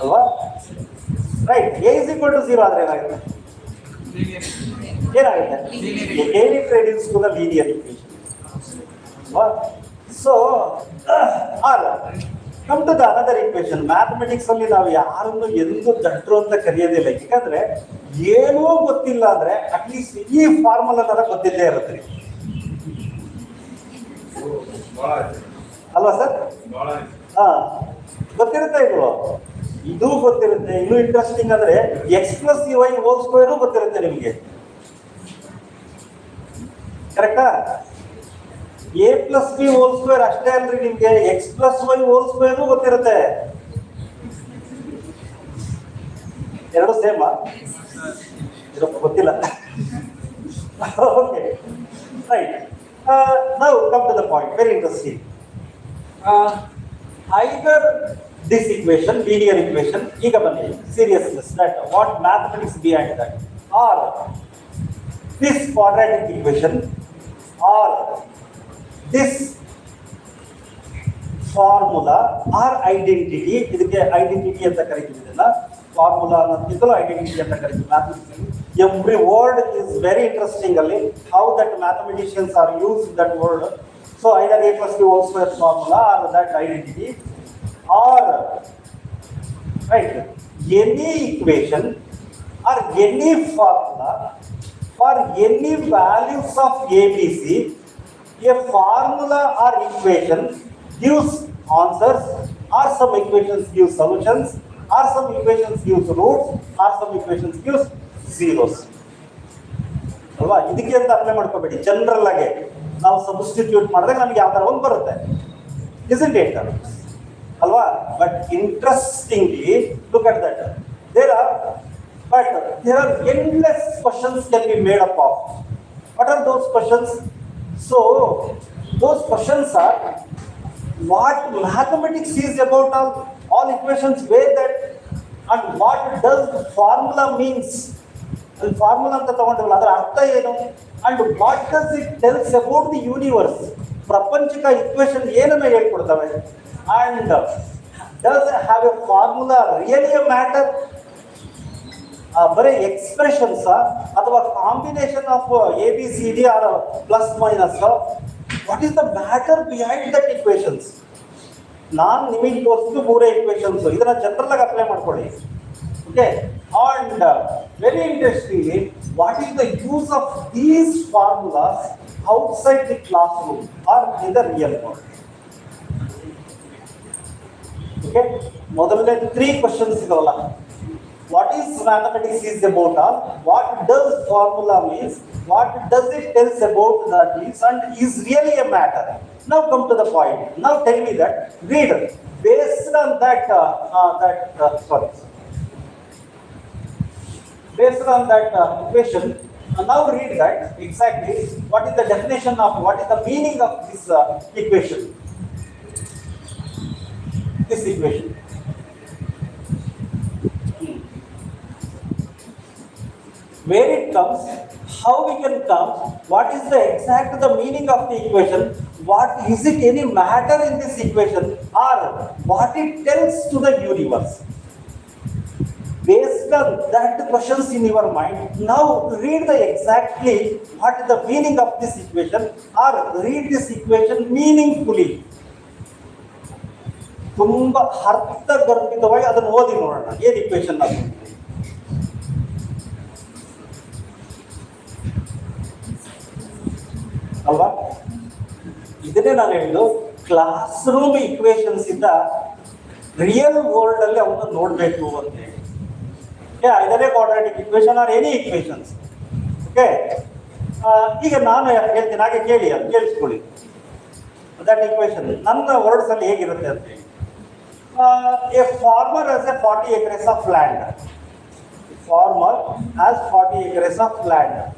ಅಲ್ವಾ? Right. A is equal to 0 ಆದ್ರೆ ಏನಾಗುತ್ತೆ? ಏನಾಗುತ್ತೆ? again it reduces to the linear equation. So come to the another equation. Mathematics ಅಲ್ಲಿ ನಾವು ಯಾರನ್ನು ಎಂದು ದಡ್ರು ಅಂತ ಕರೆಯೋದಿಲ್ಲ. ಯಾಕಂದ್ರೆ ಏನೂ ಗೊತ್ತಿಲ್ಲ ಅಂದ್ರೆ ಅಟ್ಲೀಸ್ಟ್ ಈ ಫಾರ್ಮುಲಾ ತರ ಗೊತ್ತಿಲ್ಲೇ ಇರುತ್ತೆ ಅಲ್ವಾ ಸರ್? ಗೊತ್ತಿರುತ್ತೆ ಇದು. ಇದು ಗೊತ್ತಿರುತ್ತೆ. ಇನ್ನೂ ಇಂಟ್ರೆಸ್ಟಿಂಗ್ ಅಂದ್ರೆ x+y² ಗೊತ್ತಿರುತ್ತೆ ನಿಮಗೆ. ಕರೆಕ್ಟಾ? a+b² ಅಷ್ಟೇ ಅಲ್ರಿ, ನಿಮ್ಗೆ x+y² ಗೊತ್ತಿರುತ್ತೆ. ಎರಡು ಸೇಮಾ? ಗೊತ್ತಿಲ್ಲ. Okay, right. Now come to the point. Very interesting. Either this equation, linear equation, ಈಗ ಬನ್ನಿ seriousness, that what mathematics behind that, or this quadratic equation, or this formula or identity. ಇದಕ್ಕೆ identity ಅಂತ ಕರೀತೀವಿ. ಇದನ್ನ formula ಅನ್ನೋದಕ್ಕಿಂತಲೂ identity ಅಂತ ಕರೀತೀವಿ mathematics. Every word is very interesting ಅಲ್ಲಿ how that mathematicians are use that word. So either a+b² formula or that identity, or right, any equation or any formula for any values of ABC. A formula or equation gives answers, or some equations give solutions, or some equations gives roots, or some equations gives zeros. ಅಲ್ವಾ? ಇದಕ್ಕೆ ಅಂತ apply ಮಾಡ್ಕೋಬೇಡಿ. General ಆಗಿ ನಾವು substitute ಮಾಡಿದಾಗ ನಮ್ಗೆ ಯಾವ ತರ ಒಂದು ಬರುತ್ತೆ, isn't it? ಅಲ್ವಾ? But interestingly look at that. There are endless questions can be made up of. What are those questions? So those questions are what mathematics is about all equations, where that, and what does the formula means. And formula anta ತಗೊಂಡ್ರಲ್ಲ ಅದರ ಅರ್ಥ ಏನು, and what does it tells about the universe. ಪ್ರಪಂಚಕ equation ಏನನ್ನ ಹೇಳ್ಕೊಡ್ತವೆ, and does have a formula really a matter? ಬರೀ expressions ಅಥವಾ combination of ABCD or plus minus? What is the matter behind that equations? ನಾನು ನಿಮಗೆ ತೋರಿಸಿದ್ದು 3 equations. ಇದನ್ನ general ಆಗಿ ಅಪ್ಲೈ ಮಾಡ್ಕೊಳ್ಳಿ. Okay, and very interestingly what is the use of these formulas outside the classroom are in the real world? Okay, ಮೊದಲನೇ 3 questions ಇದಾವಲ್ಲ. What is mathematics is about all? What does formula means? What does it tells about that is, and is really a matter? Now come to the point. Now tell me that, reader, based on that equation, now read that exactly what is the definition of, what is the meaning of this equation. This equation. Where it comes, how we can come, what is the exact the meaning of the equation, what is it any matter in this equation, or what it tells to the universe. Based on that questions in your mind, now read the exactly what is the meaning of this equation, or read this equation meaningfully. ತುಂಬಾ ಅರ್ಥಗರ್ಭಿತವಾಗಿ ಅದನ್ನು ಓದಿ ನೋಡೋಣ. ಏನು equation ಅದು? ಅಲ್ವಾ? ಇದನ್ನೇ ನಾನು ಹೇಳಿದ್ದು, ಕ್ಲಾಸ್ ರೂಮ್ ಇಕ್ವೇಷನ್ಸ್ ಇಂದ ರಿಯಲ್ ವರ್ಲ್ಡ್ ಅಲ್ಲಿ ಅವನ್ನ ನೋಡ್ಬೇಕು ಅಂತ ಹೇಳಿ. ಐದನೇ quadratic equation R any equations. Okay, ಈಗ ನಾನು ಹೇಳ್ತೀನಿ, ಹಾಗೆ ಕೇಳಿ, ಅದು ಕೇಳಿಸ್ಕೊಳ್ಳಿ. ದಟ್ ಇಕ್ವೇಷನ್ ನನ್ನ ವರ್ಡ್ಸ್ ಅಲ್ಲಿ ಹೇಗಿರುತ್ತೆ ಅಂತ ಹೇಳಿ. A farmer has a 40 acres of land. Farmer has 40 acres of land.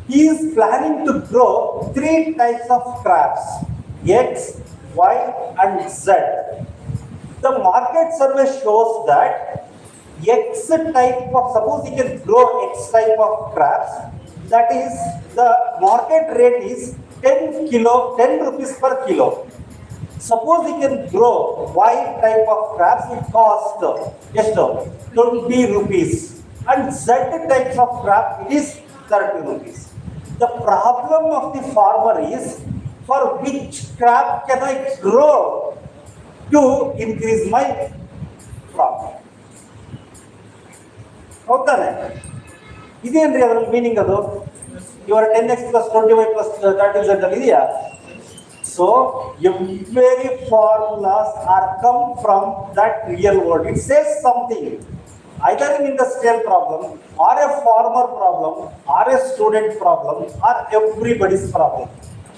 He is planning to grow 3 types of crops: X, Y, and Z. The market survey shows that X type of, suppose he can grow X type of crops, that is the market rate is 10 rupees per kilo. Suppose he can grow Y type of crops, it costs 20 rupees. And Z types of crop, it is 30 rupees. The problem of the farmer is, for which crop can I grow to increase my profit? ಹೌದಾನೆ? ಇದೇನ್ರಿ ಅದರಲ್ಲಿ meaning? ಅದು ಇವರ 10x plus 25 plus 30z ಅಲ್ಲಿ ಇದೆಯಾ? So every formulas are come from that real world. It says something, either an industrial problem or a farmer problem or a student problem or everybody's problem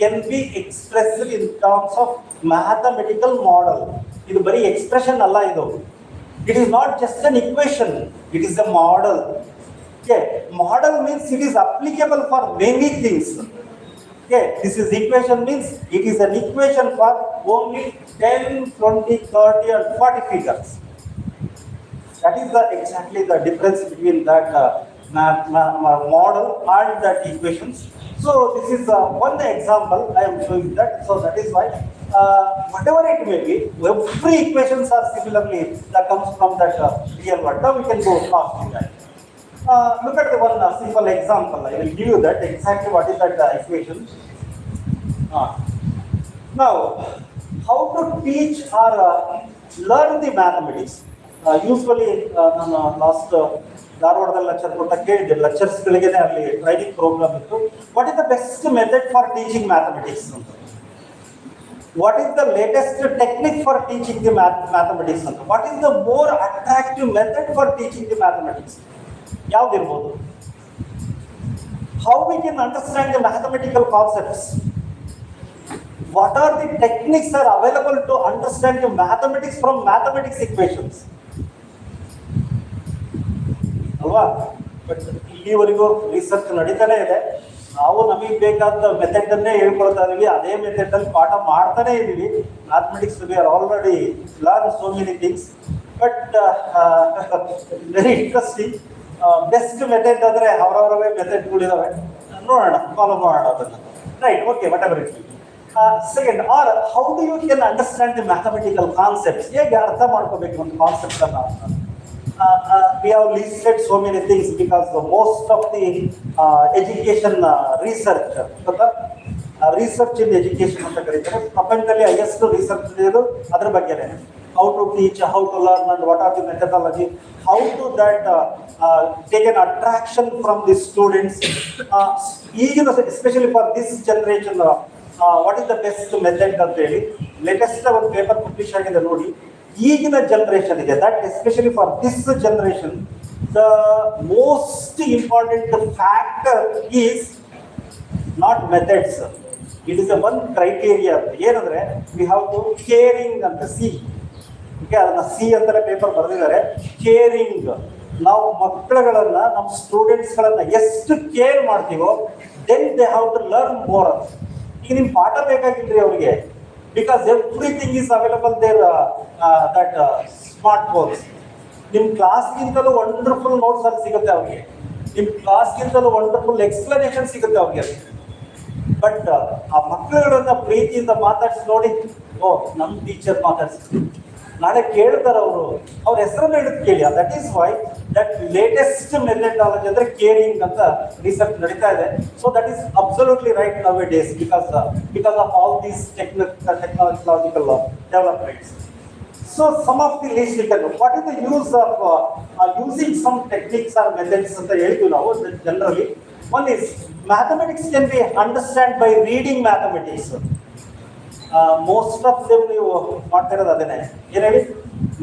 can be expressed in terms of mathematical model. ಇದು ಬರೀ expression ಅಲ್ಲ, ಇದು it is not just an equation, it is a model. Okay, model means it is applicable for many things. Okay, this is equation means it is an equation for only 10, 20, 30 and 40 figures. That is exactly the difference between that model and that equations. So this is one example I am showing that. So that is why whatever it may be, every equations are similarly that comes from that real world. Now we can go fast in that. Look at the one simple example. I will give you that exactly what is that equation. Now, how to teach or learn the mathematics? Usually, ನಾನು last ಧಾರವಾಡದಲ್ಲಿ lecture ಕೊಟ್ಟ ಕೇಳಿದ್ದೆ, ಲೆಕ್ಚರ್ಸ್ಗಳಿಗೆ ಅಲ್ಲಿ training program ಇತ್ತು. What is the best method for teaching mathematics ಅಂತ, what is the latest technique for teaching the mathematics ಅಂತ, what is the more attractive method for teaching the mathematics, ಯಾವ್ದಿರ್ಬೋದು? How we can understand the mathematical concepts? What are the techniques are available to understand the mathematics from mathematics equations? ಅಲ್ವಾ? But ಇಲ್ಲಿವರೆಗೂ research ನಡೀತಾನೆ ಇದೆ. ನಾವು ನಮಗೆ ಬೇಕಾದ method ಅನ್ನೇ ಹೇಳ್ಕೊಳ್ತಾ ಇದೀವಿ, ಅದೇ ಮೆಥಡ್ ಅಲ್ಲಿ ಪಾಠ ಮಾಡ್ತಾನೆ ಇದೀವಿ. Mathematics we are already learn so many things, but very interesting. Best method ಅಂದರೆ ಅವರವರವೇ ಮೆಥಡ್ಗಳಿದಾವೆ, ನೋಡೋಣ, ಫಾಲೋ ಮಾಡೋಣ ಅದನ್ನು. Right, okay, whatever it. Second, are how do you can understand the mathematical concepts? ಹೇಗೆ ಅರ್ಥ ಮಾಡ್ಕೋಬೇಕು ಒಂದು ಕಾನ್ಸೆಪ್ಟ್ ಅನ್ನ? We have listed so many things because most of the education research, research in education ಅಂತ ಕರೀತಾರೆ. ಪ್ರಪಂಚದಲ್ಲಿ highest research ಇರೋದು ಅದ್ರ ಬಗ್ಗೆನೇ. How to teach, how to learn, and what are the methodology, how to that take an attraction from the students. Especially for this generation, what is the best method ಅಂತ ಹೇಳಿ latest ಒಂದು paper publish ಆಗಿದೆ ನೋಡಿ. ಈಗಿನ generation ಇದೆ, that especially for this generation the most important factor is not methods, it is a one criteria. ಏನಂದ್ರೆ we have to caring ಅಂತ C, ಅದನ್ನ ಸಿ ಅಂತಾನೆ ಪೇಪರ್ ಬರೆದಿದ್ದಾರೆ. ಕೇರಿಂಗ್, ನಾವು ಮಕ್ಕಳುಗಳನ್ನ, ನಮ್ಮ ಸ್ಟೂಡೆಂಟ್ಸ್ಗಳನ್ನ ಎಷ್ಟು ಕೇರ್ ಮಾಡ್ತೀವೋ then they have to learn more ಅಂತ. ಈಗ ನಿಮ್ ಪಾಠ ಬೇಕಾಗಿಲ್ರಿ ಅವ್ರಿಗೆ, because everything is available there that smart phones. ನಿಮ್ಮ ಕ್ಲಾಸ್ಗಿಂತಲೂ ವಂಡರ್ಫುಲ್ ನೋಟ್ಸ್ ಅಲ್ಲಿ ಸಿಗುತ್ತೆ ಅವ್ರಿಗೆ, ನಿಮ್ಮ ಕ್ಲಾಸ್ಗಿಂತಲೂ ವಂಡರ್ಫುಲ್ ಎಕ್ಸ್ಪ್ಲನೇಷನ್ ಸಿಗುತ್ತೆ ಅವ್ರಿಗೆ. ಬಟ್ ಆ ಮಕ್ಕಳುಗಳನ್ನ ಪ್ರೀತಿಯಿಂದ ಮಾತಾಡ್ಸಿ ನೋಡಿ, ಓ ನಮ್ಮ ಟೀಚರ್ ಮಾತಾಡ್ಸಿ, ನಾಳೆ ಕೇಳ್ತಾರೆ ಅವರು, ಅವ್ರ ಹೆಸರನ್ನ ಹಿಡಿದು ಕೇಳಿ. That is why that latest methodology ಅಂದ್ರೆ ಕೇರಿಂಗ್ ಅಂತ ರಿಸರ್ಚ್ ನಡೀತಾ ಇದೆ. So that is absolutely right nowadays because of all these technological developments. So some of the least we can know. What is the use of using some techniques or methods ಅಂತ ಹೇಳ್ತೀವಿ ನಾವು generally. One is mathematics can be understood by reading mathematics. Most of them ನೀವು ಮಾಡ್ತಿರೋದು ಅದೇನೆ. ಏನು ಹೇಳಿ,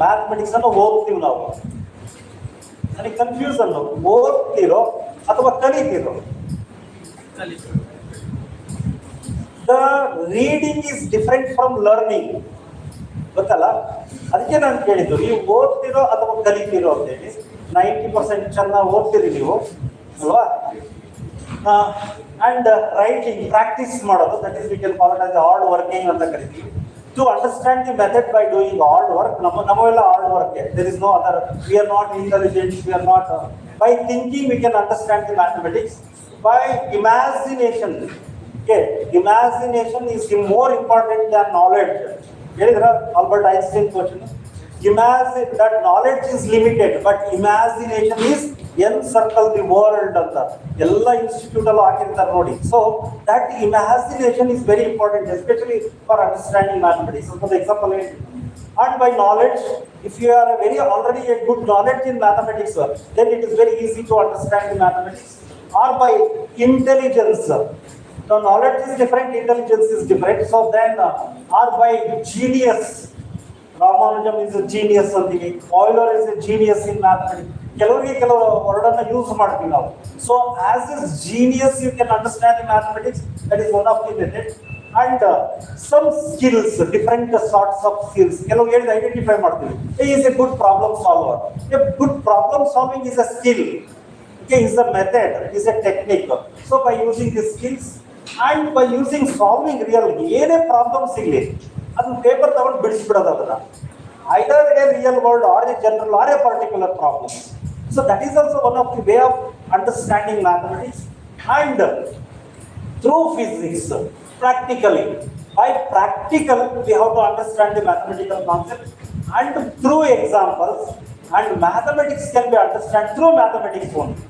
mathematics ಅನ್ನು ಓದ್ತೀವಿ ನಾವು. ನನಗೆ ಕನ್ಫ್ಯೂಸನ್, ಓದ್ತಿರೋ ಅಥವಾ ಕಲಿತಿರೋ? The reading is different from learning, ಗೊತ್ತಲ್ಲ? ಅದಕ್ಕೆ ನಾನು ಕೇಳಿದ್ದು, ನೀವು ಓದ್ತಿರೋ ಅಥವಾ ಕಲಿತಿರೋ ಅಂತೇಳಿ. 90% ಚೆನ್ನಾಗಿ ಓದ್ತೀರಿ ನೀವು ಅಲ್ವಾ? ಅಂಡ್ ರೈಟಿಂಗ್ ಪ್ರಾಕ್ಟೀಸ್ ಮಾಡೋದು, that is we can call it as hard working ಅಂತ ಕರಿತೀವಿ. To understand the method by doing hard work. ನಮ್ಮವೆಲ್ಲ hard work. There is no other. We are not intelligent, we are not. By thinking we can understand the mathematics. By imagination. Okay, imagination is more important than knowledge. ಹೇಳಿದ್ರ Albert Einstein question. Imagine that knowledge is limited, but imagination is encircle the world ಅಂತ ಎಲ್ಲ institute ಅಲ್ಲೂ ಹಾಕಿರ್ತಾರೆ ನೋಡಿ. So that imagination is very important, especially for understanding mathematics. So for example, and by knowledge, if you are already a good knowledge in mathematics, then it is very easy to understand the mathematics. Or by intelligence. Now knowledge is different, intelligence is different. So then, or by genius. Ramanujam is a genius ಅಂತೀವಿ. Euler is a genius in mathematics. ಕೆಲವರು ವರ್ಡನ್ನ use ಮಾಡ್ತೀವಿ ನಾವು. So as is genius, you can understand the mathematics. That is one of the method. And some skills, different sorts of skills. ಕೆಲವು ಹೇಳಿದ identify ಮಾಡ್ತೀವಿ. He is a good problem solver. A good problem solving is a skill. Okay, is a method, is a technique. So by using these skills and by using solving real ಏನೇ problem ಸಿಗಲಿ ಅದನ್ನ paper ತಗೊಂಡು ಬಿಡಿಸ್ಬಿಡೋದು ಅದನ್ನ, either a real world or a general or a particular problem. So that is also one of the way of understanding mathematics. And through physics, practically, by practical we have to understand the mathematical concept, and through examples. And mathematics can be understood through mathematics only.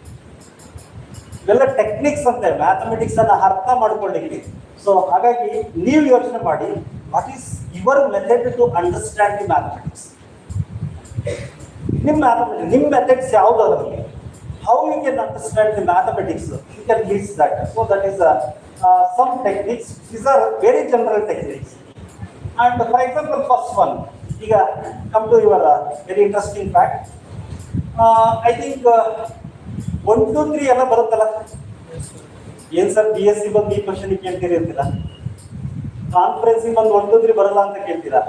ಇವೆಲ್ಲ techniques ಅಂತೆ mathematics ಅನ್ನ ಅರ್ಥ ಮಾಡ್ಕೊಳ್ಳಿಕ್ಕೆ. So ಹಾಗಾಗಿ ನೀವು ಯೋಚನೆ ಮಾಡಿ, what is your method to understand the mathematics. ನಿಮ್ಮ ಮೆಥಡ್ಸ್ ಯಾವುದು ಅದರಲ್ಲಿ? How you can understand the mathematics, you can use that. So that is some techniques. These are very general techniques. And for example, first one, ಈಗ come to your very interesting fact. I think 1, 2, 3 ಎಲ್ಲ ಬರುತ್ತಲ್ಲ. ಏನ್ sir BSc ಬಂದು ಈ question ಕೇಳ್ತೀರಿ ಅಂತೀರಾ, conference ಬಂದು 1, 2, 3 ಬರಲ್ಲ ಅಂತ ಕೇಳ್ತೀರಾ.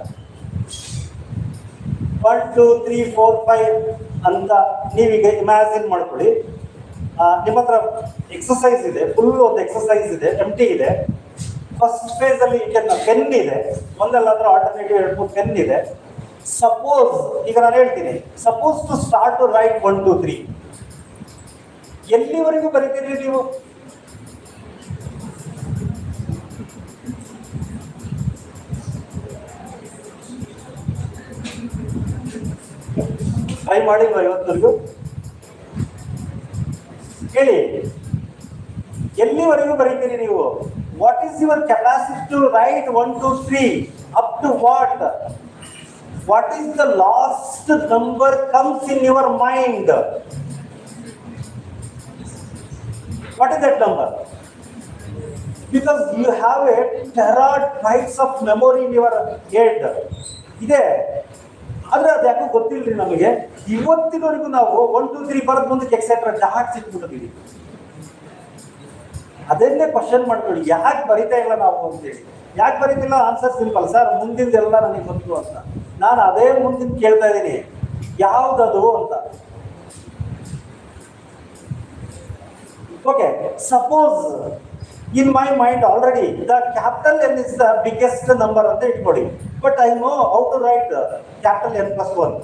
1, 2, 3, 4, 5 ಅಂತ ನೀವೀಗ ಇಮ್ಯಾಜಿನ್ ಮಾಡ್ಕೊಳ್ಳಿ. ನಿಮ್ಮ ಹತ್ರ ಎಕ್ಸಸೈಸ್ ಇದೆ, ಫುಲ್ ಒಂದು ಎಕ್ಸಸೈಸ್ ಇದೆ, ಎಂಟಿ ಇದೆ. ಫಸ್ಟ್ ಫೇಸ್ ಅಲ್ಲಿ ಪೆನ್ ಇದೆ, ಒಂದಲ್ಲಾದ್ರೂ ಆಲ್ಟರ್ನೇಟಿವ್ 2, 3 ಪೆನ್ ಇದೆ. ಸಪೋಸ್ ಈಗ ನಾನು ಹೇಳ್ತೀನಿ, suppose to start to write 1, 2, 3, ಎಲ್ಲಿವರೆಗೂ ಬರೀತೀರಿ ನೀವು? ಟ್ರೈ ಮಾಡಿಲ್ವಾ ಇವತ್ತವರೆಗೂ? ಹೇಳಿ, ಎಲ್ಲಿವರೆಗೂ ಬರೀತೀರಿ ನೀವು? What is your capacity to write 1, 2, 3 up to what? What is the last number comes in your mind? What is that number? Because you have a terabytes of memory in your head. ಇದೆ, ಆದ್ರೆ ಅದು ಯಾಕೋ ಗೊತ್ತಿಲ್ರಿ ನಮಗೆ. ಇವತ್ತಿನವರೆಗೂ ನಾವು 1, 2, 3 ಬರೋದ್ ಮುಂದಕ್ಕೆ ಎಕ್ಸೆಟ್ರಾ ಜಾಹಟ್ ಸಿಕ್ಬಿಟ್ಟಿದ್ದೀವಿ. ಅದನ್ನೇ ಕ್ವಶನ್ ಮಾಡ್ಕೊಳ್ಳಿ, ಯಾಕೆ ಬರಿತಾ ಇಲ್ಲ ನಾವು ಅಂತೇಳಿ. ಯಾಕೆ ಬರೀತಿಲ್ಲ? ಆನ್ಸರ್ ಸಿಂಪಲ್, ಸರ್ ಮುಂದಿಂದೆಲ್ಲ ನನಗೆ ಗೊತ್ತು ಅಂತ. ನಾನು ಅದೇ ಮುಂದಿನ ಕೇಳ್ತಾ ಇದ್ದೀನಿ, ಯಾವುದದು ಅಂತ. Okay, suppose in my mind already the capital N is the biggest number ಅಂತ ಇಟ್ಕೊಳ್ಳಿ. But I know how to write capital N plus 1.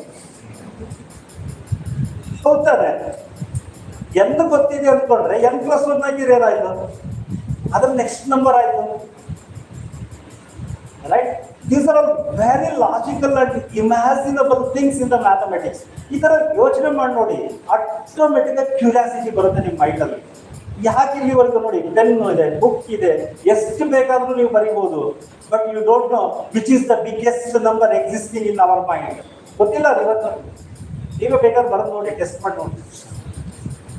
ಹೌದಾನೆ? N ಗೊತ್ತಿದೆ ಅಂದ್ಕೊಂಡ್ರೆ N plus 1 ಆಗಿದ್ರೆ ಏನಾಯ್ತು? ಅದ್ರ ನೆಕ್ಸ್ಟ್ ನಂಬರ್ ಆಯ್ತು. Right? These are all very logical and imaginable things in the mathematics. ಈ ತರ ಯೋಚನೆ ಮಾಡಿ ನೋಡಿ, ಆಟೋಮೆಟಿಕ್ ಕ್ಯೂರಿಯಾಸಿಟಿ ಬರುತ್ತೆ ನಿಮ್ಮ ಮೈಂಡಲ್ಲಿ. ಯಾಕೆ ಇಲ್ಲಿವರೆಗೂ ನೋಡಿ, ಪೆನ್ ಇದೆ, ಬುಕ್ ಇದೆ, ಎಷ್ಟು ಬೇಕಾದ್ರೂ ನೀವು ಬರೀಬಹುದು. But you don't know which is the biggest number existing in our mind. ಗೊತ್ತಿಲ್ಲ ಅದು ಇವತ್ತು. ಈಗ ಬೇಕಾದ್ರೆ ಬರೋದು ನೋಡಿ, ಟೆಸ್ಟ್ ಮಾಡಿ ನೋಡಿ.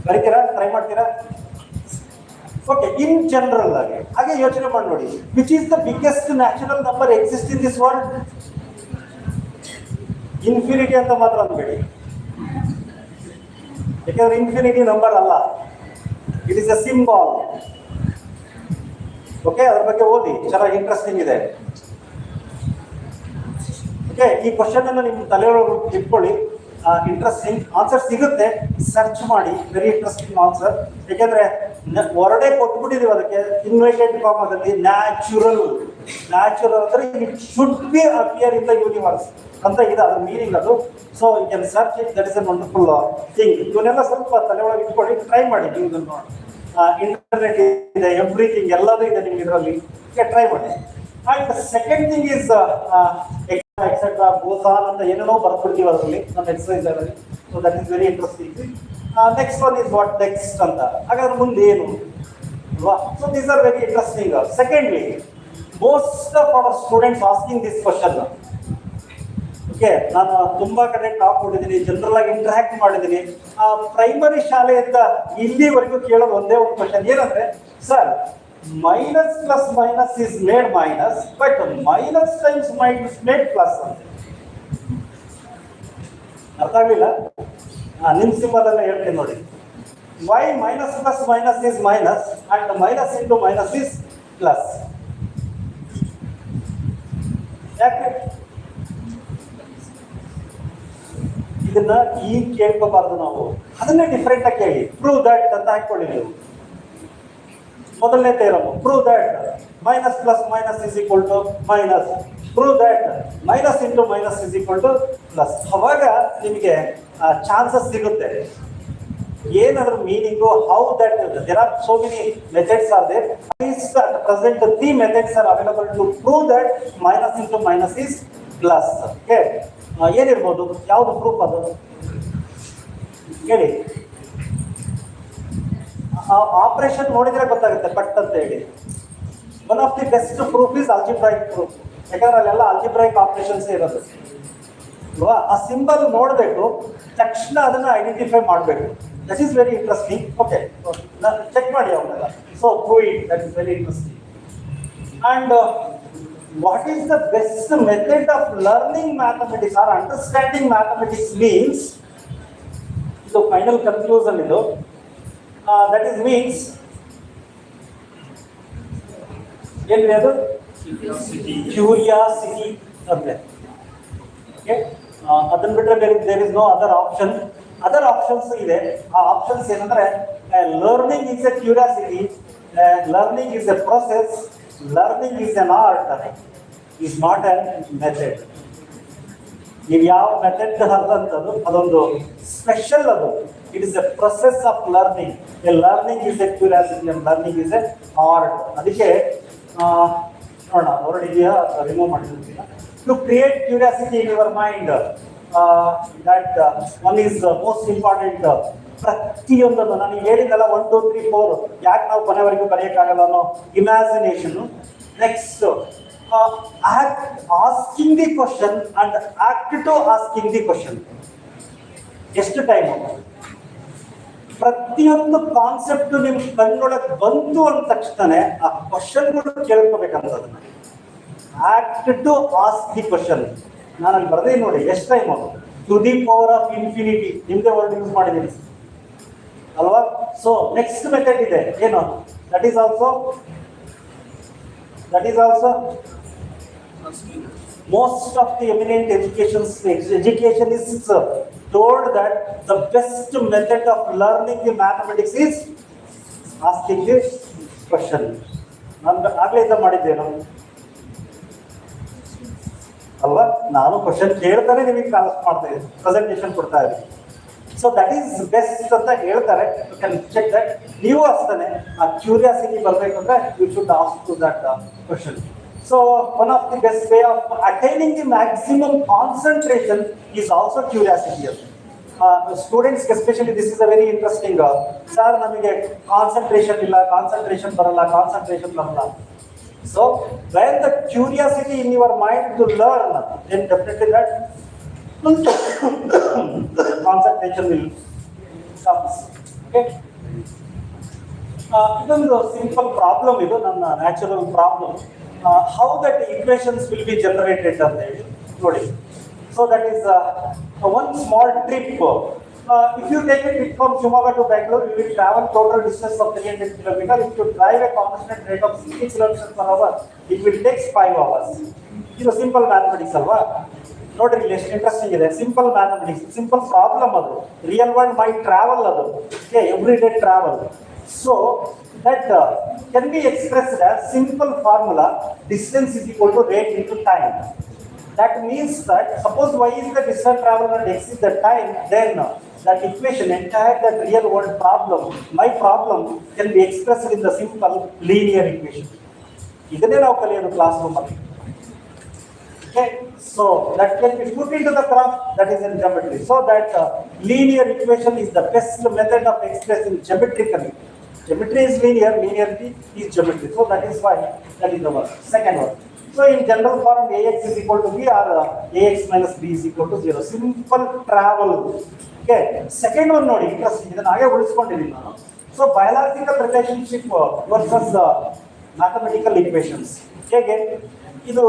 ಬರೀತೀರಾ? ಟ್ರೈ ಮಾಡ್ತೀರಾ? ಓಕೆ, ಇನ್ ಜನರಲ್ ಆಗಿ ಹಾಗೆ ಯೋಚನೆ ಮಾಡಿ ನೋಡಿ, which is the biggest natural number exist in this world? Infinity ಅಂತ ಮಾತ್ರ ಅಂದ್ಬೇಡಿ, ಯಾಕಂದ್ರೆ ಇನ್ಫಿನಿಟಿ ನಂಬರ್ ಅಲ್ಲ, it is a symbol. Okay, ಅದ್ರ ಬಗ್ಗೆ ಓದಿ, ಚೆನ್ನಾಗಿ ಇಂಟ್ರೆಸ್ಟಿಂಗ್ ಇದೆ. ಓಕೆ, ಈ ಕ್ವಶನ್ ಅನ್ನು ನಿಮ್ಮ ತಲೆಯೊಳಗೆ ಇಟ್ಕೊಳ್ಳಿ. ಇಂಟ್ರೆಸ್ಟಿಂಗ್ ಆನ್ಸರ್ ಸಿಗುತ್ತೆ, ಸರ್ಚ್ ಮಾಡಿ. Very interesting answer. ಯಾಕೆಂದ್ರೆ ಹೊರಡೆ ಕೊಟ್ಬಿಟ್ಟಿದೀವಿ ಅದಕ್ಕೆ ಇನ್ವೈಟೆಡ್ ಫಾರ್ಮದಲ್ಲಿ ನ್ಯಾಚುರಲ್ ಅಂದ್ರೆ it should be appear in the universe ಅಂತ ಇದೆ ಅದ್ರ ಮೀನಿಂಗ್ ಅದು. So you can search it, that is a wonderful thing. ಇವನ್ನೆಲ್ಲ ಸ್ವಲ್ಪ ತಲೆಯೊಳಗೆ ಇಟ್ಕೊಳ್ಳಿ, ಟ್ರೈ ಮಾಡಿ. ನೀವು ಇದನ್ನು ಇಂಟರ್ನೆಟ್ ಇದೆ, ಎವ್ರಿಥಿಂಗ್ ಎಲ್ಲದೂ ಇದೆ ನಿಮ್ಗೆ ಇದರಲ್ಲಿ, ಟ್ರೈ ಮಾಡಿ. And second thing is etcetera goes on ಅಂತ ಏನೇನೋ ಬರ್ಬಿಡ್ತೀವಿ ಅದರಲ್ಲಿ ನಮ್ಮ ಎಕ್ಸಸೈಸ್ ಅಲ್ಲಿ. So that is very interesting. Next one is what next ಅಂತ. ಹಾಗಾದ್ರೆ ಮುಂದೆ ಏನು ಅಲ್ವಾ? So these are very interesting. Secondly, most of our students asking this question. Okay, ನಾನು ತುಂಬಾ ಕಡೆ ಟಾಕ್ ಕೊಟ್ಟಿದ್ದೀನಿ, ಜನರಲ್ ಆಗಿ ಇಂಟರಾಕ್ಟ್ ಮಾಡಿದ್ದೀನಿ. ಪ್ರೈಮರಿ ಶಾಲೆಯಿಂದ ಇಲ್ಲಿವರೆಗೂ ಕೇಳೋದು ಒಂದೇ ಒಂದು ಕ್ವಶನ್ ಏನಂದ್ರೆ, sir minus plus minus is made minus, but minus times minus made plus ಅಂತ. ಅರ್ಥ ಆಗ್ಲಿಲ್ಲ? ನಿಮ್ ಸಿಂಬಲ್ ಅನ್ನ ಹೇಳ್ತೀನಿ ನೋಡಿ. Why minus plus minus is minus and minus into minus is plus. ಯಾಕೆ ಇದನ್ನ ಈಗ ಕೇಳ್ಕೋಬಾರ್ದು ನಾವು, ಅದನ್ನೇ ಡಿಫ್ರೆಂಟ್ ಆಗಿ ಕೇಳಿ. ಪ್ರೂವ್ ದಟ್ ಅಂತ ಹಾಕೊಳ್ಳಿ ನೀವು. ಮೊದಲನೇ theorem, prove that minus plus minus is equal to minus. Prove that minus into minus is equal to plus. ಅವಾಗ ನಿಮಗೆ ಚಾನ್ಸಸ್ ಸಿಗುತ್ತೆ. ಏನಾದ್ರೂ meaning, how that there are so many methods are there. At present 3 methods are available to prove that minus into minus is plus. Okay, ಏನಿರ್ಬೋದು? ಯಾವುದು proof ಅದು ಹೇಳಿ? Operation ನೋಡಿದ್ರೆ ಗೊತ್ತಾಗುತ್ತೆ ಪಟ್ ಅಂತ ಹೇಳಿ. One of the best proof is algebraic proof. ಯಾಕಂದ್ರೆ ಅಲ್ಲೆಲ್ಲ ಆಲ್ಜಿಬ್ರಾಯಿಕ್ ಆಪರೇಷನ್ಸ್ ಇರೋದು ಅಲ್ವಾ? ಆ ಸಿಂಬಲ್ ನೋಡಬೇಕು, ತಕ್ಷಣ ಅದನ್ನ ಐಡೆಂಟಿಫೈ ಮಾಡಬೇಕು. That is very interesting. Okay, ನಾನು ಚೆಕ್ ಮಾಡಿ ಅವನ್ನೆಲ್ಲ. So prove it, that is very interesting. And what is the best method of learning mathematics or understanding mathematics means, so final conclusion idu, that is means ಏನು ಅದು? Curiosity ಅಂದ್ರೆ. Okay, ಅದನ್ನ ಬಿಟ್ಟರೆ there is no other option. Other options ಇದೆ. ಆ options ಏನಂದ್ರೆ, learning is a curiosity, learning is a process, learning is an art, is not an method. ನೀವು ಯಾವ ಮೆಥಡ್ ಅಲ್ಲಂತದ್ದು ಅದೊಂದು ಸ್ಪೆಷಲ್. ಅದು it is a process of learning. Learning is a curiosity and learning is a art. ಅದಕ್ಕೆ ನೋಡೋಣ, ಹೊರಡಿದೆಯಾ remove ಮಾಡಿರ್ತೀರ. To create curiosity in your mind, that one is most important. ಪ್ರತಿಯೊಂದನ್ನು ನಾನು ಹೇಳಿದ್ದೆಲ್ಲ 1 2 3 4 ಯಾಕೆ ನಾವು ಕೊನೆವರೆಗೂ ಬರೆಯೋಕ್ಕಾಗಲ್ಲ ಅನ್ನೋ imagination. Next, asking the question and act to asking the question. ಎಷ್ಟು ಟೈಮು? ಪ್ರತಿಯೊಂದು ಕಾನ್ಸೆಪ್ಟ್ ನಿಮ್ ಕಣ್ಣೊಳಗೆ ಬಂತು ಅಂದ ತಕ್ಷಣ ಆ ಕ್ವಶನ್ಗಳು ಕೇಳ್ಕೋಬೇಕಂತದನ್ನ. Act to ask the question. ನಾನು ಅಲ್ಲಿ ಬರ್ದೇ ನೋಡಿ ಎಷ್ಟು ಟೈಮ್ ಅದು. To the power of infinity ನಿಮ್ದೇ ವರ್ಡ್ ಯೂಸ್ ಮಾಡಿದ್ದೀನಿ ಅಲ್ವಾ? ಸೊ ನೆಕ್ಸ್ಟ್ ಮೆಥಡ್ ಇದೆ ಏನು? That is also most of the eminent education is told that the best method of learning the mathematics is asking this question. ನಾನು ಆಗ್ಲೇ ಇದ್ದ ಮಾಡಿದ್ದೇನು ಅಲ್ವಾ? ನಾನು ಕ್ವಶನ್ ಕೇಳ್ತಾನೆ ನಿಮಗೆ ಕ್ಲಾಸ್ ಮಾಡ್ತಾ ಇದ್ದೀನಿ, ಪ್ರೆಸೆಂಟೇಷನ್ ಕೊಡ್ತಾ ಇದ್ದೀನಿ. ಸೊ ದಟ್ ಈಸ್ ಬೆಸ್ಟ್ ಅಂತ ಹೇಳ್ತಾರೆ. You can check that. ನೀವು ಅಷ್ಟೇ ಆ ಕ್ಯೂರಿಯಾಸಿಟಿ ಬರಬೇಕು ಅಂದ್ರೆ you should ask to that question. So one of the best way of attaining the maximum concentration is also curiosity. Students especially this is a very interesting. Sir, namige concentration illa, concentration barala. So when the curiosity in your mind to learn, then definitely that concentration will come. Okay. ಇದೊಂದು simple problem, ಇದು ನನ್ನ natural problem. How that equations will be generated ಅಂತ ಹೇಳಿ ನೋಡಿ. So that is one small trip. If you take a trip from Shimoga to Bangalore, you will travel total distance of 300 km. If you drive a constant rate of 60 km per hour, it will take 5 hours. ಇದು simple mathematics ಅಲ್ವಾ? ನೋಡ್ರಿ ಇಲ್ಲಿ ಎಷ್ಟು interesting ಇದೆ. Simple mathematics, simple problem ಅದು. Real world ಮೈ travel ಅದು. Okay, every day travel. So that can be expressed as simple formula, distance is equal to rate into time. That means that suppose y is the distance traveled and x is the time, then that equation, entire that real world problem, my problem, can be expressed in the simple linear equation. ಇದನ್ನೇ ನಾವು ಕಲಿಯೋದು class room ಅಲ್ಲಿ. Okay, so that can be put into the graph, that is in geometry. So that linear equation is the best method of expressing geometrically. Geometry is linear, linearity is geometry. So that is why that is the one. Second one. So in general form, ax is equal to b or ax minus b is equal to 0. Simple travel. Okay. Second one ನೋಡಿ interesting. ಇದನ್ನ ಹಾಗೆ ಉಳಿಸ್ಕೊಂಡಿದ್ದೀನಿ ನಾನು. So biological relationship versus mathematical equations. ಹೇಗೆ ಇದು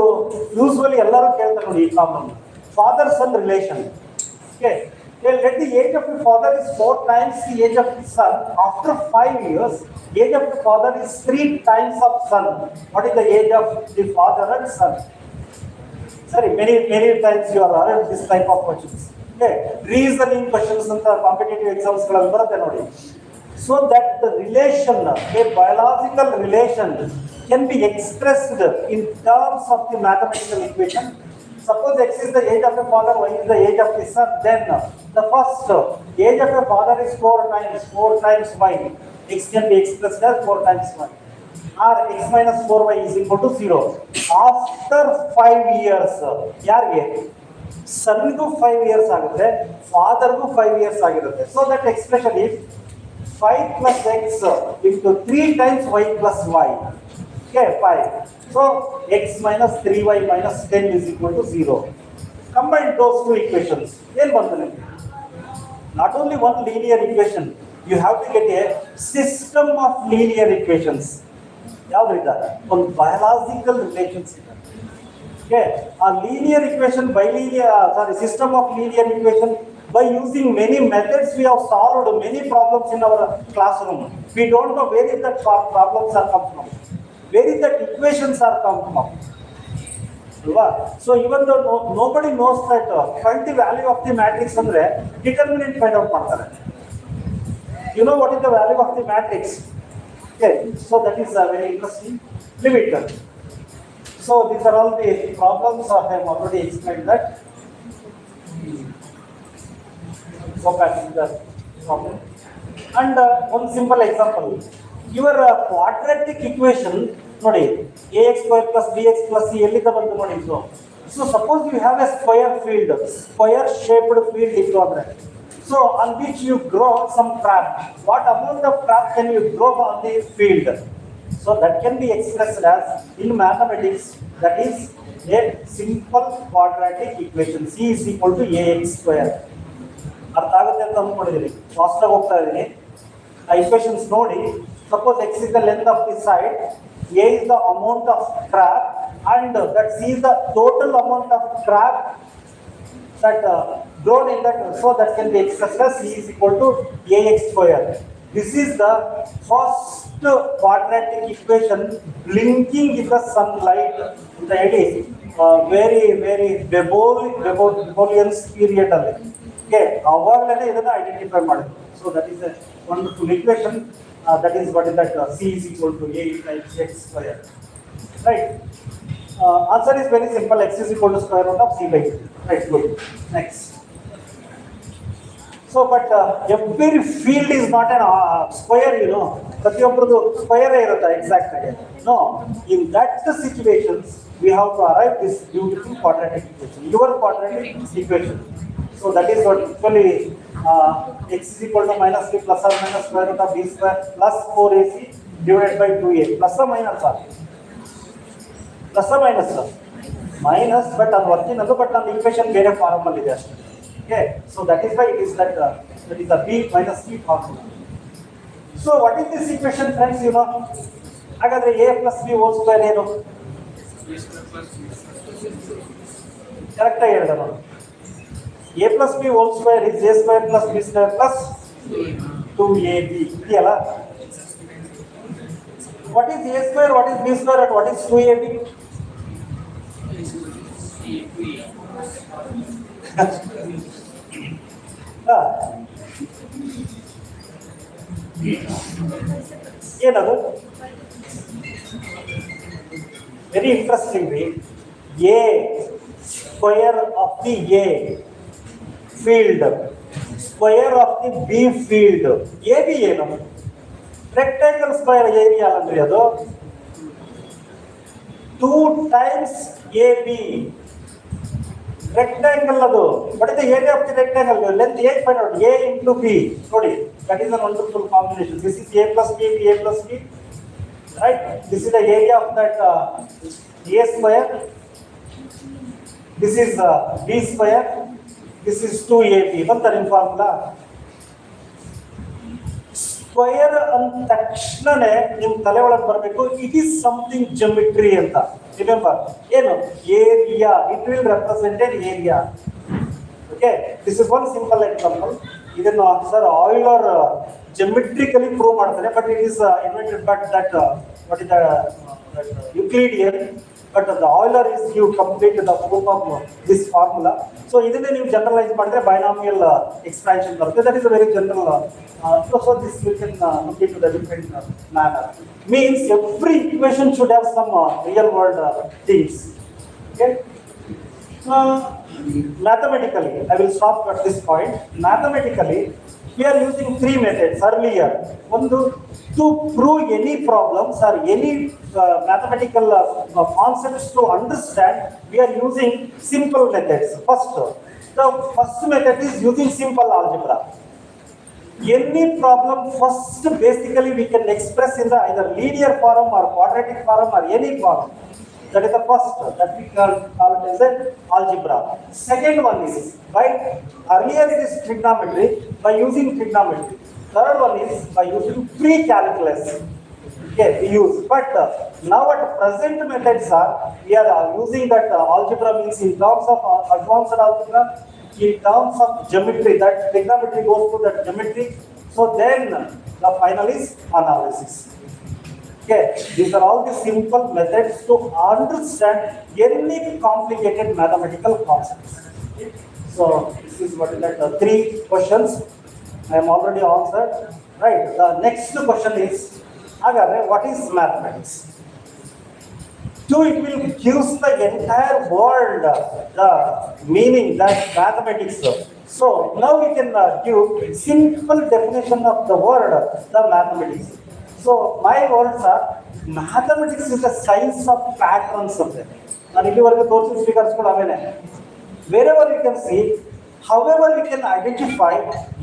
usually ಎಲ್ಲರೂ ಕೇಳ್ತಾರೆ ನೋಡಿ ಈ problem. Father sun relation. Okay. Let the age of the father is 4 times the age of the son. After 5 years, age of the father is 3 times of son. What is the age of the father and son? Sorry, many times you are asked this type of questions. Okay, reasoning questions and the competitive exams ಗಳಲ್ಲಿ ಬರುತ್ತೆ ನೋಡಿ. So that the relation, a biological relation, can be expressed in terms of the mathematical equation. Suppose x is the age of the father, y is the age of the son, then the first age of the father is 4 times y. X can be expressed as 4 times y. Or x minus 4y is equal to 0. After 5 years, ಯಾರಿಗೆ ಸನ್ಗೂ 5 years ಆಗುತ್ತೆ, ಫಾದರ್ಗೂ 5 years ಆಗಿರುತ್ತೆ. So that expression is 5 plus x into 3 times y plus y. Okay, 5. So x minus 3y minus 10 is equal to 0. Combine those two equations. Not only one linear equation, you have to get a system of linear equations. On biological relations. Okay, a linear equation, system of linear equation, by using many methods we have solved many problems in our classroom. We don't know where is that problems are come from. Where is that equations are come from? So even though nobody knows that, find the value of the matrix andre determinant find out ಮಾಡ್ತಾರೆ. You know what is the value of the matrix? Okay, so that is very interesting. Limit. So these are all the problems I have already explained that. Go back to the problem. And one simple example. Your quadratic equation, ನೋಡಿ ax square plus bx plus c ಎಲ್ಲಿಂದ ಬಂತು ನೋಡಿ. So suppose you have a square field, square shaped field ಇತ್ತು ಅಂದ್ರೆ, so on which you grow some crab. What amount of crab can you grow on the field? So that can be expressed as, in mathematics, that is a simple quadratic equation. C is equal to ax square. ಅರ್ಥ ಆಗುತ್ತೆ ಅಂತ ಅಂದ್ಕೊಂಡಿದ್ದೀನಿ, fast ಆಗಿ ಹೋಗ್ತಾ ಇದ್ದೀನಿ. ಆ equations ನೋಡಿ, suppose x is the length of this side, a is the amount of crab, and that c is the total amount of crab that grown in that. So that can be expressed as c is equal to ax square. This is the first quadratic equation blinking in the sunlight. That is very Babylonian period alli. Okay, aವಾಗಲೇ ಇದನ್ನ identify ಮಾಡಿದ್ರು. So that is a wonderful equation. That is what is that c is equal to a times x square. Right. Answer is very simple. X is equal to square root of c by 2. Right. Good. Next. So, but every field is not an square, you know. ಪ್ರತಿಯೊಬ್ಬರದು square ಇರುತ್ತೆ exact ಆಗಿ. No. In that situations, we have to arrive this beautiful quadratic equation. Your quadratic equation. So that is what actually x is equal to minus b plus or minus square root of b square plus 4ac divided by 2a. Plus or minus or? Plus or minus or? Minus, but on working another, but on the equation ಬೇರೆ form ಅಲ್ಲಿ ಇದೆ ಅಷ್ಟೇ. Okay, so that is why it is that is the b minus c formula. So what is this equation, friends? You know, ಹಾಗಾದ್ರೆ a plus b whole square ಏನು? Correct ಆಗಿ ಹೇಳಿದೆ ನಾನು. a plus b whole square is a square plus b square plus 2ab. ಇದೆಯಲ್ಲ? What is a square, what is b square, and what is 2ab?
ಏನದು very interesting ರೀ. A square of the A field square of the B field. A B ಏನು? Rectangle square area ಅಲ್ರಿ ಅದು. 2 times AB rectangle ಅದು. What is the area of the rectangle? Length 8 find out. A into B. ನೋಡಿ, that is a wonderful combination. This is A plus B, A plus B. Right? This is the area of that A square. This is B square. This is 2AB. ಬಂತಾರೆ ನಿಮ್ಮ formula. Square ಅಂದ ತಕ್ಷಣನೇ ನಿಮ್ ತಲೆ ಒಳಗೆ ಬರಬೇಕು, it is something geometry ಅಂತ. Remember ಏನು? Area. It will represent N area. Okay, this is one simple example. ಇದನ್ನು ಸರ್ ಆಯಿಲರ್ ಜಿಯೋಮೆಟ್ರಿಕಲಿ ಪ್ರೂವ್ ಮಾಡ್ತಾರೆ, but it is invented but that what is Euclidean. But the Euler is you complete the proof of this formula. So ಇದನ್ನೇ ನೀವು generalise ಮಾಡಿದ್ರೆ binomial expansion ಬರುತ್ತೆ. That is a very general. So this you can look into the different manner. Means every equation should have some real world things. Okay. Mathematically, I will stop at this point. Mathematically, we are using 3 methods earlier. One to prove any problems or any mathematical concepts to understand, we are using simple methods. The first method is using simple algebra. Any problem first basically we can express in the either linear form or quadratic form or any form. That is the first that we call it as an algebra. Second one is by earlier it is trigonometry, by using trigonometry. Third one is by using pre-calculus. Okay, we use. But now at present methods are, we are using that algebra means in terms of advanced algebra, in terms of geometry, that trigonometry goes to that geometry. So then the final is analysis. Okay, these are all the simple methods to understand any complicated mathematical concepts. So this is what is that 3 questions I am already answered. Right. The next question is, what is mathematics? It will give the entire world the meaning that mathematics. So now we can give simple definition of the word, the mathematics. So my words are, mathematics is the science of patterns of them. And if you were to go to figures, wherever you can see, however we can identify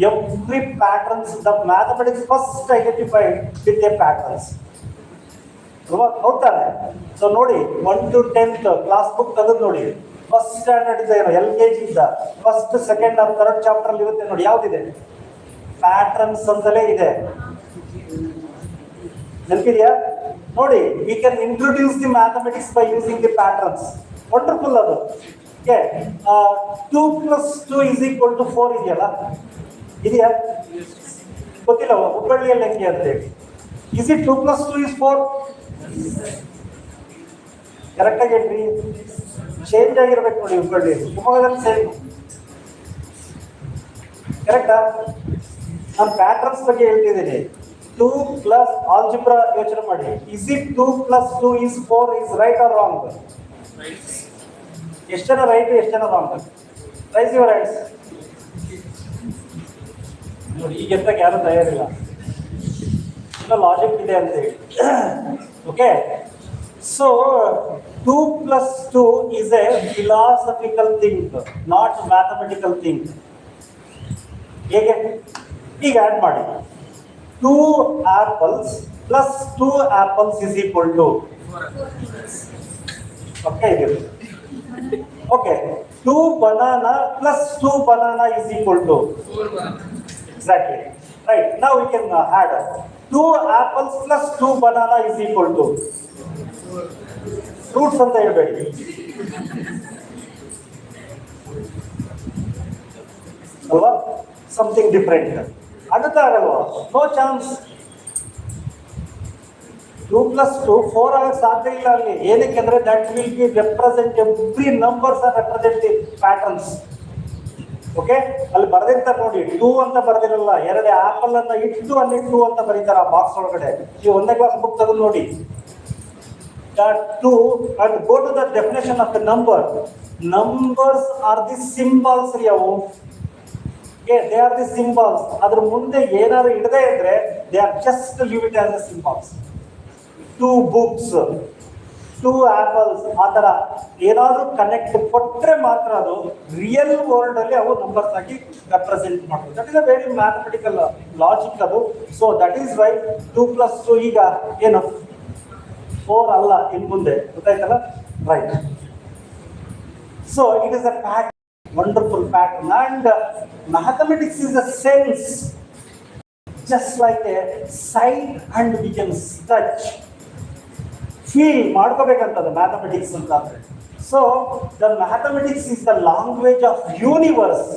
every patterns, the mathematics first identified with their patterns. So nodi 1 to 10th class book tagad nodi, first standard ಇದೆ LKG ಇಂದ first second or third chapter ಅಲ್ಲಿ ಇರುತ್ತೆ ನೋಡಿ, ಯಾವ್ದಿದೆ? Patterns ಅಂತಲೇ ಇದೆ. ನೆನಪಿದೆಯಾ? ನೋಡಿ, we can introduce the mathematics by using the patterns. Wonderful ಅದು. Okay, 2 plus 2 is equal to 4 ಇದೆಯಲ್ಲ, ಇದೆಯಾ? ಗೊತ್ತಿಲ್ಲ, ಹುಬ್ಬಳ್ಳಿಯಲ್ಲಿ ಹೆಂಗೆ ಅಂತ ಹೇಳಿ. Is it 2 plus 2 is 4? Correct ಆಗಿ ಹೇಳ್ರಿ, ಚೇಂಜ್ ಆಗಿರ್ಬೇಕು ನೋಡಿ. ಹುಬ್ಬಳ್ಳಿ ಶಿವಮೊಗ್ಗದಲ್ಲಿ ಸೇಮ್. ಕರೆಕ್ಟಾ? ನಾನು ಪ್ಯಾಟರ್ನ್ಸ್ ಬಗ್ಗೆ ಹೇಳ್ತಿದ್ದೀನಿ. 2 plus algebra ಯೋಚನೆ ಮಾಡಿ. Is it 2 plus 2 is 4 is right or wrong? ಎಷ್ಟು ಜನ ರೈಟ್, ಎಷ್ಟು ಜನ ರಾಂಗ್? Raise your hands. ನೋಡಿ, ಈಗ ಎತ್ತಕ್ಕೆ ಯಾರು ತಯಾರಿಲ್ಲ, ಇನ್ನೂ ಲಾಜಿಕ್ ಇದೆ ಅಂತ ಹೇಳಿ. Okay, so 2 plus 2 is a philosophical thing, not mathematical thing. ಹೇಗೆ? ಈಗ ಆ್ಯಡ್ ಮಾಡಿ. 2 apples plus 2 apples is equal to, okay ಇದೆ. Okay, 2 banana plus 2 banana is equal to
4 banana.
Exactly. Right. Now we can add 2 apples plus 2 banana is equal to fruits ಅಂತ ಹೇಳ್ಬೇಡಿ. ಅಲ್ವಾ? Something different. ಆಗುತ್ತಾ ಆಗಲ್ವಾ? No chance. 2 plus 2 4 ಆಗಕ್ಕೆ ಸಾಧ್ಯ ಇಲ್ಲ ಅಲ್ಲಿ. ಏನಕ್ಕೆ ಅಂದ್ರೆ that will be represent every numbers are represent the patterns. Okay, ಅಲ್ಲಿ ಬರ್ದಿರ್ತಾರೆ ನೋಡಿ, 2 ಅಂತ ಬರ್ದಿರಲ್ಲ, 2 ಆಪಲ್ ಅನ್ನ ಇಟ್ಟು ಅಲ್ಲಿ 2 ಅಂತ ಬರೀತಾರೆ ಆ ಬಾಕ್ಸ್ ಒಳಗಡೆ. ನೀವು 1ನೇ ಕ್ಲಾಸ್ ಬುಕ್ ತೆಗೆದು ನೋಡಿ. 2 and go to the definition of the number. Numbers are the symbols ರೀ ಅವು. They are the symbols. ಅದ್ರ ಮುಂದೆ ಏನಾದ್ರು ಇಡದೆ ಇದ್ರೆ they are just leave it as the symbols. 2 books, 2 apples, ಆ ತರ ಏನಾದ್ರು ಕನೆಕ್ಟ್ ಕೊಟ್ರೆ ಮಾತ್ರ ಅದು ರಿಯಲ್ ವರ್ಲ್ಡ್ ಅಲ್ಲಿ ಅವು ನಂಬರ್ಸ್ ಆಗಿ ರೆಪ್ರೆಸೆಂಟ್ ಮಾಡ್ಬೋದು. That is a very mathematical logic ಅದು. ಸೊ ದಟ್ ಈಸ್ ವೈ 2 + 2 ಈಗ ಏನು 4 ಅಲ್ಲ ಇನ್ ಮುಂದೆ, ಗೊತ್ತಾಯ್ತಲ್ಲ, right. So it is a pattern, wonderful pattern, and mathematics is a sense, just like a sight, and we can touch, feel ಮಾಡ್ಕೋಬೇಕಂತದ mathematics ಅಂತ ಅಂದ್ರೆ. So the mathematics is the language of universe.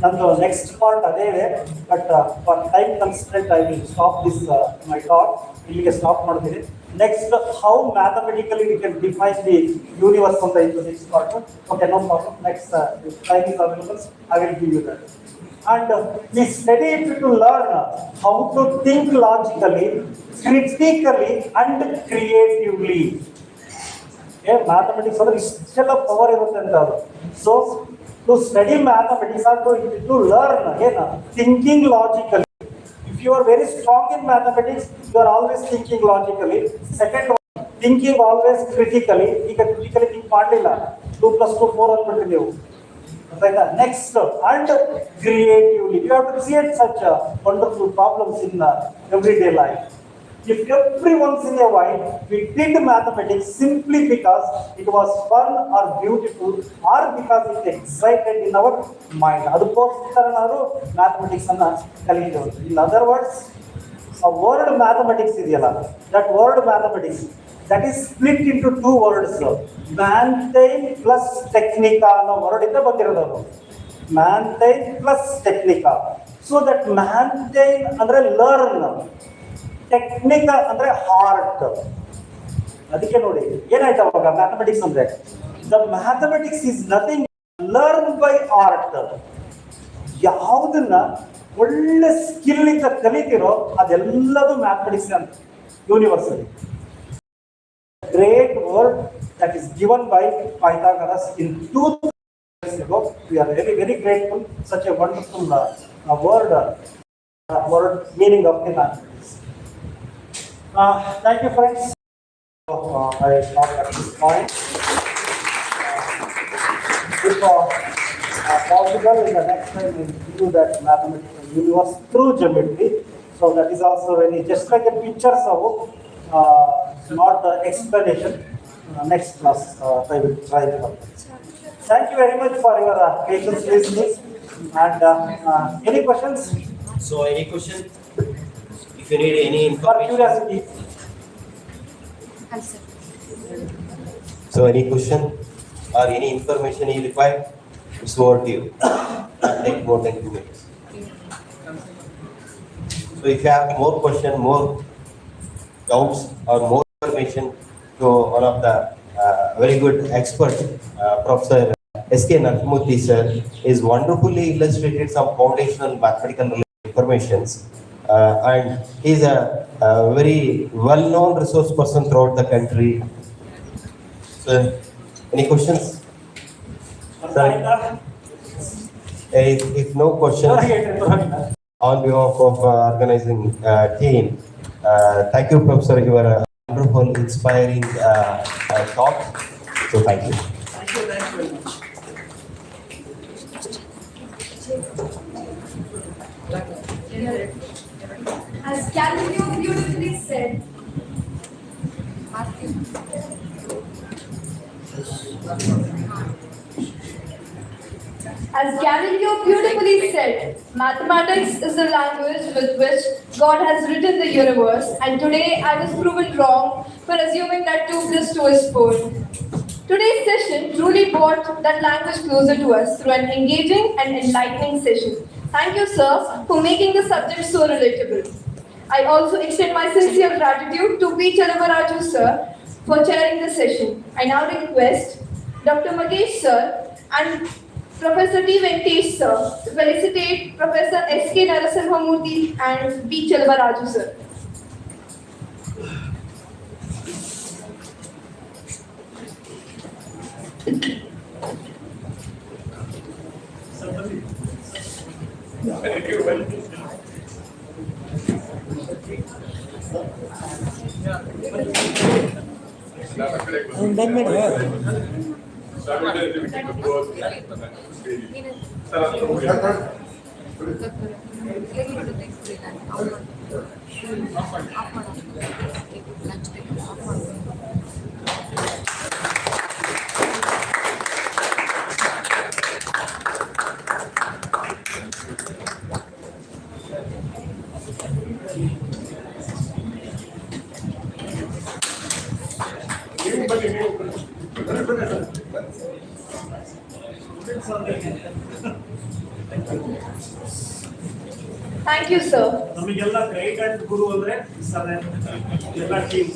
ನಂದು next part ಅದೇ ಇದೆ, but for time constraint I will stop this my talk. ಇಲ್ಲಿಗೆ stop ಮಾಡ್ತೀನಿ. Next, how mathematically we can define the universe ಅಂತ ಇತ್ತು next part. Okay, no problem. Next time is available, I will give you that. And we study it to learn how to think logically, critically, and creatively. Mathematics ಅಂದ್ರೆ ಇಷ್ಟೆಲ್ಲ power ಇರುತ್ತೆ ಅಂತ ಅದು. So to study mathematics or to learn thinking logically. If you are very strong in mathematics, you are always thinking logically. Second one, thinking always critically. ಈಗ critically think ಮಾಡಲಿಲ್ಲ, 2 + 2 4 ಅಂದ್ಬಿಟ್ಟು ನೀವು. Next, and creatively. You have to create such wonderful problems in everyday life. If every once in a while we did mathematics simply because it was fun or beautiful or because it excited in our mind, ಅದಕ್ಕೋಸ್ಕರ ನಾವು mathematics ಅನ್ನ ಕಲಿತೀವಿ. In other words, a word mathematics ಇದೆಯಲ್ಲ, that word mathematics, that is split into 2 words. Mantain plus technica ಅನ್ನೋ word ಇಂದ ಬಂದಿರೋದು. Mantain plus technica. So that mantain ಅಂದ್ರೆ learn, technica ಅಂದ್ರೆ heart. ಅದಕ್ಕೆ ನೋಡಿ ಏನಾಯ್ತು ಅವಾಗ ಮ್ಯಾಥಮೆಟಿಕ್ಸ್ ಅಂದ್ರೆ, the mathematics is nothing learned by art. ಯಾವುದನ್ನ ಒಳ್ಳೆ ಸ್ಕಿಲ್ ಇಂದ ಕಲಿತಿರೋ ಅದೆಲ್ಲದೂ ಮ್ಯಾಥಮೆಟಿಕ್ಸ್ ಅಂತ ಯೂನಿವರ್ಸಲ್ಲಿ. Great word that is given by Pythagoras in 2000 years ago. We are very, very grateful. Such a wonderful word meaning of the mathematics. Thank you, friends. I stop at this point. If possible, in the next time we will do that mathematical universe through geometry. So that is also very just like a pictures of. Not the explanation. Next class, I will try to. Thank you very much for your patience listening. And any questions?
So, any question? If you need any
For
information.
curiosity.
So, any question or any information you require, it's over to you. Take more than 2 minutes. So, if you have more question, more doubts, or more information, to one of the very good expert, Professor S.K. Narkumurthy sir, is wonderfully illustrated some foundational mathematical informations, and he is a very well-known resource person throughout the country. So, any questions? Sir, if no questions, on behalf of organizing team, thank you, Professor. You are a wonderful, inspiring talk. So, thank you.
Thank you very much.
As Galileo beautifully said, mathematics is the language with which God has written the universe, and today I was proven wrong for assuming that 2 + 2 is 4. Today's session truly brought that language closer to us through an engaging and enlightening session. Thank you, sir, for making the subject so relatable. I also extend my sincere gratitude to P. Chalavaraju, sir, for chairing the session. I now request Dr. Magesh, sir, and Professor T. Venkatesh sir. To felicitate Professor S.K. Narasimhamurthy and B. Chelvaraju sir. Thank you, sir.
ನಮಗೆಲ್ಲ guide and ಗುರು ಅಂದ್ರೆ sir ಎಲ್ಲ team.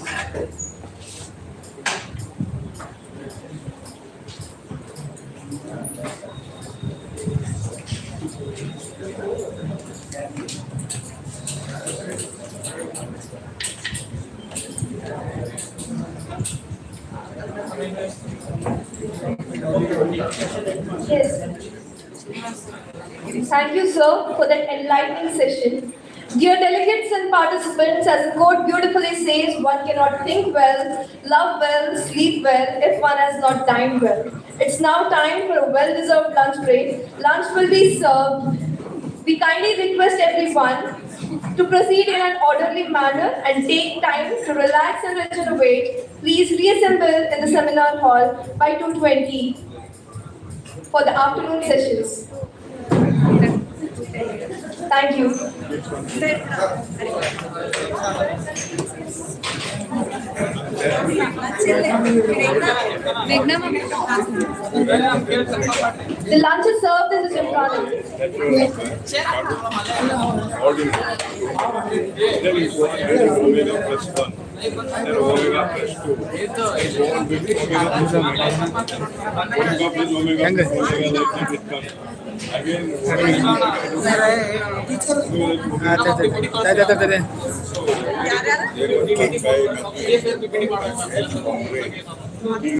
Yes. Thank you, sir, for that enlightening session. Dear delegates and participants, as the quote beautifully says, one cannot think well, love well, sleep well if one has not dined well. It's now time for a well-deserved lunch break. Lunch will be served. We kindly request everyone to proceed in an orderly manner and take time to relax and regenerate. Please reassemble in the seminar hall by 2:20 for the afternoon sessions. Thank you. The lunch is served in the gymkhana.
Then is omega plus 1. Then omega plus 2. Omega plus omega plus omega like that it comes. Again,